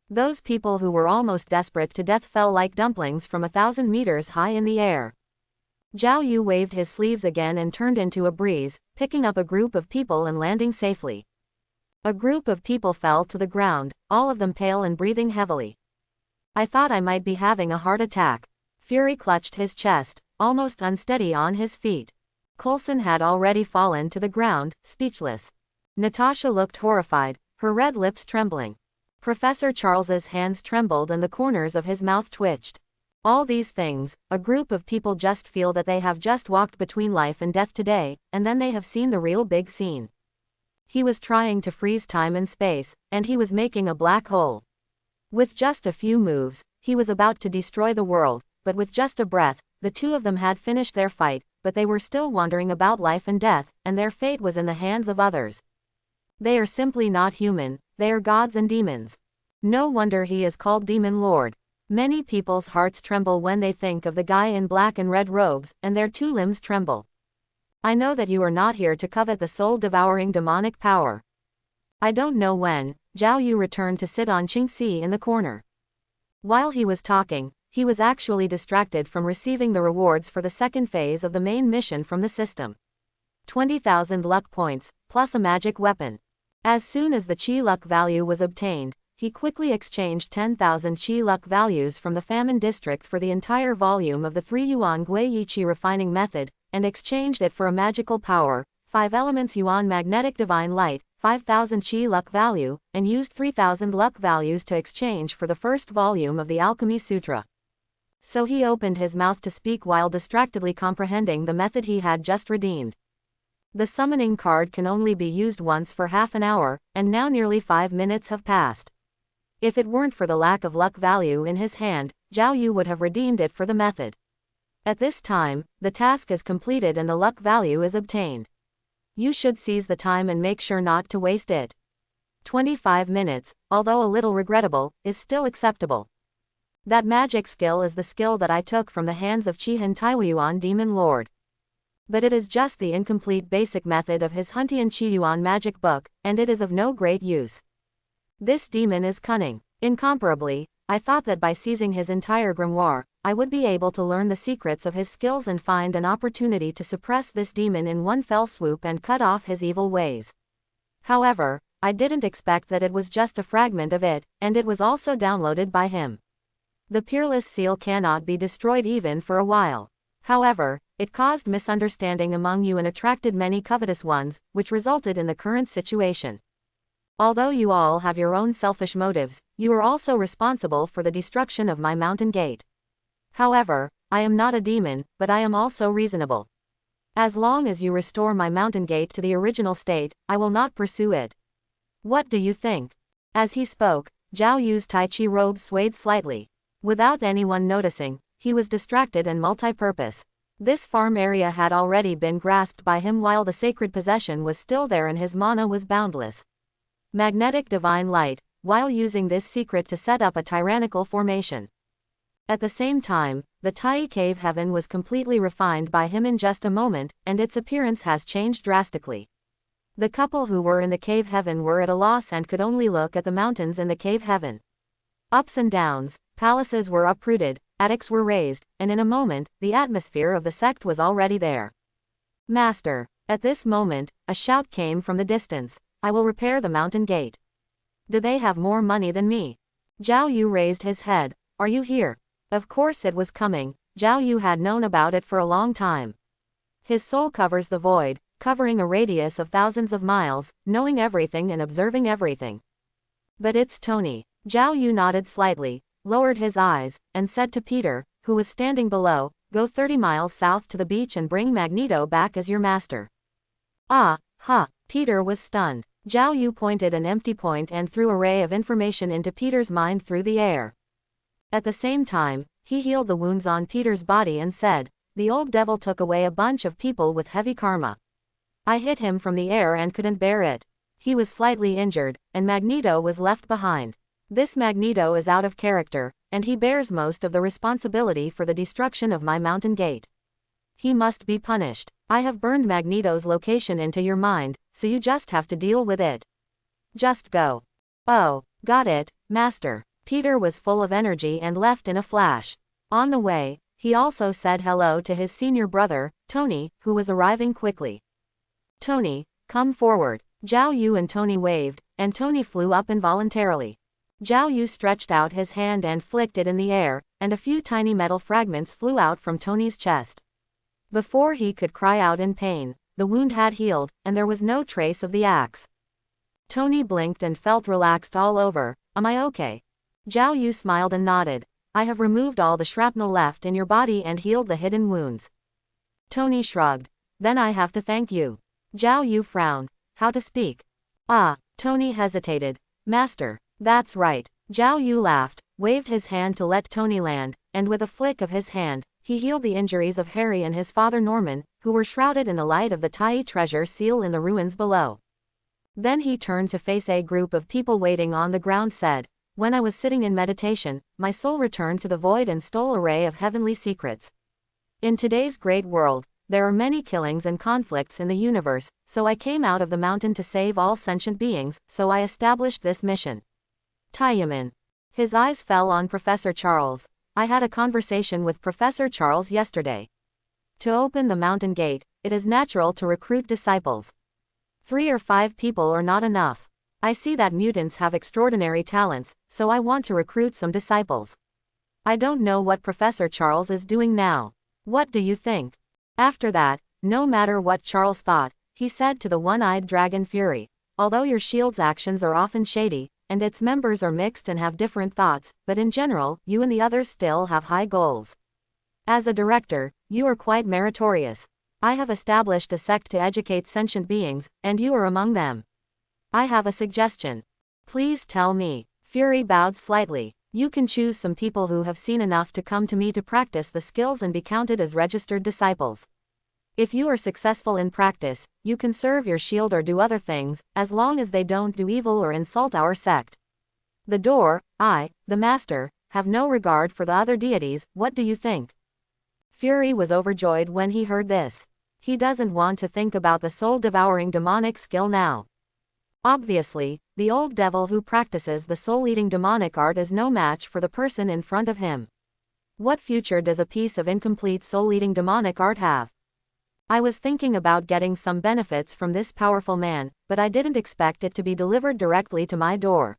A: Those people who were almost desperate to death fell like dumplings from 1,000 meters high in the air. Zhao Yu waved his sleeves again and turned into a breeze, picking up a group of people and landing safely. A group of people fell to the ground, all of them pale and breathing heavily. I thought I might be having a heart attack. Fury clutched his chest, almost unsteady on his feet. Coulson had already fallen to the ground, speechless. Natasha looked horrified, her red lips trembling. Professor Charles's hands trembled and the corners of his mouth twitched. All these things, a group of people just feel that they have just walked between life and death today, and then they have seen the real big scene. He was trying to freeze time and space, and he was making a black hole. With just a few moves, he was about to destroy the world, but with just a breath, the two of them had finished their fight, but they were still wandering about life and death, and their fate was in the hands of others. They are simply not human, they are gods and demons. No wonder he is called Demon Lord. Many people's hearts tremble when they think of the guy in black and red robes, and their two limbs tremble. I know that you are not here to covet the soul-devouring demonic power. I don't know when. Zhao Yu returned to sit on Qingxi in the corner. While he was talking, he was actually distracted from receiving the rewards for the second phase of the main mission from the system. 20,000 luck points, plus a magic weapon. As soon as the Qi luck value was obtained, he quickly exchanged 10,000 Qi luck values from the famine district for the entire volume of the 3 Yuan Guiyi Qi refining method, and exchanged it for a magical power, 5 elements Yuan magnetic divine light, 5,000 Qi luck value, and used 3,000 luck values to exchange for the first volume of the Alchemy Sutra. So he opened his mouth to speak while distractedly comprehending the method he had just redeemed. The summoning card can only be used once for half an hour, and now nearly 5 minutes have passed. If it weren't for the lack of luck value in his hand, Zhao Yu would have redeemed it for the method. At this time, the task is completed and the luck value is obtained. You should seize the time and make sure not to waste it. 25 minutes, although a little regrettable, is still acceptable. That magic skill is the skill that I took from the hands of Qihan Taiyuan Demon Lord. But it is just the incomplete basic method of his Huntian Qiyuan magic book, and it is of no great use. This demon is cunning. Incomparably, I thought that by seizing his entire grimoire, I would be able to learn the secrets of his skills and find an opportunity to suppress this demon in one fell swoop and cut off his evil ways. However, I didn't expect that it was just a fragment of it, and it was also downloaded by him. The Peerless Seal cannot be destroyed even for a while. However, it caused misunderstanding among you and attracted many covetous ones, which resulted in the current situation. Although you all have your own selfish motives, you are also responsible for the destruction of my mountain gate. However, I am not a demon, but I am also reasonable. As long as you restore my mountain gate to the original state, I will not pursue it. What do you think? As he spoke, Zhao Yu's Tai Chi robe swayed slightly. Without anyone noticing, he was distracted and multi-purpose. This farm area had already been grasped by him while the sacred possession was still there and his mana was boundless. Magnetic divine light, while using this secret to set up a tyrannical formation. At the same time, the Tai cave heaven was completely refined by him in just a moment, and its appearance has changed drastically. The couple who were in the cave heaven were at a loss and could only look at the mountains in the cave heaven. Ups and downs, palaces were uprooted, attics were raised, and in a moment, the atmosphere of the sect was already there. Master, at this moment, a shout came from the distance. I will repair the mountain gate. Do they have more money than me? Zhao Yu raised his head. Are you here? Of course it was coming. Zhao Yu had known about it for a long time. His soul covers the void, covering a radius of thousands of miles, knowing everything and observing everything. But it's Tony. Zhao Yu nodded slightly, lowered his eyes, and said to Peter, who was standing below, go 30 miles south to the beach and bring Magneto back as your master. Ah, ha. Peter was stunned. Zhao Yu pointed an empty point and threw a ray of information into Peter's mind through the air. At the same time, he healed the wounds on Peter's body and said, the old devil took away a bunch of people with heavy karma. I hit him from the air and couldn't bear it. He was slightly injured, and Magneto was left behind. This Magneto is out of character, and he bears most of the responsibility for the destruction of my mountain gate. He must be punished. I have burned Magneto's location into your mind, so you just have to deal with it. Just go. Oh, got it, Master. Peter was full of energy and left in a flash. On the way, he also said hello to his senior brother, Tony, who was arriving quickly. Tony, come forward. Zhao Yu and Tony waved, and Tony flew up involuntarily. Zhao Yu stretched out his hand and flicked it in the air, and a few tiny metal fragments flew out from Tony's chest. Before he could cry out in pain, the wound had healed, and there was no trace of the axe. Tony blinked and felt relaxed all over. Am I okay? Zhao Yu smiled and nodded. I have removed all the shrapnel left in your body and healed the hidden wounds. Tony shrugged. Then I have to thank you. Zhao Yu frowned. How to speak? Ah, Tony hesitated. Master. That's right. Zhao Yu laughed, waved his hand to let Tony land, and with a flick of his hand, he healed the injuries of Harry and his father Norman, who were shrouded in the light of the Tai treasure seal in the ruins below. Then he turned to face a group of people waiting on the ground said, when I was sitting in meditation, my soul returned to the void and stole a ray of heavenly secrets. In today's great world, there are many killings and conflicts in the universe, so I came out of the mountain to save all sentient beings, so I established this mission. Taiyaman. His eyes fell on Professor Charles. I had a conversation with Professor Charles yesterday. To open the mountain gate, it is natural to recruit disciples. 3 or 5 people are not enough. I see that mutants have extraordinary talents, so I want to recruit some disciples. I don't know what Professor Charles is doing now. What do you think? After that, no matter what Charles thought, he said to the one-eyed dragon Fury, although your shield's actions are often shady, and its members are mixed and have different thoughts, but in general, you and the others still have high goals. As a director, you are quite meritorious. I have established a sect to educate sentient beings, and you are among them. I have a suggestion. Please tell me. Fury bowed slightly. You can choose some people who have seen enough to come to me to practice the skills and be counted as registered disciples. If you are successful in practice, you can serve your shield or do other things, as long as they don't do evil or insult our sect. The door, I, the master, have no regard for the other deities. What do you think? Fury was overjoyed when he heard this. He doesn't want to think about the soul-devouring demonic skill now. Obviously, the old devil who practices the soul-eating demonic art is no match for the person in front of him. What future does a piece of incomplete soul-eating demonic art have? I was thinking about getting some benefits from this powerful man, but I didn't expect it to be delivered directly to my door.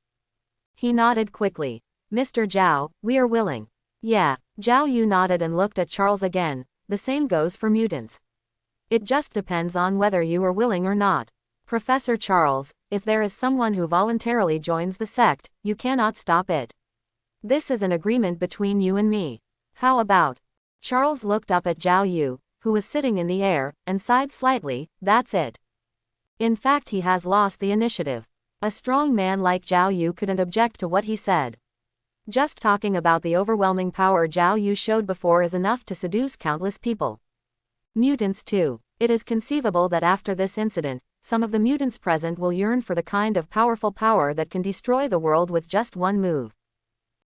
A: He nodded quickly. Mr. Zhao, we are willing. Yeah, Zhao Yu nodded and looked at Charles again. The same goes for mutants. It just depends on whether you are willing or not. Professor Charles, if there is someone who voluntarily joins the sect, you cannot stop it. This is an agreement between you and me. How about? Charles looked up at Zhao Yu, who was sitting in the air, and sighed slightly. That's it. In fact, he has lost the initiative. A strong man like Zhao Yu couldn't object to what he said. Just talking about the overwhelming power Zhao Yu showed before is enough to seduce countless people. Mutants too. It is conceivable that after this incident, some of the mutants present will yearn for the kind of powerful power that can destroy the world with just one move.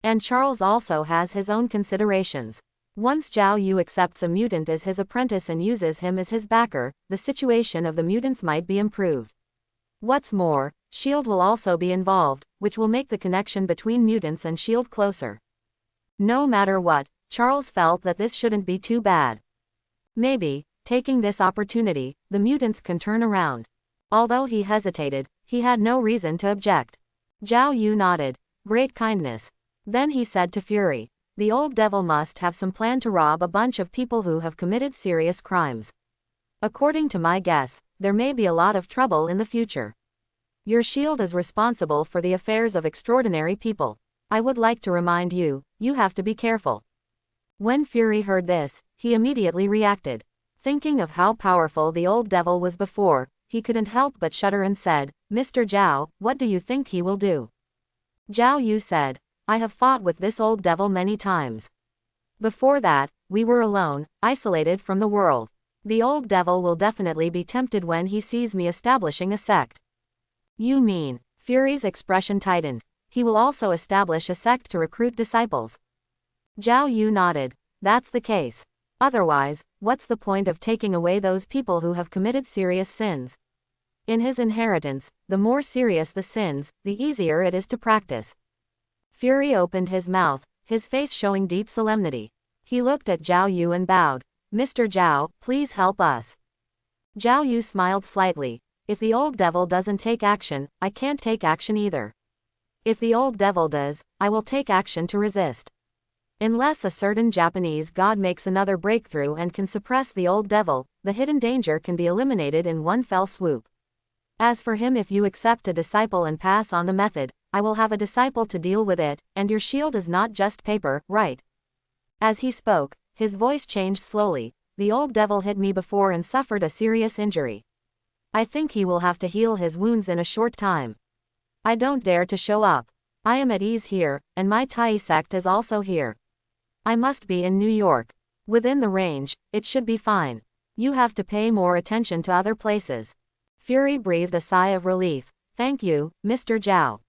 A: And Charles also has his own considerations. Once Zhao Yu accepts a mutant as his apprentice and uses him as his backer, the situation of the mutants might be improved. What's more, S.H.I.E.L.D. will also be involved, which will make the connection between mutants and S.H.I.E.L.D. closer. No matter what, Charles felt that this shouldn't be too bad. Maybe, taking this opportunity, the mutants can turn around. Although he hesitated, he had no reason to object. Zhao Yu nodded. Great kindness. Then he said to Fury, the old devil must have some plan to rob a bunch of people who have committed serious crimes. According to my guess, there may be a lot of trouble in the future. Your shield is responsible for the affairs of extraordinary people. I would like to remind you, you have to be careful. When Fury heard this, he immediately reacted. Thinking of how powerful the old devil was before, he couldn't help but shudder and said, Mr. Zhao, what do you think he will do? Zhao Yu said, I have fought with this old devil many times. Before that, we were alone, isolated from the world. The old devil will definitely be tempted when he sees me establishing a sect. You mean, Fury's expression tightened. He will also establish a sect to recruit disciples. Zhao Yu nodded. That's the case. Otherwise, what's the point of taking away those people who have committed serious sins? In his inheritance, the more serious the sins, the easier it is to practice. Fury opened his mouth, his face showing deep solemnity. He looked at Zhao Yu and bowed. Mr. Zhao, please help us. Zhao Yu smiled slightly. If the old devil doesn't take action, I can't take action either. If the old devil does, I will take action to resist. Unless a certain Japanese god makes another breakthrough and can suppress the old devil, the hidden danger can be eliminated in one fell swoop. As for him, if you accept a disciple and pass on the method, I will have a disciple to deal with it, and your shield is not just paper, right? As he spoke, his voice changed slowly. The old devil hit me before and suffered a serious injury. I think he will have to heal his wounds in a short time. I don't dare to show up. I am at ease here, and my Tai sect is also here. I must be in New York. Within the range, it should be fine. You have to pay more attention to other places. Fury breathed a sigh of relief. Thank you, Mr. Zhao.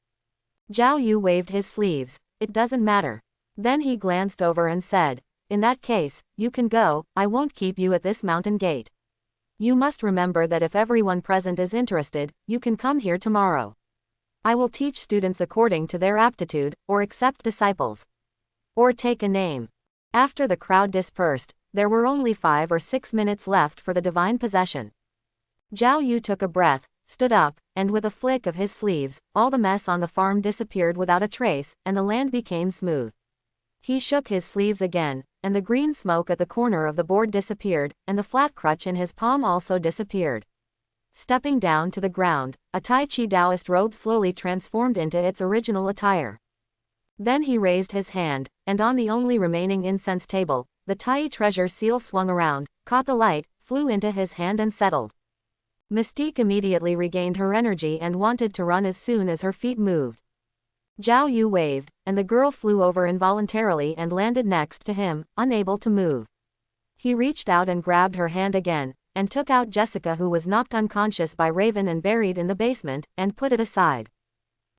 A: Zhao Yu waved his sleeves. It doesn't matter. Then he glanced over and said, in that case, you can go, I won't keep you at this mountain gate. You must remember that if everyone present is interested, you can come here tomorrow. I will teach students according to their aptitude, or accept disciples. Or take a name. After the crowd dispersed, there were only 5 or 6 minutes left for the divine possession. Zhao Yu took a breath, stood up, and with a flick of his sleeves, all the mess on the farm disappeared without a trace, and the land became smooth. He shook his sleeves again, and the green smoke at the corner of the board disappeared, and the flat crutch in his palm also disappeared. Stepping down to the ground, a Tai Chi Taoist robe slowly transformed into its original attire. Then he raised his hand, and on the only remaining incense table, the Tai treasure seal swung around, caught the light, flew into his hand and settled. Mystique immediately regained her energy and wanted to run as soon as her feet moved. Zhao Yu waved, and the girl flew over involuntarily and landed next to him, unable to move. He reached out and grabbed her hand again, and took out Jessica, who was knocked unconscious by Raven and buried in the basement, and put it aside.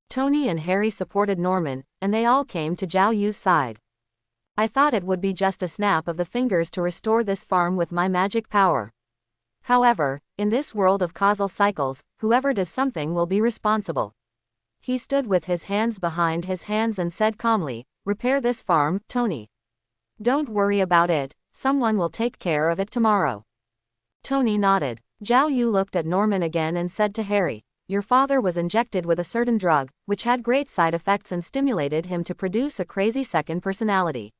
A: Tony and Harry supported Norman, and they all came to Zhao Yu's side. I thought it would be just a snap of the fingers to restore this farm with my magic power. However, in this world of causal cycles, whoever does something will be responsible. He stood with his hands behind his hands and said calmly, repair this farm, Tony. Don't worry about it, someone will take care of it tomorrow. Tony nodded. Zhao Yu looked at Norman again and said to Harry, your father was injected with a certain drug, which had great side effects and stimulated him to produce a crazy second personality.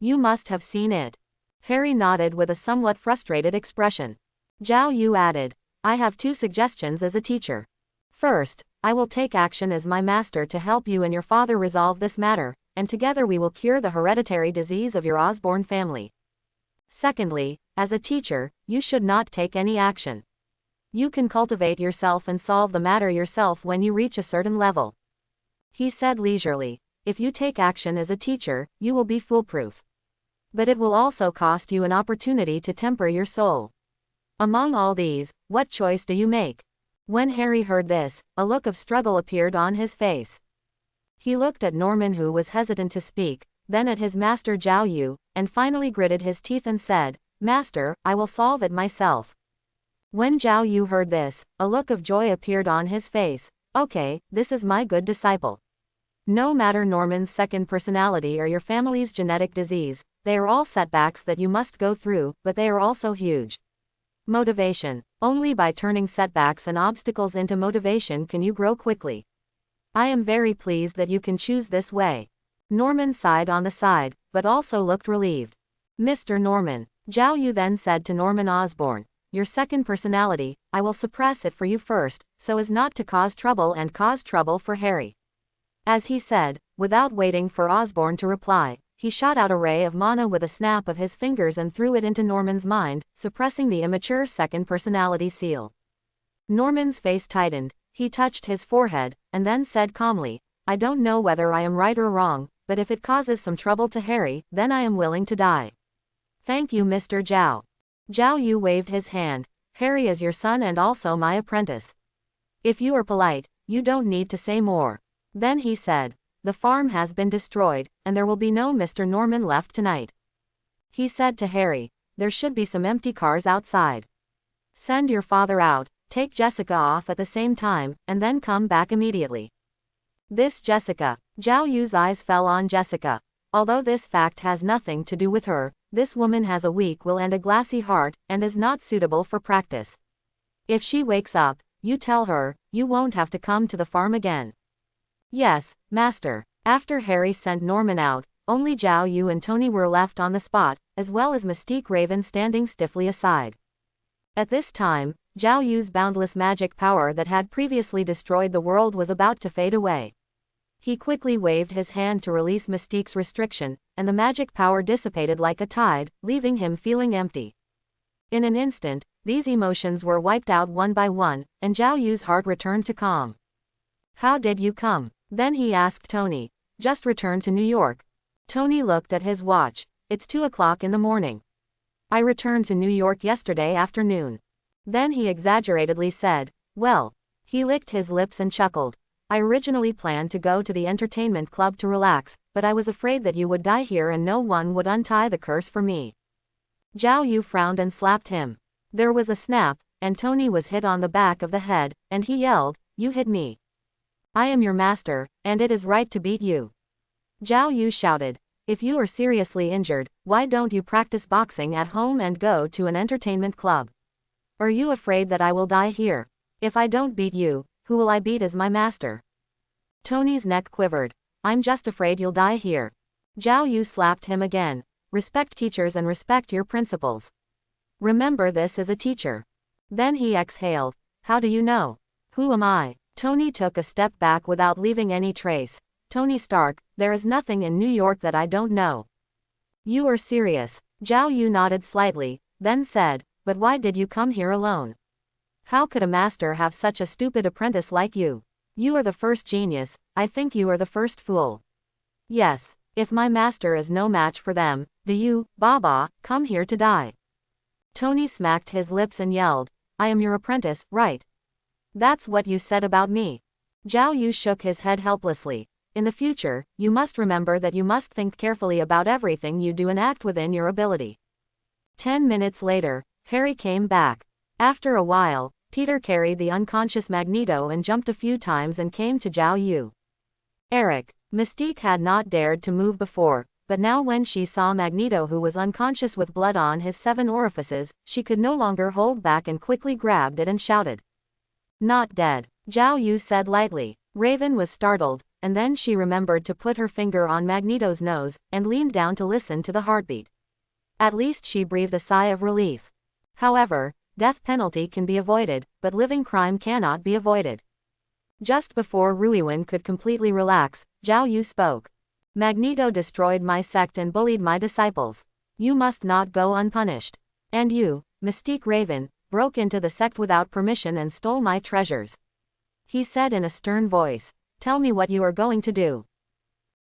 A: You must have seen it. Harry nodded with a somewhat frustrated expression. Zhao Yu added, I have 2 suggestions as a teacher. First, I will take action as my master to help you and your father resolve this matter, and together we will cure the hereditary disease of your Osborne family. Secondly, as a teacher, you should not take any action. You can cultivate yourself and solve the matter yourself when you reach a certain level. He said leisurely, if you take action as a teacher, you will be foolproof. But it will also cost you an opportunity to temper your soul. Among all these, what choice do you make? When Harry heard this, a look of struggle appeared on his face. He looked at Norman, who was hesitant to speak, then at his master Zhao Yu, and finally gritted his teeth and said, Master, I will solve it myself. When Zhao Yu heard this, a look of joy appeared on his face. Okay, this is my good disciple. No matter Norman's second personality or your family's genetic disease, they are all setbacks that you must go through, but they are also huge. Motivation. Only by turning setbacks and obstacles into motivation can you grow quickly. I am very pleased that you can choose this way. Norman sighed on the side, but also looked relieved. Mr. Norman. Zhao Yu then said to Norman Osborne, your second personality, I will suppress it for you first, so as not to cause trouble and cause trouble for Harry. As he said, without waiting for Osborne to reply, he shot out a ray of mana with a snap of his fingers and threw it into Norman's mind, suppressing the immature second personality seal. Norman's face tightened, he touched his forehead, and then said calmly, I don't know whether I am right or wrong, but if it causes some trouble to Harry, then I am willing to die. Thank you, Mr. Zhao. Zhao Yu waved his hand. Harry is your son and also my apprentice. If you are polite, you don't need to say more. Then he said, the farm has been destroyed, and there will be no Mr. Norman left tonight. He said to Harry, there should be some empty cars outside. Send your father out, take Jessica off at the same time, and then come back immediately. This Jessica. Zhao Yu's eyes fell on Jessica. Although this fact has nothing to do with her, this woman has a weak will and a glassy heart, and is not suitable for practice. If she wakes up, you tell her, you won't have to come to the farm again. Yes, master. After Harry sent Norman out, only Zhao Yu and Tony were left on the spot, as well as Mystique Raven standing stiffly aside. At this time, Zhao Yu's boundless magic power that had previously destroyed the world was about to fade away. He quickly waved his hand to release Mystique's restriction, and the magic power dissipated like a tide, leaving him feeling empty. In an instant, these emotions were wiped out one by one, and Zhao Yu's heart returned to calm. How did you come? Then he asked Tony. Just returned to New York. Tony looked at his watch. It's 2 o'clock in the morning. I returned to New York yesterday afternoon. Then he exaggeratedly said, well. He licked his lips and chuckled. I originally planned to go to the entertainment club to relax, but I was afraid that you would die here and no one would untie the curse for me. Zhao Yu frowned and slapped him. There was a snap, and Tony was hit on the back of the head, and he yelled, you hit me. I am your master, and it is right to beat you. Zhao Yu shouted, if you are seriously injured, why don't you practice boxing at home and go to an entertainment club? Are you afraid that I will die here? If I don't beat you, who will I beat as my master? Tony's neck quivered. I'm just afraid you'll die here. Zhao Yu slapped him again. Respect teachers and respect your principals. Remember this as a teacher. Then he exhaled. How do you know? Who am I? Tony took a step back without leaving any trace. Tony Stark, there is nothing in New York that I don't know. You are serious. Zhao Yu nodded slightly, then said, but why did you come here alone? How could a master have such a stupid apprentice like you? You are the first genius, I think you are the first fool. Yes, if my master is no match for them, do you, Baba, come here to die? Tony smacked his lips and yelled, I am your apprentice, right? That's what you said about me. Zhao Yu shook his head helplessly. In the future, you must remember that you must think carefully about everything you do and act within your ability. 10 minutes later, Harry came back. After a while, Peter carried the unconscious Magneto and jumped a few times and came to Zhao Yu. Eric. Mystique had not dared to move before, but now when she saw Magneto who was unconscious with blood on his 7 orifices, she could no longer hold back and quickly grabbed it and shouted. Not dead, Zhao Yu said lightly. Raven was startled, and then she remembered to put her finger on Magneto's nose, and leaned down to listen to the heartbeat. At least she breathed a sigh of relief. However, death penalty can be avoided, but living crime cannot be avoided. Just before Ruiwen could completely relax, Zhao Yu spoke. Magneto destroyed my sect and bullied my disciples. You must not go unpunished. And you, Mystique Raven, broke into the sect without permission and stole my treasures. He said in a stern voice. Tell me what you are going to do.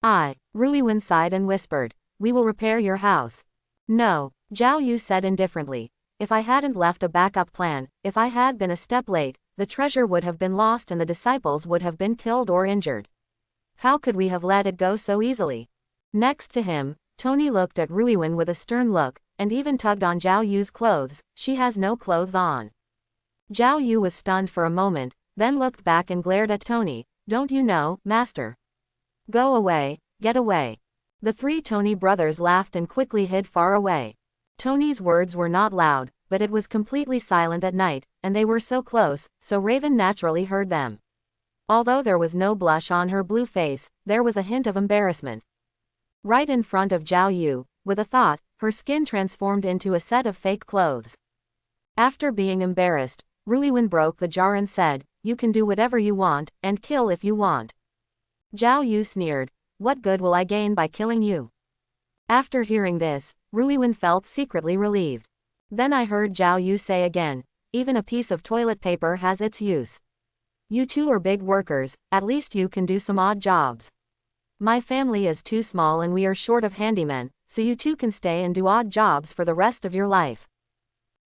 A: Ruiwen sighed and whispered. We will repair your house. No, Zhao Yu said indifferently. If I hadn't left a backup plan, if I had been a step late, the treasure would have been lost and the disciples would have been killed or injured. How could we have let it go so easily? Next to him, Tony looked at Ruiwen with a stern look, and even tugged on Zhao Yu's clothes. She has no clothes on. Zhao Yu was stunned for a moment, then looked back and glared at Tony. Don't you know, master? Go away, get away. The 3 Tony brothers laughed and quickly hid far away. Tony's words were not loud, but it was completely silent at night, and they were so close, so Raven naturally heard them. Although there was no blush on her blue face, there was a hint of embarrassment. Right in front of Zhao Yu, with a thought, her skin transformed into a set of fake clothes. After being embarrassed, Ruiwen broke the jar and said, you can do whatever you want, and kill if you want. Zhao Yu sneered, what good will I gain by killing you? After hearing this, Ruiwen felt secretly relieved. Then I heard Zhao Yu say again, even a piece of toilet paper has its use. You 2 are big workers, at least you can do some odd jobs. My family is too small and we are short of handymen, so you 2 can stay and do odd jobs for the rest of your life.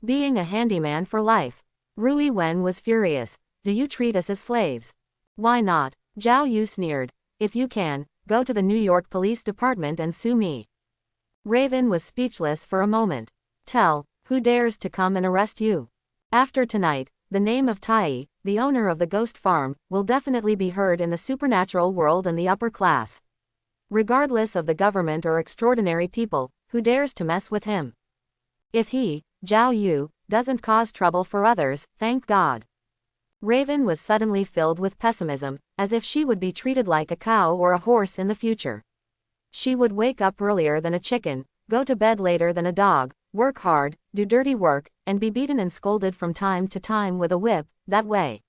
A: Being a handyman for life. Ruiwen was furious. Do you treat us as slaves? Why not? Zhao Yu sneered. If you can, go to the New York Police Department and sue me. Raven was speechless for a moment. Tell, who dares to come and arrest you? After tonight, the name of Tai, the owner of the ghost farm, will definitely be heard in the supernatural world and the upper class. Regardless of the government or extraordinary people, who dares to mess with him? If he, Zhao Yu, doesn't cause trouble for others, thank God. Raven was suddenly filled with pessimism, as if she would be treated like a cow or a horse in the future. She would wake up earlier than a chicken, go to bed later than a dog, work hard, do dirty work, and be beaten and scolded from time to time with a whip. That way.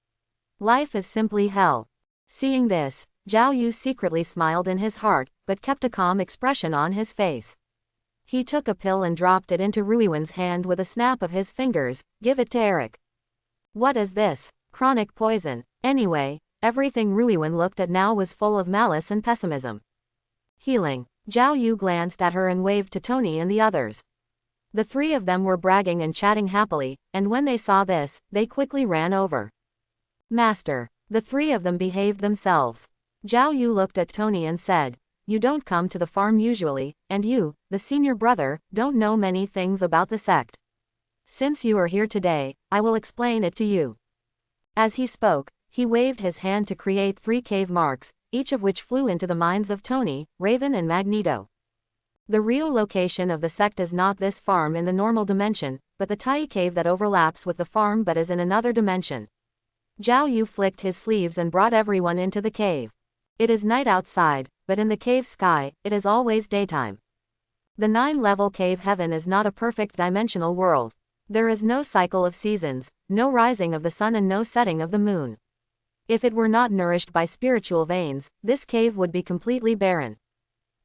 A: Life is simply hell. Seeing this, Zhao Yu secretly smiled in his heart, but kept a calm expression on his face. He took a pill and dropped it into Ruiwen's hand with a snap of his fingers. Give it to Eric. What is this? Chronic poison. Anyway, everything Ruiwen looked at now was full of malice and pessimism. Healing. Zhao Yu glanced at her and waved to Tony and the others. The three of them were bragging and chatting happily, and when they saw this, they quickly ran over. Master. The three of them behaved themselves. Zhao Yu looked at Tony and said, you don't come to the farm usually, and you, the senior brother, don't know many things about the sect. Since you are here today, I will explain it to you. As he spoke, he waved his hand to create 3 cave marks, each of which flew into the minds of Tony, Raven and Magneto. The real location of the sect is not this farm in the normal dimension, but the Tai cave that overlaps with the farm but is in another dimension. Zhao Yu flicked his sleeves and brought everyone into the cave. It is night outside, but in the cave sky, it is always daytime. The 9-level cave heaven is not a perfect dimensional world. There is no cycle of seasons, no rising of the sun and no setting of the moon. If it were not nourished by spiritual veins, this cave would be completely barren.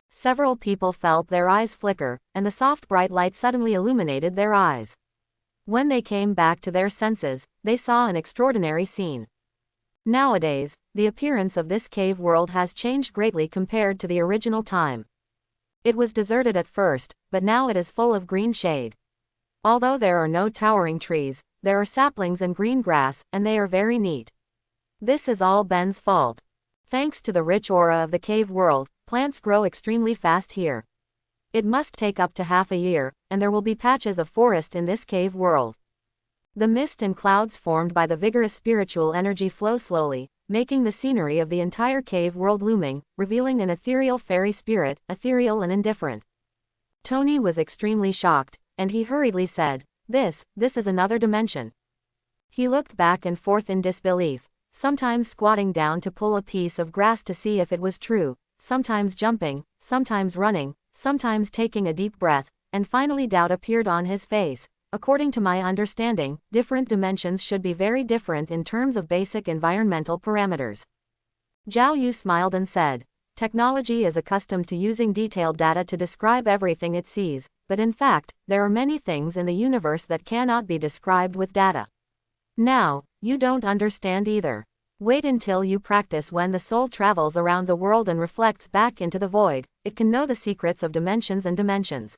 A: Several people felt their eyes flicker, and the soft bright light suddenly illuminated their eyes. When they came back to their senses, they saw an extraordinary scene. Nowadays, the appearance of this cave world has changed greatly compared to the original time. It was deserted at first, but now it is full of green shade. Although there are no towering trees, there are saplings and green grass, and they are very neat. This is all Ben's fault. Thanks to the rich aura of the cave world, plants grow extremely fast here. It must take up to half a year, and there will be patches of forest in this cave world. The mist and clouds formed by the vigorous spiritual energy flow slowly, making the scenery of the entire cave world looming, revealing an ethereal fairy spirit, ethereal and indifferent. Tony was extremely shocked, and he hurriedly said, This is another dimension. He looked back and forth in disbelief, sometimes squatting down to pull a piece of grass to see if it was true, sometimes jumping, sometimes running, sometimes taking a deep breath, and finally doubt appeared on his face. According to my understanding, different dimensions should be very different in terms of basic environmental parameters. Zhao Yu smiled and said, Technology is accustomed to using detailed data to describe everything it sees, but in fact, there are many things in the universe that cannot be described with data. Now, you don't understand either. Wait until you practice. When the soul travels around the world and reflects back into the void, it can know the secrets of dimensions and dimensions.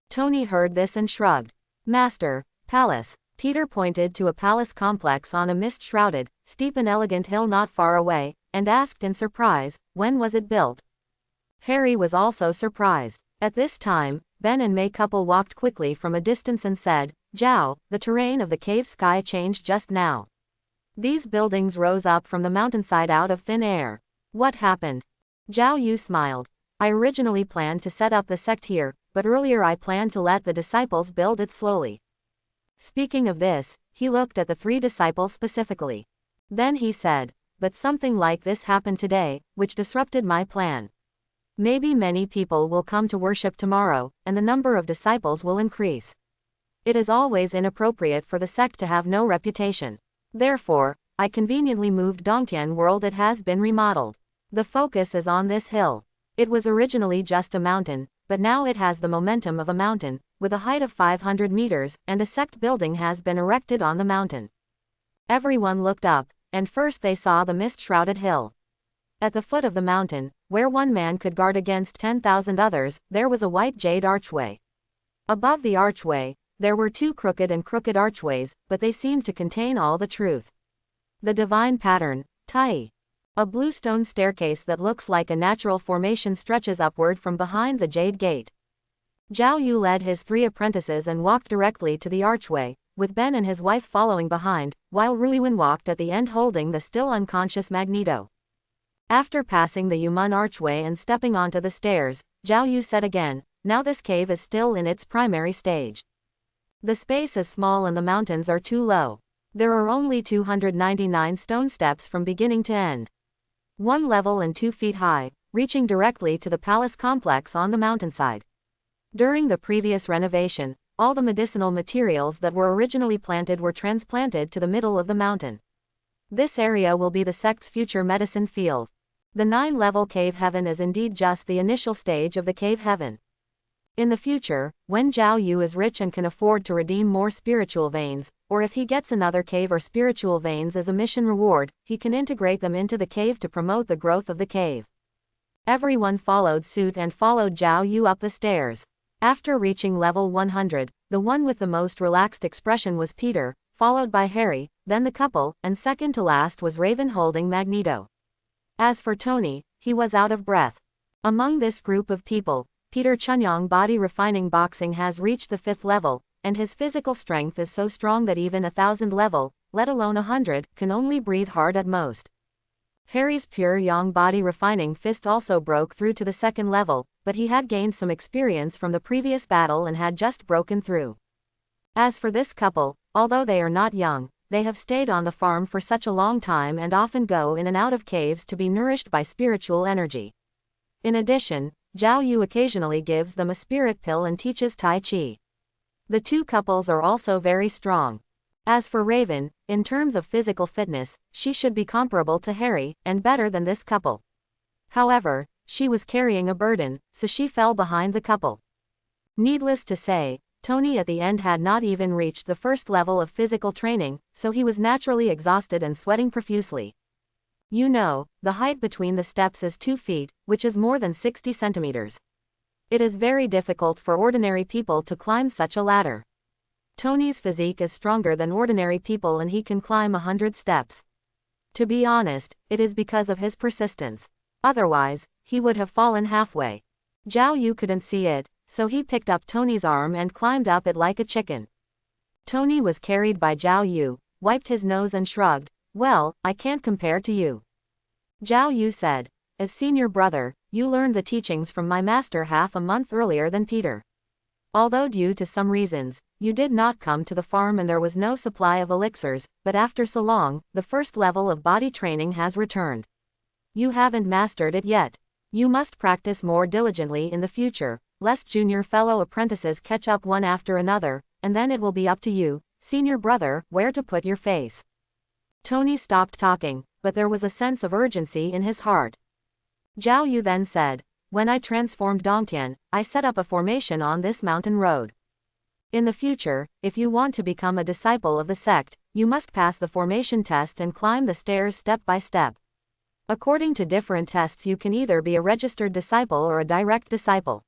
A: Tony heard this and shrugged. Master, palace. Peter pointed to a palace complex on a mist-shrouded, steep and elegant hill not far away, and asked in surprise, when was it built? Harry was also surprised. At this time, Ben and May couple walked quickly from a distance and said, Zhao, the terrain of the cave sky changed just now. These buildings rose up from the mountainside out of thin air. What happened? Zhao Yu smiled. I originally planned to set up the sect here, but earlier I planned to let the disciples build it slowly. Speaking of this, he looked at the 3 disciples specifically. Then he said, but something like this happened today, which disrupted my plan. Maybe many people will come to worship tomorrow, and the number of disciples will increase. It is always inappropriate for the sect to have no reputation. Therefore, I conveniently moved Dongtian World. It has been remodeled. The focus is on this hill. It was originally just a mountain, but now it has the momentum of a mountain, with a height of 500 meters, and a sect building has been erected on the mountain. Everyone looked up, and first they saw the mist-shrouded hill. At the foot of the mountain, where one man could guard against 10,000 others, there was a white jade archway. Above the archway, there were 2 crooked archways, but they seemed to contain all the truth. The divine pattern, Tai. A blue stone staircase that looks like a natural formation stretches upward from behind the jade gate. Zhao Yu led his 3 apprentices and walked directly to the archway, with Ben and his wife following behind, while Ruiwen walked at the end holding the still unconscious Magneto. After passing the Yumun archway and stepping onto the stairs, Zhao Yu said again, "Now this cave is still in its primary stage. The space is small and the mountains are too low. There are only 299 stone steps from beginning to end. 1 level and 2 feet high, reaching directly to the palace complex on the mountainside. During the previous renovation, all the medicinal materials that were originally planted were transplanted to the middle of the mountain. This area will be the sect's future medicine field. The 9-level cave heaven is indeed just the initial stage of the cave heaven. In the future, when Zhao Yu is rich and can afford to redeem more spiritual veins, or if he gets another cave or spiritual veins as a mission reward, he can integrate them into the cave to promote the growth of the cave." Everyone followed suit and followed Zhao Yu up the stairs. After reaching level 100, the one with the most relaxed expression was Peter, followed by Harry, then the couple, and second to last was Raven holding Magneto. As for Tony, he was out of breath. Among this group of people, Peter Chunyong body refining boxing has reached the 5th level, and his physical strength is so strong that even 1,000 level, let alone 100, can only breathe hard at most. Harry's pure yang body refining fist also broke through to the 2nd level, but he had gained some experience from the previous battle and had just broken through. As for this couple, although they are not young, they have stayed on the farm for such a long time and often go in and out of caves to be nourished by spiritual energy. In addition, Zhao Yu occasionally gives them a spirit pill and teaches Tai Chi. The 2 couples are also very strong. As for Raven, in terms of physical fitness, she should be comparable to Harry, and better than this couple. However, she was carrying a burden, so she fell behind the couple. Needless to say, Tony at the end had not even reached the 1st level of physical training, so he was naturally exhausted and sweating profusely. You know, the height between the steps is 2 feet, which is more than 60 centimeters. It is very difficult for ordinary people to climb such a ladder. Tony's physique is stronger than ordinary people and he can climb 100 steps. To be honest, it is because of his persistence. Otherwise, he would have fallen halfway. Zhao Yu couldn't see it, so he picked up Tony's arm and climbed up it like a chicken. Tony was carried by Zhao Yu, wiped his nose and shrugged. "Well, I can't compare to you." Zhao Yu said, "As senior brother, you learned the teachings from my master half a month earlier than Peter. Although due to some reasons, you did not come to the farm and there was no supply of elixirs, but after so long, the 1st level of body training has returned. You haven't mastered it yet. You must practice more diligently in the future, lest junior fellow apprentices catch up one after another, and then it will be up to you, senior brother, where to put your face." Tony stopped talking, but there was a sense of urgency in his heart. Zhao Yu then said, "When I transformed Dongtian, I set up a formation on this mountain road. In the future, if you want to become a disciple of the sect, you must pass the formation test and climb the stairs step by step. According to different tests you can either be a registered disciple or a direct disciple.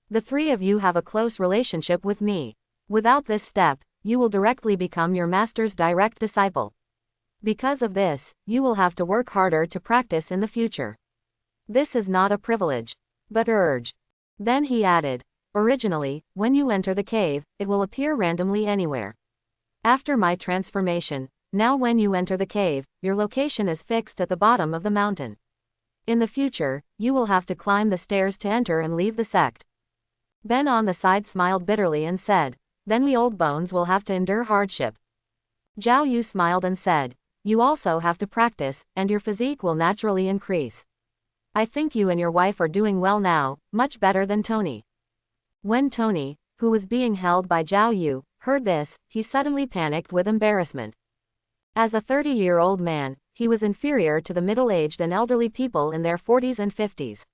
A: The 3 of you have a close relationship with me. Without this step, you will directly become your master's direct disciple. Because of this, you will have to work harder to practice in the future. This is not a privilege, but urge." Then he added, "Originally, when you enter the cave, it will appear randomly anywhere. After my transformation, now when you enter the cave, your location is fixed at the bottom of the mountain. In the future, you will have to climb the stairs to enter and leave the sect." Ben on the side smiled bitterly and said, "Then we old bones will have to endure hardship." Zhao Yu smiled and said, "You also have to practice, and your physique will naturally increase. I think you and your wife are doing well now, much better than Tony." When Tony, who was being held by Zhao Yu, heard this, he suddenly panicked with embarrassment. As a 30-year-old man, he was inferior to the middle-aged and elderly people in their 40s and 50s.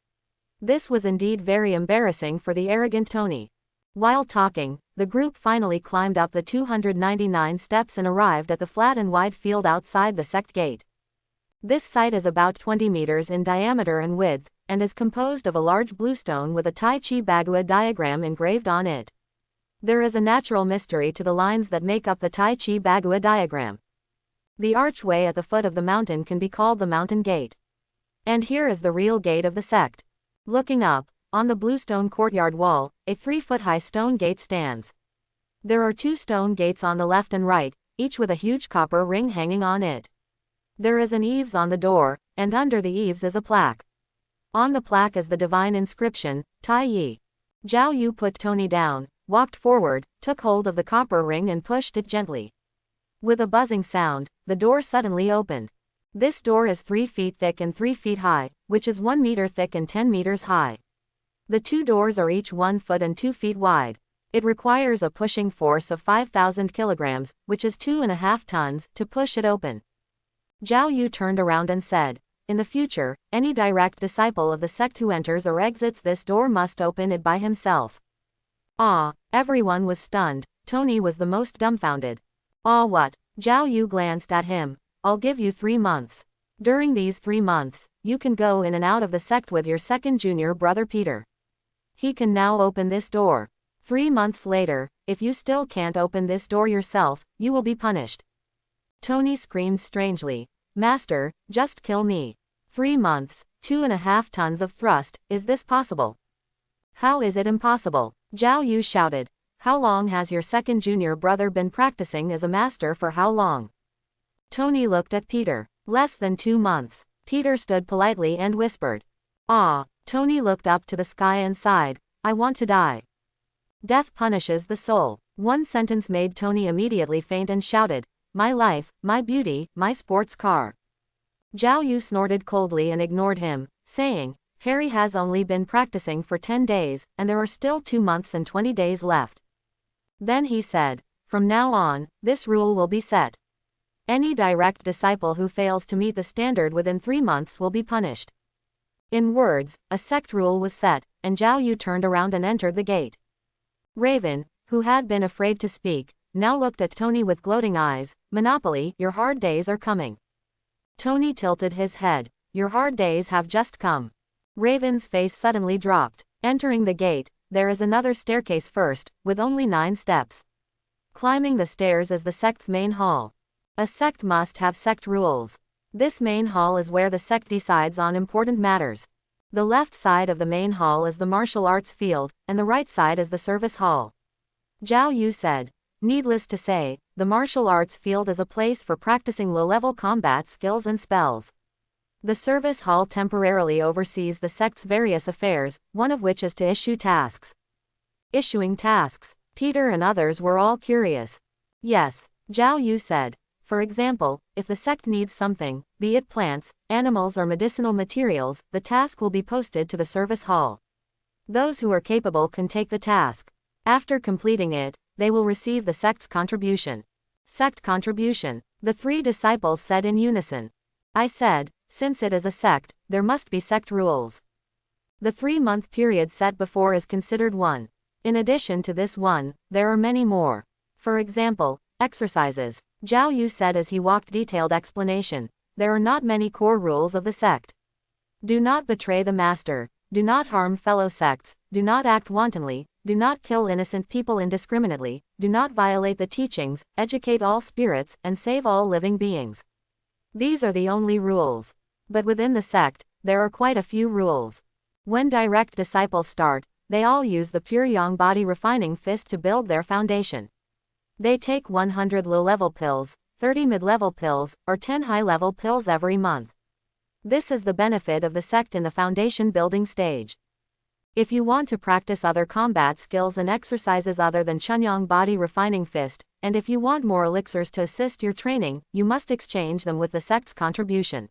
A: This was indeed very embarrassing for the arrogant Tony. While talking, the group finally climbed up the 299 steps and arrived at the flat and wide field outside the sect gate. This site is about 20 meters in diameter and width, and is composed of a large bluestone with a Tai Chi Bagua diagram engraved on it. There is a natural mystery to the lines that make up the Tai Chi Bagua diagram. The archway at the foot of the mountain can be called the Mountain Gate. And here is the real gate of the sect. Looking up, on the bluestone courtyard wall, a 3-foot-high stone gate stands. There are 2 stone gates on the left and right, each with a huge copper ring hanging on it. There is an eaves on the door, and under the eaves is a plaque. On the plaque is the divine inscription, Tai Yi. Zhao Yu put Tony down, walked forward, took hold of the copper ring and pushed it gently. With a buzzing sound, the door suddenly opened. This door is 3 feet thick and 3 feet high, which is 1 meter thick and 10 meters high. The 2 doors are each 1 foot and 2 feet wide. It requires a pushing force of 5,000 kilograms, which is 2.5 tons, to push it open. Zhao Yu turned around and said, "In the future, any direct disciple of the sect who enters or exits this door must open it by himself." Ah, everyone was stunned. Tony was the most dumbfounded. Ah, what? Zhao Yu glanced at him. "I'll give you 3 months. During these 3 months, you can go in and out of the sect with your second junior brother Peter. He can now open this door. 3 months later, if you still can't open this door yourself, you will be punished." Tony screamed strangely. "Master, just kill me. 3 months, 2.5 tons of thrust, is this possible?" "How is it impossible?" Zhao Yu shouted. "How long has your second junior brother been practicing as a master? For how long?" Tony looked at Peter. "Less than 2 months. Peter stood politely and whispered. "Ah." Tony looked up to the sky and sighed. "I want to die. Death punishes the soul." One sentence made Tony immediately faint and shouted, "My life, my beauty, my sports car." Zhao Yu snorted coldly and ignored him, saying, "Harry has only been practicing for 10 days, and there are still 2 months and 20 days left." Then he said, "From now on, this rule will be set. Any direct disciple who fails to meet the standard within 3 months will be punished." In words, a sect rule was set, and Zhao Yu turned around and entered the gate. Raven, who had been afraid to speak, now looked at Tony with gloating eyes. "Monopoly, your hard days are coming." Tony tilted his head. "Your hard days have just come." Raven's face suddenly dropped. Entering the gate, there is another staircase first, with only 9 steps. Climbing the stairs is the sect's main hall. A sect must have sect rules. This main hall is where the sect decides on important matters. The left side of the main hall is the martial arts field, and the right side is the service hall. Zhao Yu said. Needless to say, the martial arts field is a place for practicing low-level combat skills and spells. The service hall temporarily oversees the sect's various affairs, one of which is to issue tasks. Issuing tasks. Peter and others were all curious. Yes, Zhao Yu said. For example, if the sect needs something, be it plants, animals or medicinal materials, the task will be posted to the service hall. Those who are capable can take the task. After completing it, they will receive the sect's contribution. Sect contribution, the 3 disciples said in unison. I said, since it is a sect, there must be sect rules. The 3-month period set before is considered one. In addition to this one, there are many more. For example, exercises. Zhao Yu said as he walked. Detailed explanation. There are not many core rules of the sect. Do not betray the master. Do not harm fellow sects. Do not act wantonly. Do not kill innocent people indiscriminately. Do not violate the teachings. Educate all spirits and save all living beings. These are the only rules. But within the sect, there are quite a few rules. When direct disciples start, they all use the pure yang body refining fist to build their foundation. They take 100 low-level pills, 30 mid-level pills, or 10 high-level pills every month. This is the benefit of the sect in the foundation building stage. If you want to practice other combat skills and exercises other than Chunyang body refining fist, and if you want more elixirs to assist your training, you must exchange them with the sect's contribution.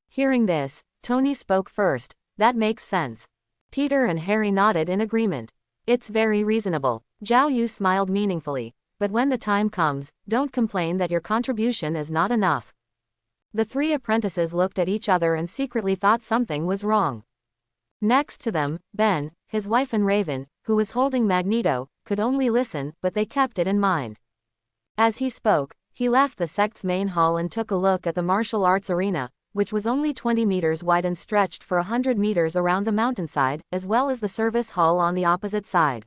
A: Hearing this, Tony spoke first. That makes sense. Peter and Harry nodded in agreement. It's very reasonable. Zhao Yu smiled meaningfully. But when the time comes, don't complain that your contribution is not enough. The 3 apprentices looked at each other and secretly thought something was wrong. Next to them, Ben, his wife and Raven, who was holding Magneto, could only listen, but they kept it in mind. As he spoke, he left the sect's main hall and took a look at the martial arts arena, which was only 20 meters wide and stretched for 100 meters around the mountainside, as well as the service hall on the opposite side.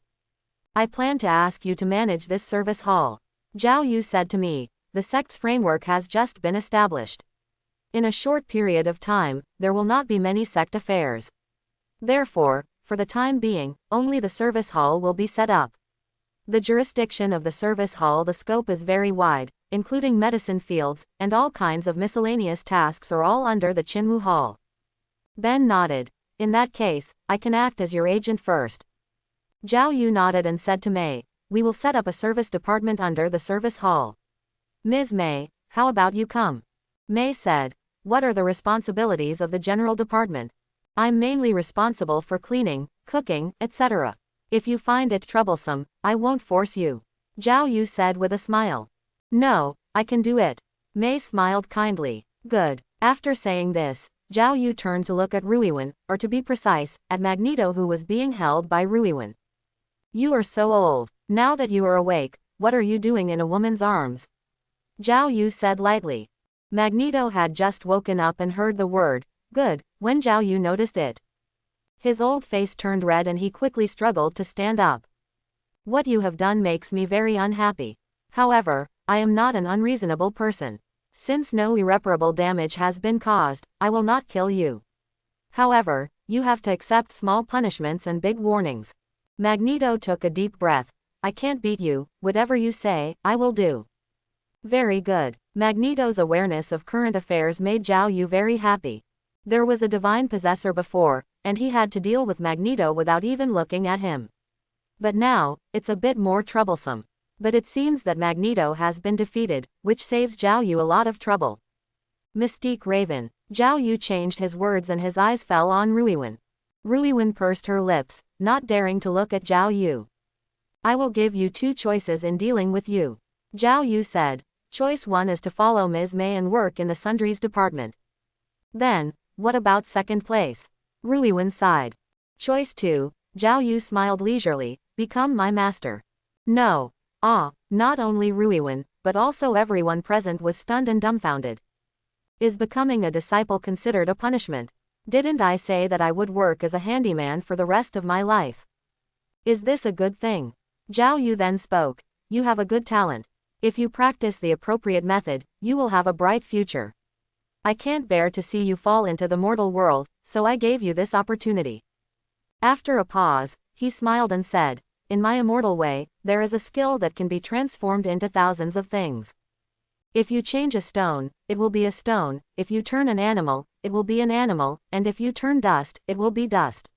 A: I plan to ask you to manage this service hall. Zhao Yu said to me. The sect's framework has just been established. In a short period of time, there will not be many sect affairs. Therefore, for the time being, only the service hall will be set up. The jurisdiction of the service hall, the scope is very wide, including medicine fields, and all kinds of miscellaneous tasks are all under the Chinwu Hall. Ben nodded. In that case, I can act as your agent first. Zhao Yu nodded and said to Mei, we will set up a service department under the service hall. Ms. Mei, how about you come? Mei said, what are the responsibilities of the general department? I'm mainly responsible for cleaning, cooking, etc. If you find it troublesome, I won't force you. Zhao Yu said with a smile. No, I can do it. Mei smiled kindly. Good. After saying this, Zhao Yu turned to look at Ruiwen, or to be precise, at Magneto, who was being held by Ruiwen. You are so old. Now that you are awake, what are you doing in a woman's arms? Zhao Yu said lightly. Magneto had just woken up and heard the word, good, when Zhao Yu noticed it. His old face turned red and he quickly struggled to stand up. What you have done makes me very unhappy. However, I am not an unreasonable person. Since no irreparable damage has been caused, I will not kill you. However, you have to accept small punishments and big warnings. Magneto took a deep breath. I can't beat you, whatever you say, I will do. Very good. Magneto's awareness of current affairs made Zhao Yu very happy. There was a divine possessor before, and he had to deal with Magneto without even looking at him. But now, it's a bit more troublesome. But it seems that Magneto has been defeated, which saves Zhao Yu a lot of trouble. Mystique Raven. Zhao Yu changed his words and his eyes fell on Ruiwen. Ruiwen pursed her lips, not daring to look at Zhao Yu. I will give you two choices in dealing with you. Zhao Yu said. Choice 1 is to follow Ms. Mei and work in the sundries department. Then, what about second place? Ruiwen sighed. Choice 2, Zhao Yu smiled leisurely, become my master. No. Not only Ruiwen, but also everyone present was stunned and dumbfounded. Is becoming a disciple considered a punishment? Didn't I say that I would work as a handyman for the rest of my life? Is this a good thing? Zhao Yu then spoke. You have a good talent. If you practice the appropriate method, you will have a bright future. I can't bear to see you fall into the mortal world, so I gave you this opportunity. After a pause, he smiled and said, in my immortal way, there is a skill that can be transformed into thousands of things. If you change a stone, it will be a stone, if you turn an animal, it will be an animal, and if you turn dust, it will be dust.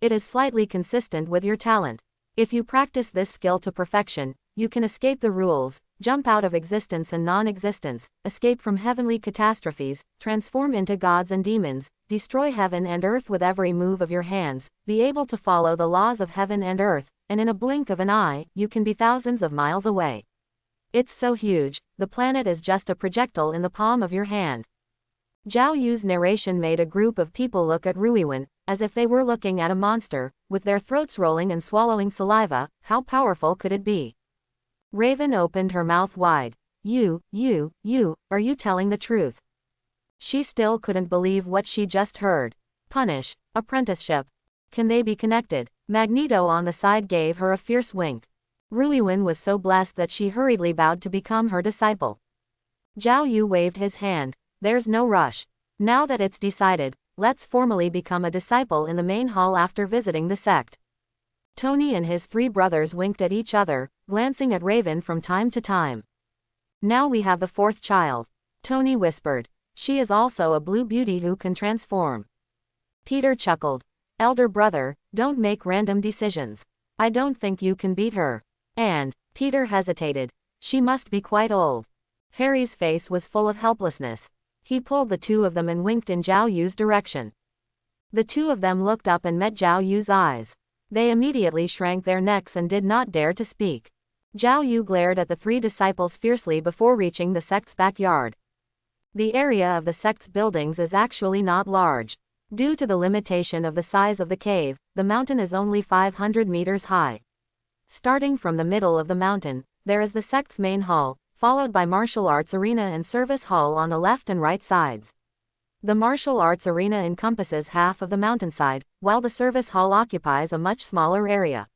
A: It is slightly consistent with your talent. If you practice this skill to perfection, you can escape the rules, jump out of existence and non-existence, escape from heavenly catastrophes, transform into gods and demons, destroy heaven and earth with every move of your hands, be able to follow the laws of heaven and earth, and in a blink of an eye, you can be thousands of miles away. It's so huge, the planet is just a projectile in the palm of your hand. Zhao Yu's narration made a group of people look at Ruiwen, as if they were looking at a monster, with their throats rolling and swallowing saliva. How powerful could it be? Raven opened her mouth wide. Are you telling the truth? She still couldn't believe what she just heard. Punish, apprenticeship. Can they be connected? Magneto on the side gave her a fierce wink. Ruiwen was so blessed that she hurriedly bowed to become her disciple. Zhao Yu waved his hand. There's no rush. Now that it's decided, let's formally become a disciple in the main hall after visiting the sect. Tony and his three brothers winked at each other, glancing at Raven from time to time. Now we have the fourth child. Tony whispered. She is also a blue beauty who can transform. Peter chuckled. Elder brother, don't make random decisions. I don't think you can beat her. And, Peter hesitated. She must be quite old. Harry's face was full of helplessness. He pulled the two of them and winked in Zhao Yu's direction. The two of them looked up and met Zhao Yu's eyes. They immediately shrank their necks and did not dare to speak. Zhao Yu glared at the three disciples fiercely before reaching the sect's backyard. The area of the sect's buildings is actually not large. Due to the limitation of the size of the cave, the mountain is only 500 meters high. Starting from the middle of the mountain, there is the sect's main hall, followed by martial arts arena and service hall on the left and right sides. The martial arts arena encompasses half of the mountainside, while the service hall occupies a much smaller area.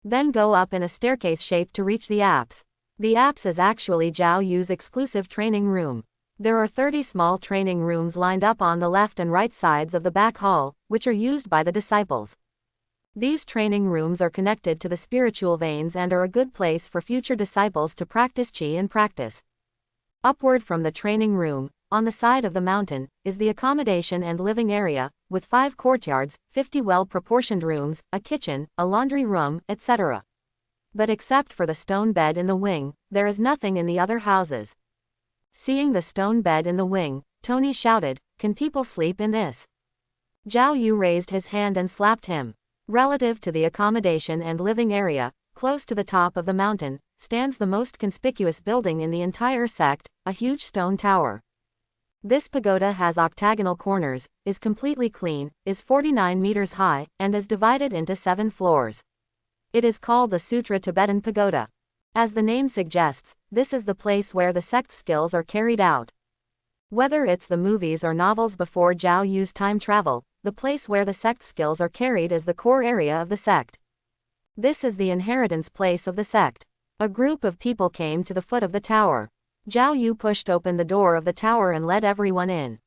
A: Then go up in a staircase shape to reach the apse. The apse is actually Zhao Yu's exclusive training room. There are 30 small training rooms lined up on the left and right sides of the back hall, which are used by the disciples. These training rooms are connected to the spiritual veins and are a good place for future disciples to practice chi in practice. Upward from the training room, on the side of the mountain, is the accommodation and living area, with 5 courtyards, 50 well-proportioned rooms, a kitchen, a laundry room, etc. But except for the stone bed in the wing, there is nothing in the other houses. Seeing the stone bed in the wing, Tony shouted, "Can people sleep in this?" Zhao Yu raised his hand and slapped him. Relative to the accommodation and living area, close to the top of the mountain, stands the most conspicuous building in the entire sect, a huge stone tower. This pagoda has octagonal corners, is completely clean, is 49 meters high, and is divided into 7 floors. It is called the Sutra Tibetan Pagoda. As the name suggests, this is the place where the sect's skills are carried out. Whether it's the movies or novels before Zhao Yu's time travel, the place where the sect's skills are carried is the core area of the sect. This is the inheritance place of the sect. A group of people came to the foot of the tower. Zhao Yu pushed open the door of the tower and let everyone in.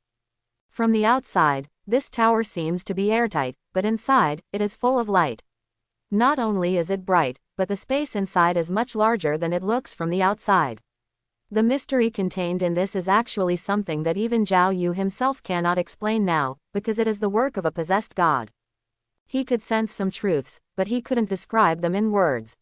A: From the outside, this tower seems to be airtight, but inside, it is full of light. Not only is it bright, but the space inside is much larger than it looks from the outside. The mystery contained in this is actually something that even Zhao Yu himself cannot explain now, because it is the work of a possessed god. He could sense some truths, but he couldn't describe them in words.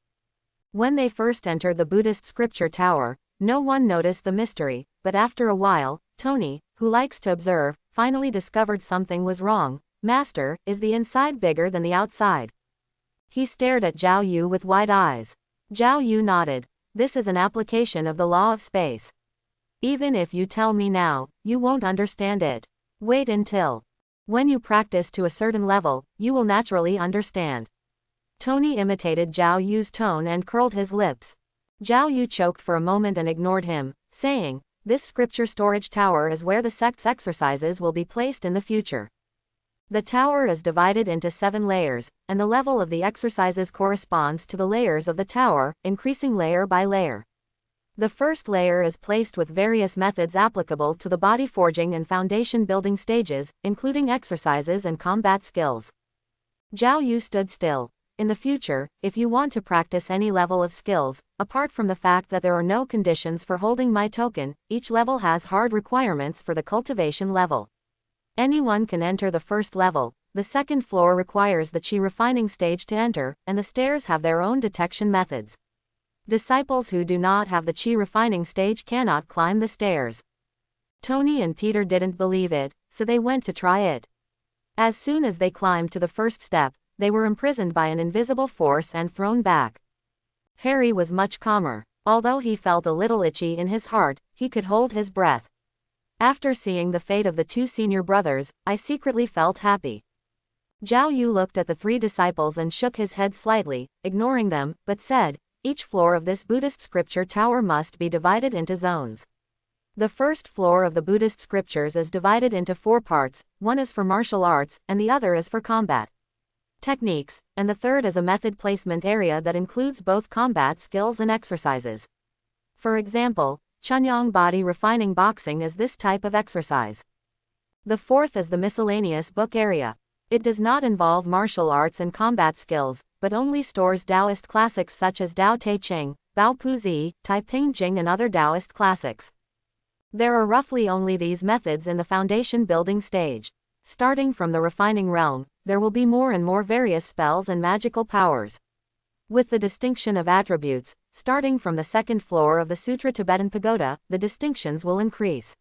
A: When they first entered the Buddhist scripture tower, no one noticed the mystery, but after a while, Tony, who likes to observe, finally discovered something was wrong. "Master, is the inside bigger than the outside?" He stared at Zhao Yu with wide eyes. Zhao Yu nodded. "This is an application of the law of space. Even if you tell me now, you won't understand it. Wait until. When you practice to a certain level, you will naturally understand." Tony imitated Zhao Yu's tone and curled his lips. Zhao Yu choked for a moment and ignored him, saying, "This scripture storage tower is where the sect's exercises will be placed in the future. The tower is divided into 7 layers, and the level of the exercises corresponds to the layers of the tower, increasing layer by layer. The first layer is placed with various methods applicable to the body forging and foundation building stages, including exercises and combat skills." Zhao Yu stood still. In the future, if you want to practice any level of skills, apart from the fact that there are no conditions for holding my token, each level has hard requirements for the cultivation level. Anyone can enter the first level, the second floor requires the chi refining stage to enter, and the stairs have their own detection methods. Disciples who do not have the chi refining stage cannot climb the stairs. Tony and Peter didn't believe it, so they went to try it. As soon as they climbed to the first step, they were imprisoned by an invisible force and thrown back. Harry was much calmer. Although he felt a little itchy in his heart, he could hold his breath. After seeing the fate of the 2 senior brothers, I secretly felt happy. Zhao Yu looked at the 3 disciples and shook his head slightly, ignoring them, but said, "Each floor of this Buddhist scripture tower must be divided into zones. The first floor of the Buddhist scriptures is divided into 4 parts, one is for martial arts, and the other is for combat techniques, and the third is a method placement area that includes both combat skills and exercises. For example, Chunyong body refining boxing is this type of exercise. The fourth is the miscellaneous book area. It does not involve martial arts and combat skills, but only stores Taoist classics such as Tao Te Ching, Bao Pu Zi, Tai Ping Jing and other Taoist classics. There are roughly only these methods in the foundation building stage. Starting from the refining realm, there will be more and more various spells and magical powers. With the distinction of attributes, starting from the second floor of the Sutra Tibetan Pagoda, the distinctions will increase.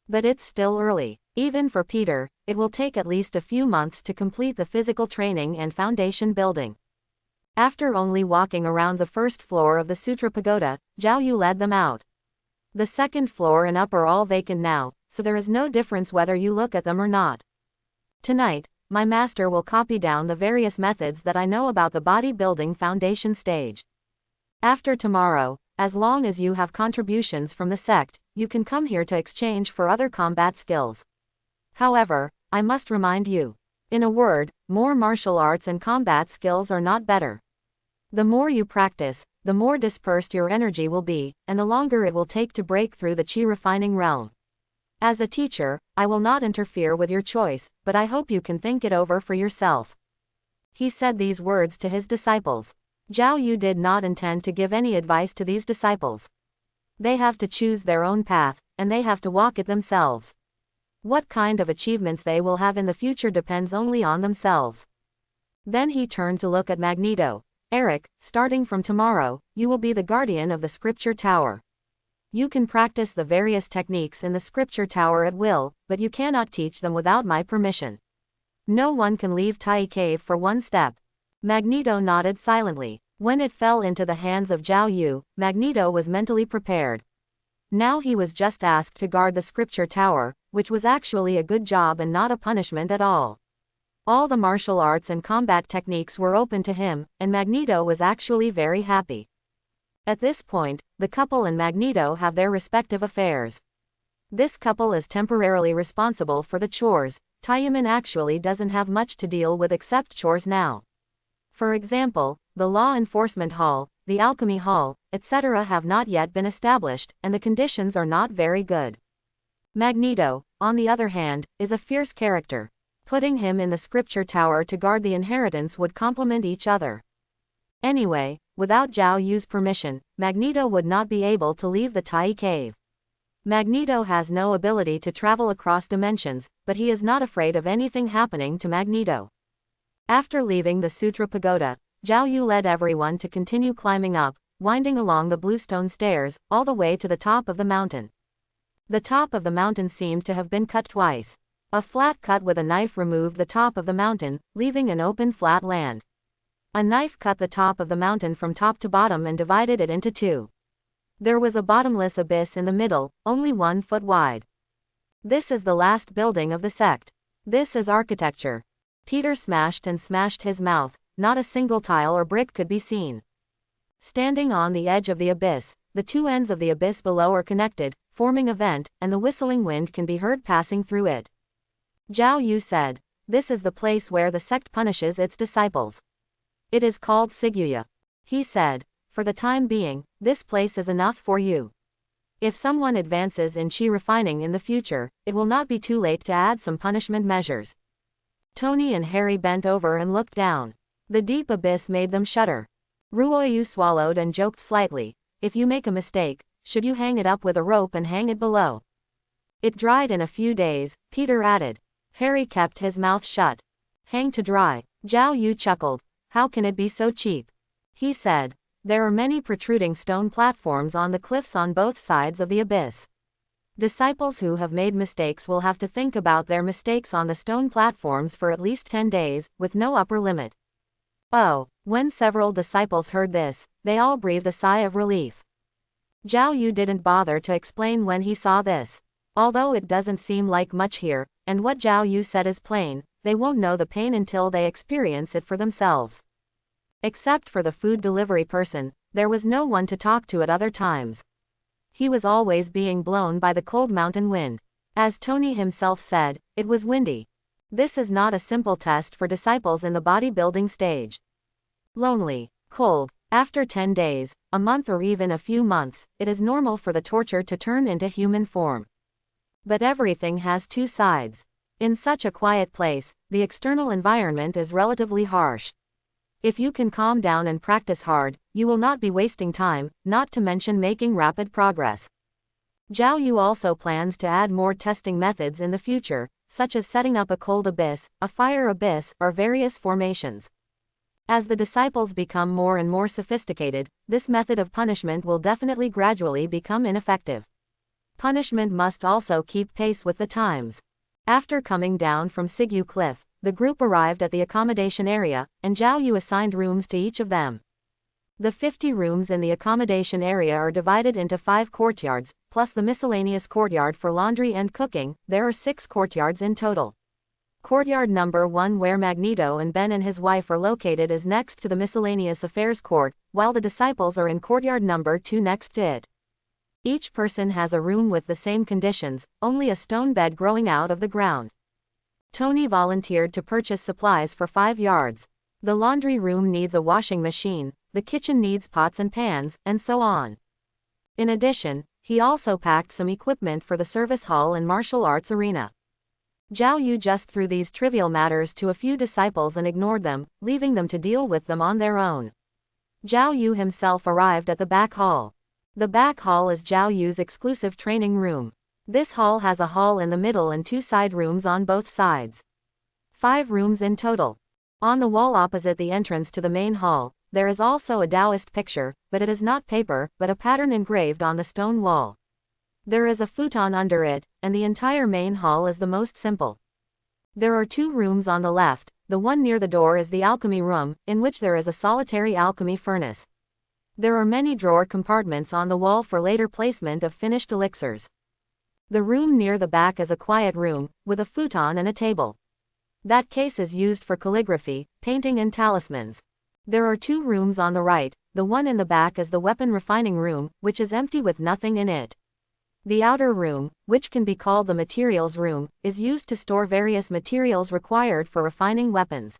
A: But it's still early. Even for Peter, it will take at least a few months to complete the physical training and foundation building. After only walking around the first floor of the Sutra Pagoda, Zhao Yu led them out. The second floor and up are all vacant now, so there is no difference whether you look at them or not. Tonight, my master will copy down the various methods that I know about the bodybuilding foundation stage. After tomorrow, as long as you have contributions from the sect, you can come here to exchange for other combat skills. However, I must remind you. In a word, more martial arts and combat skills are not better. The more you practice, the more dispersed your energy will be, and the longer it will take to break through the chi refining realm. As a teacher, I will not interfere with your choice, but I hope you can think it over for yourself. He said these words to his disciples. Zhao Yu did not intend to give any advice to these disciples. They have to choose their own path, and they have to walk it themselves. What kind of achievements they will have in the future depends only on themselves. Then he turned to look at Magneto. Eric, starting from tomorrow, you will be the guardian of the scripture tower. You can practice the various techniques in the scripture tower at will, but you cannot teach them without my permission. No one can leave Tai Cave for one step. Magneto nodded silently. When it fell into the hands of Zhao Yu, Magneto was mentally prepared. Now he was just asked to guard the scripture tower, which was actually a good job and not a punishment at all. All the martial arts and combat techniques were open to him, and Magneto was actually very happy. At this point, the couple and Magneto have their respective affairs. This couple is temporarily responsible for the chores. Taiyaman actually doesn't have much to deal with except chores now. For example, the Law Enforcement Hall, the Alchemy Hall, etc. have not yet been established, and the conditions are not very good. Magneto, on the other hand, is a fierce character. Putting him in the scripture tower to guard the inheritance would complement each other. Anyway, without Zhao Yu's permission, Magneto would not be able to leave the Tai Cave. Magneto has no ability to travel across dimensions, but he is not afraid of anything happening to Magneto. After leaving the Sutra Pagoda, Zhao Yu led everyone to continue climbing up, winding along the bluestone stairs, all the way to the top of the mountain. The top of the mountain seemed to have been cut twice. A flat cut with a knife removed the top of the mountain, leaving an open flat land. A knife cut the top of the mountain from top to bottom and divided it into two. There was a bottomless abyss in the middle, only 1 foot wide. This is the last building of the sect. This is architecture. Peter smashed and smashed his mouth. Not a single tile or brick could be seen. Standing on the edge of the abyss, the two ends of the abyss below are connected, forming a vent, and the whistling wind can be heard passing through it. Zhao Yu said, "This is the place where the sect punishes its disciples. It is called Siguya." He said, "For the time being, this place is enough for you. If someone advances in chi refining in the future, it will not be too late to add some punishment measures." Tony and Harry bent over and looked down. The deep abyss made them shudder. Ruoyu swallowed and joked slightly, "If you make a mistake, should you hang it up with a rope and hang it below?" "It dried in a few days," Peter added. Harry kept his mouth shut. "Hang to dry." Zhao Yu chuckled. "How can it be so cheap?" He said, "There are many protruding stone platforms on the cliffs on both sides of the abyss. Disciples who have made mistakes will have to think about their mistakes on the stone platforms for at least 10 days, with no upper limit." Oh, when several disciples heard this, they all breathed a sigh of relief. Zhao Yu didn't bother to explain when he saw this. Although it doesn't seem like much here, and what Zhao Yu said is plain, they won't know the pain until they experience it for themselves. Except for the food delivery person, there was no one to talk to at other times. He was always being blown by the cold mountain wind. As Tony himself said, it was windy. This is not a simple test for disciples in the bodybuilding stage. Lonely, cold. After 10 days, a month or even a few months, it is normal for the torture to turn into human form. But everything has two sides. In such a quiet place, the external environment is relatively harsh. If you can calm down and practice hard, you will not be wasting time, not to mention making rapid progress. Zhao Yu also plans to add more testing methods in the future, such as setting up a cold abyss, a fire abyss, or various formations. As the disciples become more and more sophisticated, this method of punishment will definitely gradually become ineffective. Punishment must also keep pace with the times. After coming down from Sigyu Cliff, the group arrived at the accommodation area, and Zhao Yu assigned rooms to each of them. The 50 rooms in the accommodation area are divided into 5 courtyards, plus the miscellaneous courtyard for laundry and cooking. There are 6 courtyards in total. Courtyard number 1, where Magneto and Ben and his wife are located, is next to the miscellaneous affairs court, while the disciples are in courtyard number 2 next to it. Each person has a room with the same conditions, only a stone bed growing out of the ground. Tony volunteered to purchase supplies for 5 yards. The laundry room needs a washing machine, the kitchen needs pots and pans, and so on. In addition, He also packed some equipment for the service hall and martial arts arena. Zhao Yu just threw these trivial matters to a few disciples and ignored them, leaving them to deal with them on their own. Zhao Yu himself arrived at the back hall. The back hall is Zhao Yu's exclusive training room. This hall has a hall in the middle and 2 side rooms on both sides. 5 rooms in total. On the wall opposite the entrance to the main hall, there is also a Taoist picture, but it is not paper, but a pattern engraved on the stone wall. There is a futon under it, and the entire main hall is the most simple. There are 2 rooms on the left. The one near the door is the alchemy room, in which there is a solitary alchemy furnace. There are many drawer compartments on the wall for later placement of finished elixirs. The room near the back is a quiet room, with a futon and a table. That case is used for calligraphy, painting and talismans. There are 2 rooms on the right. The one in the back is the weapon refining room, which is empty with nothing in it. The outer room, which can be called the materials room, is used to store various materials required for refining weapons.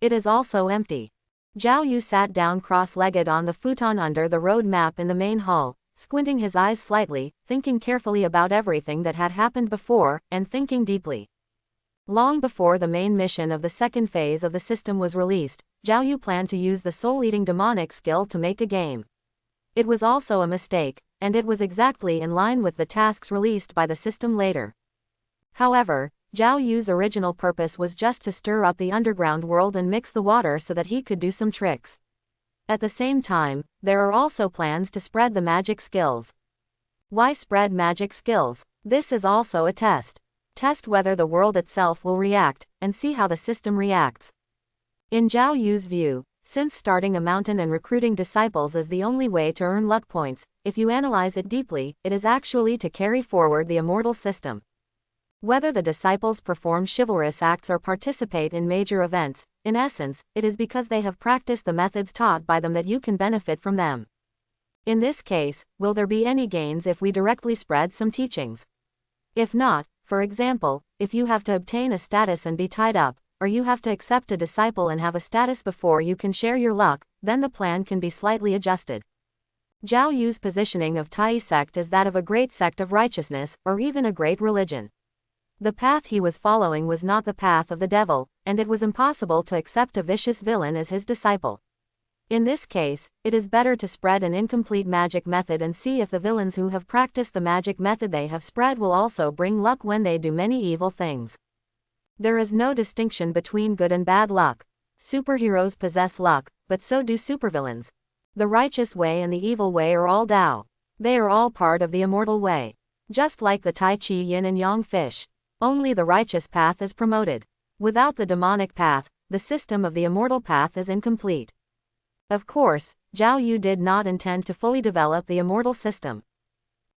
A: It is also empty. Zhao Yu sat down cross-legged on the futon under the road map in the main hall, squinting his eyes slightly, thinking carefully about everything that had happened before, and thinking deeply. Long before the main mission of the second phase of the system was released, Zhao Yu planned to use the soul-eating demonic skill to make a game. It was also a mistake, and it was exactly in line with the tasks released by the system later. However, Zhao Yu's original purpose was just to stir up the underground world and mix the water so that he could do some tricks. At the same time, there are also plans to spread the magic skills. Why spread magic skills? This is also a test. Test whether the world itself will react, and see how the system reacts. In Zhao Yu's view, since starting a mountain and recruiting disciples is the only way to earn luck points, if you analyze it deeply, it is actually to carry forward the immortal system. Whether the disciples perform chivalrous acts or participate in major events, in essence, it is because they have practiced the methods taught by them that you can benefit from them. In this case, will there be any gains if we directly spread some teachings? If not, for example, if you have to obtain a status and be tied up, or you have to accept a disciple and have a status before you can share your luck, then the plan can be slightly adjusted. Zhao Yu's positioning of Tai sect is that of a great sect of righteousness, or even a great religion. The path he was following was not the path of the devil, and it was impossible to accept a vicious villain as his disciple. In this case, it is better to spread an incomplete magic method and see if the villains who have practiced the magic method they have spread will also bring luck when they do many evil things. There is no distinction between good and bad luck. Superheroes possess luck, but so do supervillains. The righteous way and the evil way are all Tao. They are all part of the immortal way. Just like the Tai Chi yin and yang fish. Only the righteous path is promoted. Without the demonic path, the system of the immortal path is incomplete. Of course, Zhao Yu did not intend to fully develop the immortal system.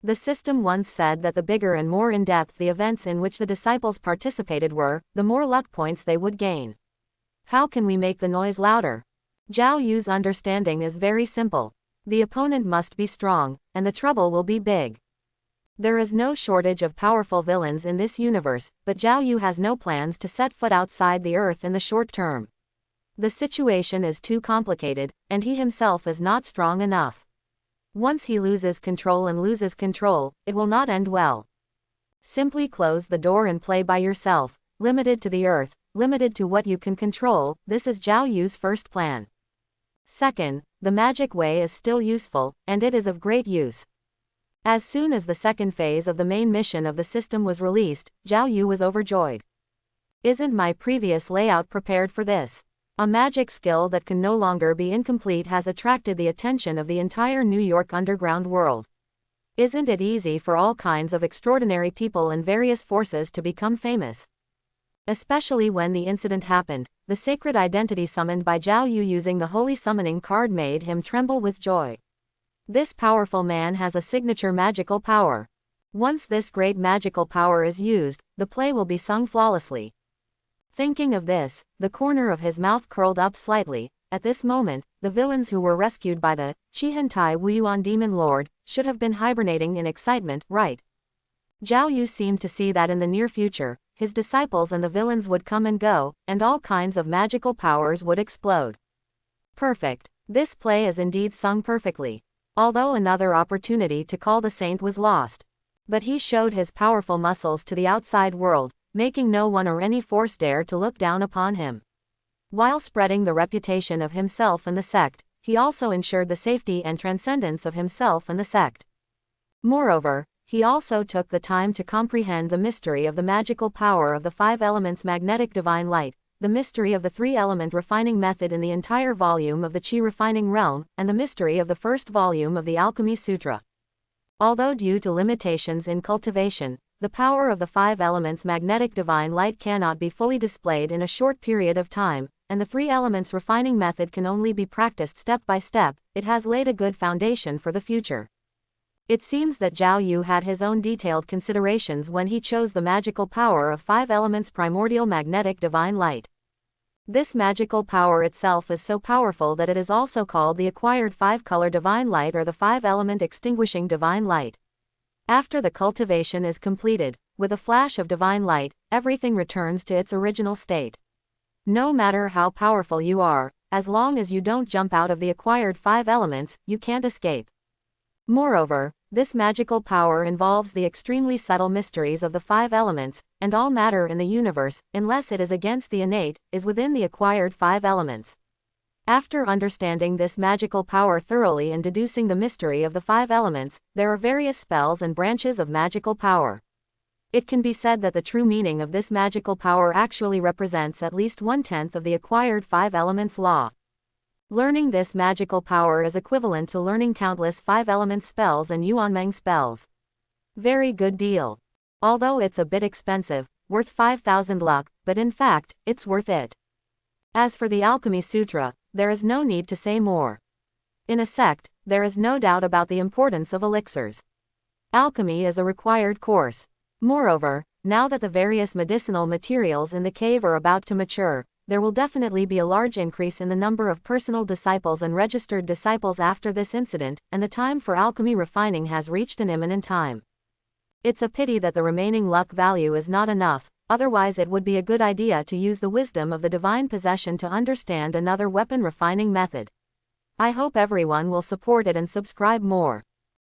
A: The system once said that the bigger and more in-depth the events in which the disciples participated were, the more luck points they would gain. How can we make the noise louder? Zhao Yu's understanding is very simple. The opponent must be strong, and the trouble will be big. There is no shortage of powerful villains in this universe, but Zhao Yu has no plans to set foot outside the Earth in the short term. The situation is too complicated, and he himself is not strong enough. Once he loses control, it will not end well. Simply close the door and play by yourself, limited to the Earth, limited to what you can control. This is Zhao Yu's first plan. Second, the magic way is still useful, and it is of great use. As soon as the second phase of the main mission of the system was released, Zhao Yu was overjoyed. Isn't my previous layout prepared for this? A magic skill that can no longer be incomplete has attracted the attention of the entire New York underground world. Isn't it easy for all kinds of extraordinary people and various forces to become famous? Especially when the incident happened, the sacred identity summoned by Zhao Yu using the holy summoning card made him tremble with joy. This powerful man has a signature magical power. Once this great magical power is used, the play will be sung flawlessly. Thinking of this, the corner of his mouth curled up slightly. At this moment, the villains who were rescued by the Chihantai Wuyuan Demon Lord should have been hibernating in excitement, right? Zhao Yu seemed to see that in the near future, his disciples and the villains would come and go, and all kinds of magical powers would explode. Perfect. This play is indeed sung perfectly. although another opportunity to call the saint was lost. But he showed his powerful muscles to the outside world, making no one or any force dare to look down upon him. While spreading the reputation of himself and the sect, he also ensured the safety and transcendence of himself and the sect. Moreover, he also took the time to comprehend the mystery of the magical power of the 5 elements magnetic divine light, the mystery of the 3-element refining method in the entire volume of the Chi refining realm, and the mystery of the first volume of the Alchemy Sutra. Although due to limitations in cultivation, the power of the 5 elements magnetic divine light cannot be fully displayed in a short period of time, and the 3 elements refining method can only be practiced step by step, it has laid a good foundation for the future. It seems that Zhao Yu had his own detailed considerations when he chose the magical power of 5 elements primordial magnetic divine light. This magical power itself is so powerful that it is also called the acquired 5-color divine light or the 5-element extinguishing divine light. After the cultivation is completed, with a flash of divine light, everything returns to its original state. No matter how powerful you are, as long as you don't jump out of the acquired 5 elements, you can't escape. Moreover, this magical power involves the extremely subtle mysteries of the 5 elements, and all matter in the universe, unless it is against the innate, is within the acquired 5 elements. After understanding this magical power thoroughly and deducing the mystery of the 5 elements, there are various spells and branches of magical power. It can be said that the true meaning of this magical power actually represents at least 1/10 of the acquired 5 elements law. Learning this magical power is equivalent to learning countless 5-element spells and Yuanmeng spells. Very good deal. Although it's a bit expensive, worth 5,000 luck, but in fact, it's worth it. As for the Alchemy Sutra, there is no need to say more. In a sect, there is no doubt about the importance of elixirs. Alchemy is a required course. Moreover, now that the various medicinal materials in the cave are about to mature, there will definitely be a large increase in the number of personal disciples and registered disciples after this incident, and the time for alchemy refining has reached an imminent time. It's a pity that the remaining luck value is not enough, otherwise it would be a good idea to use the wisdom of the divine possession to understand another weapon refining method. I hope everyone will support it and subscribe more.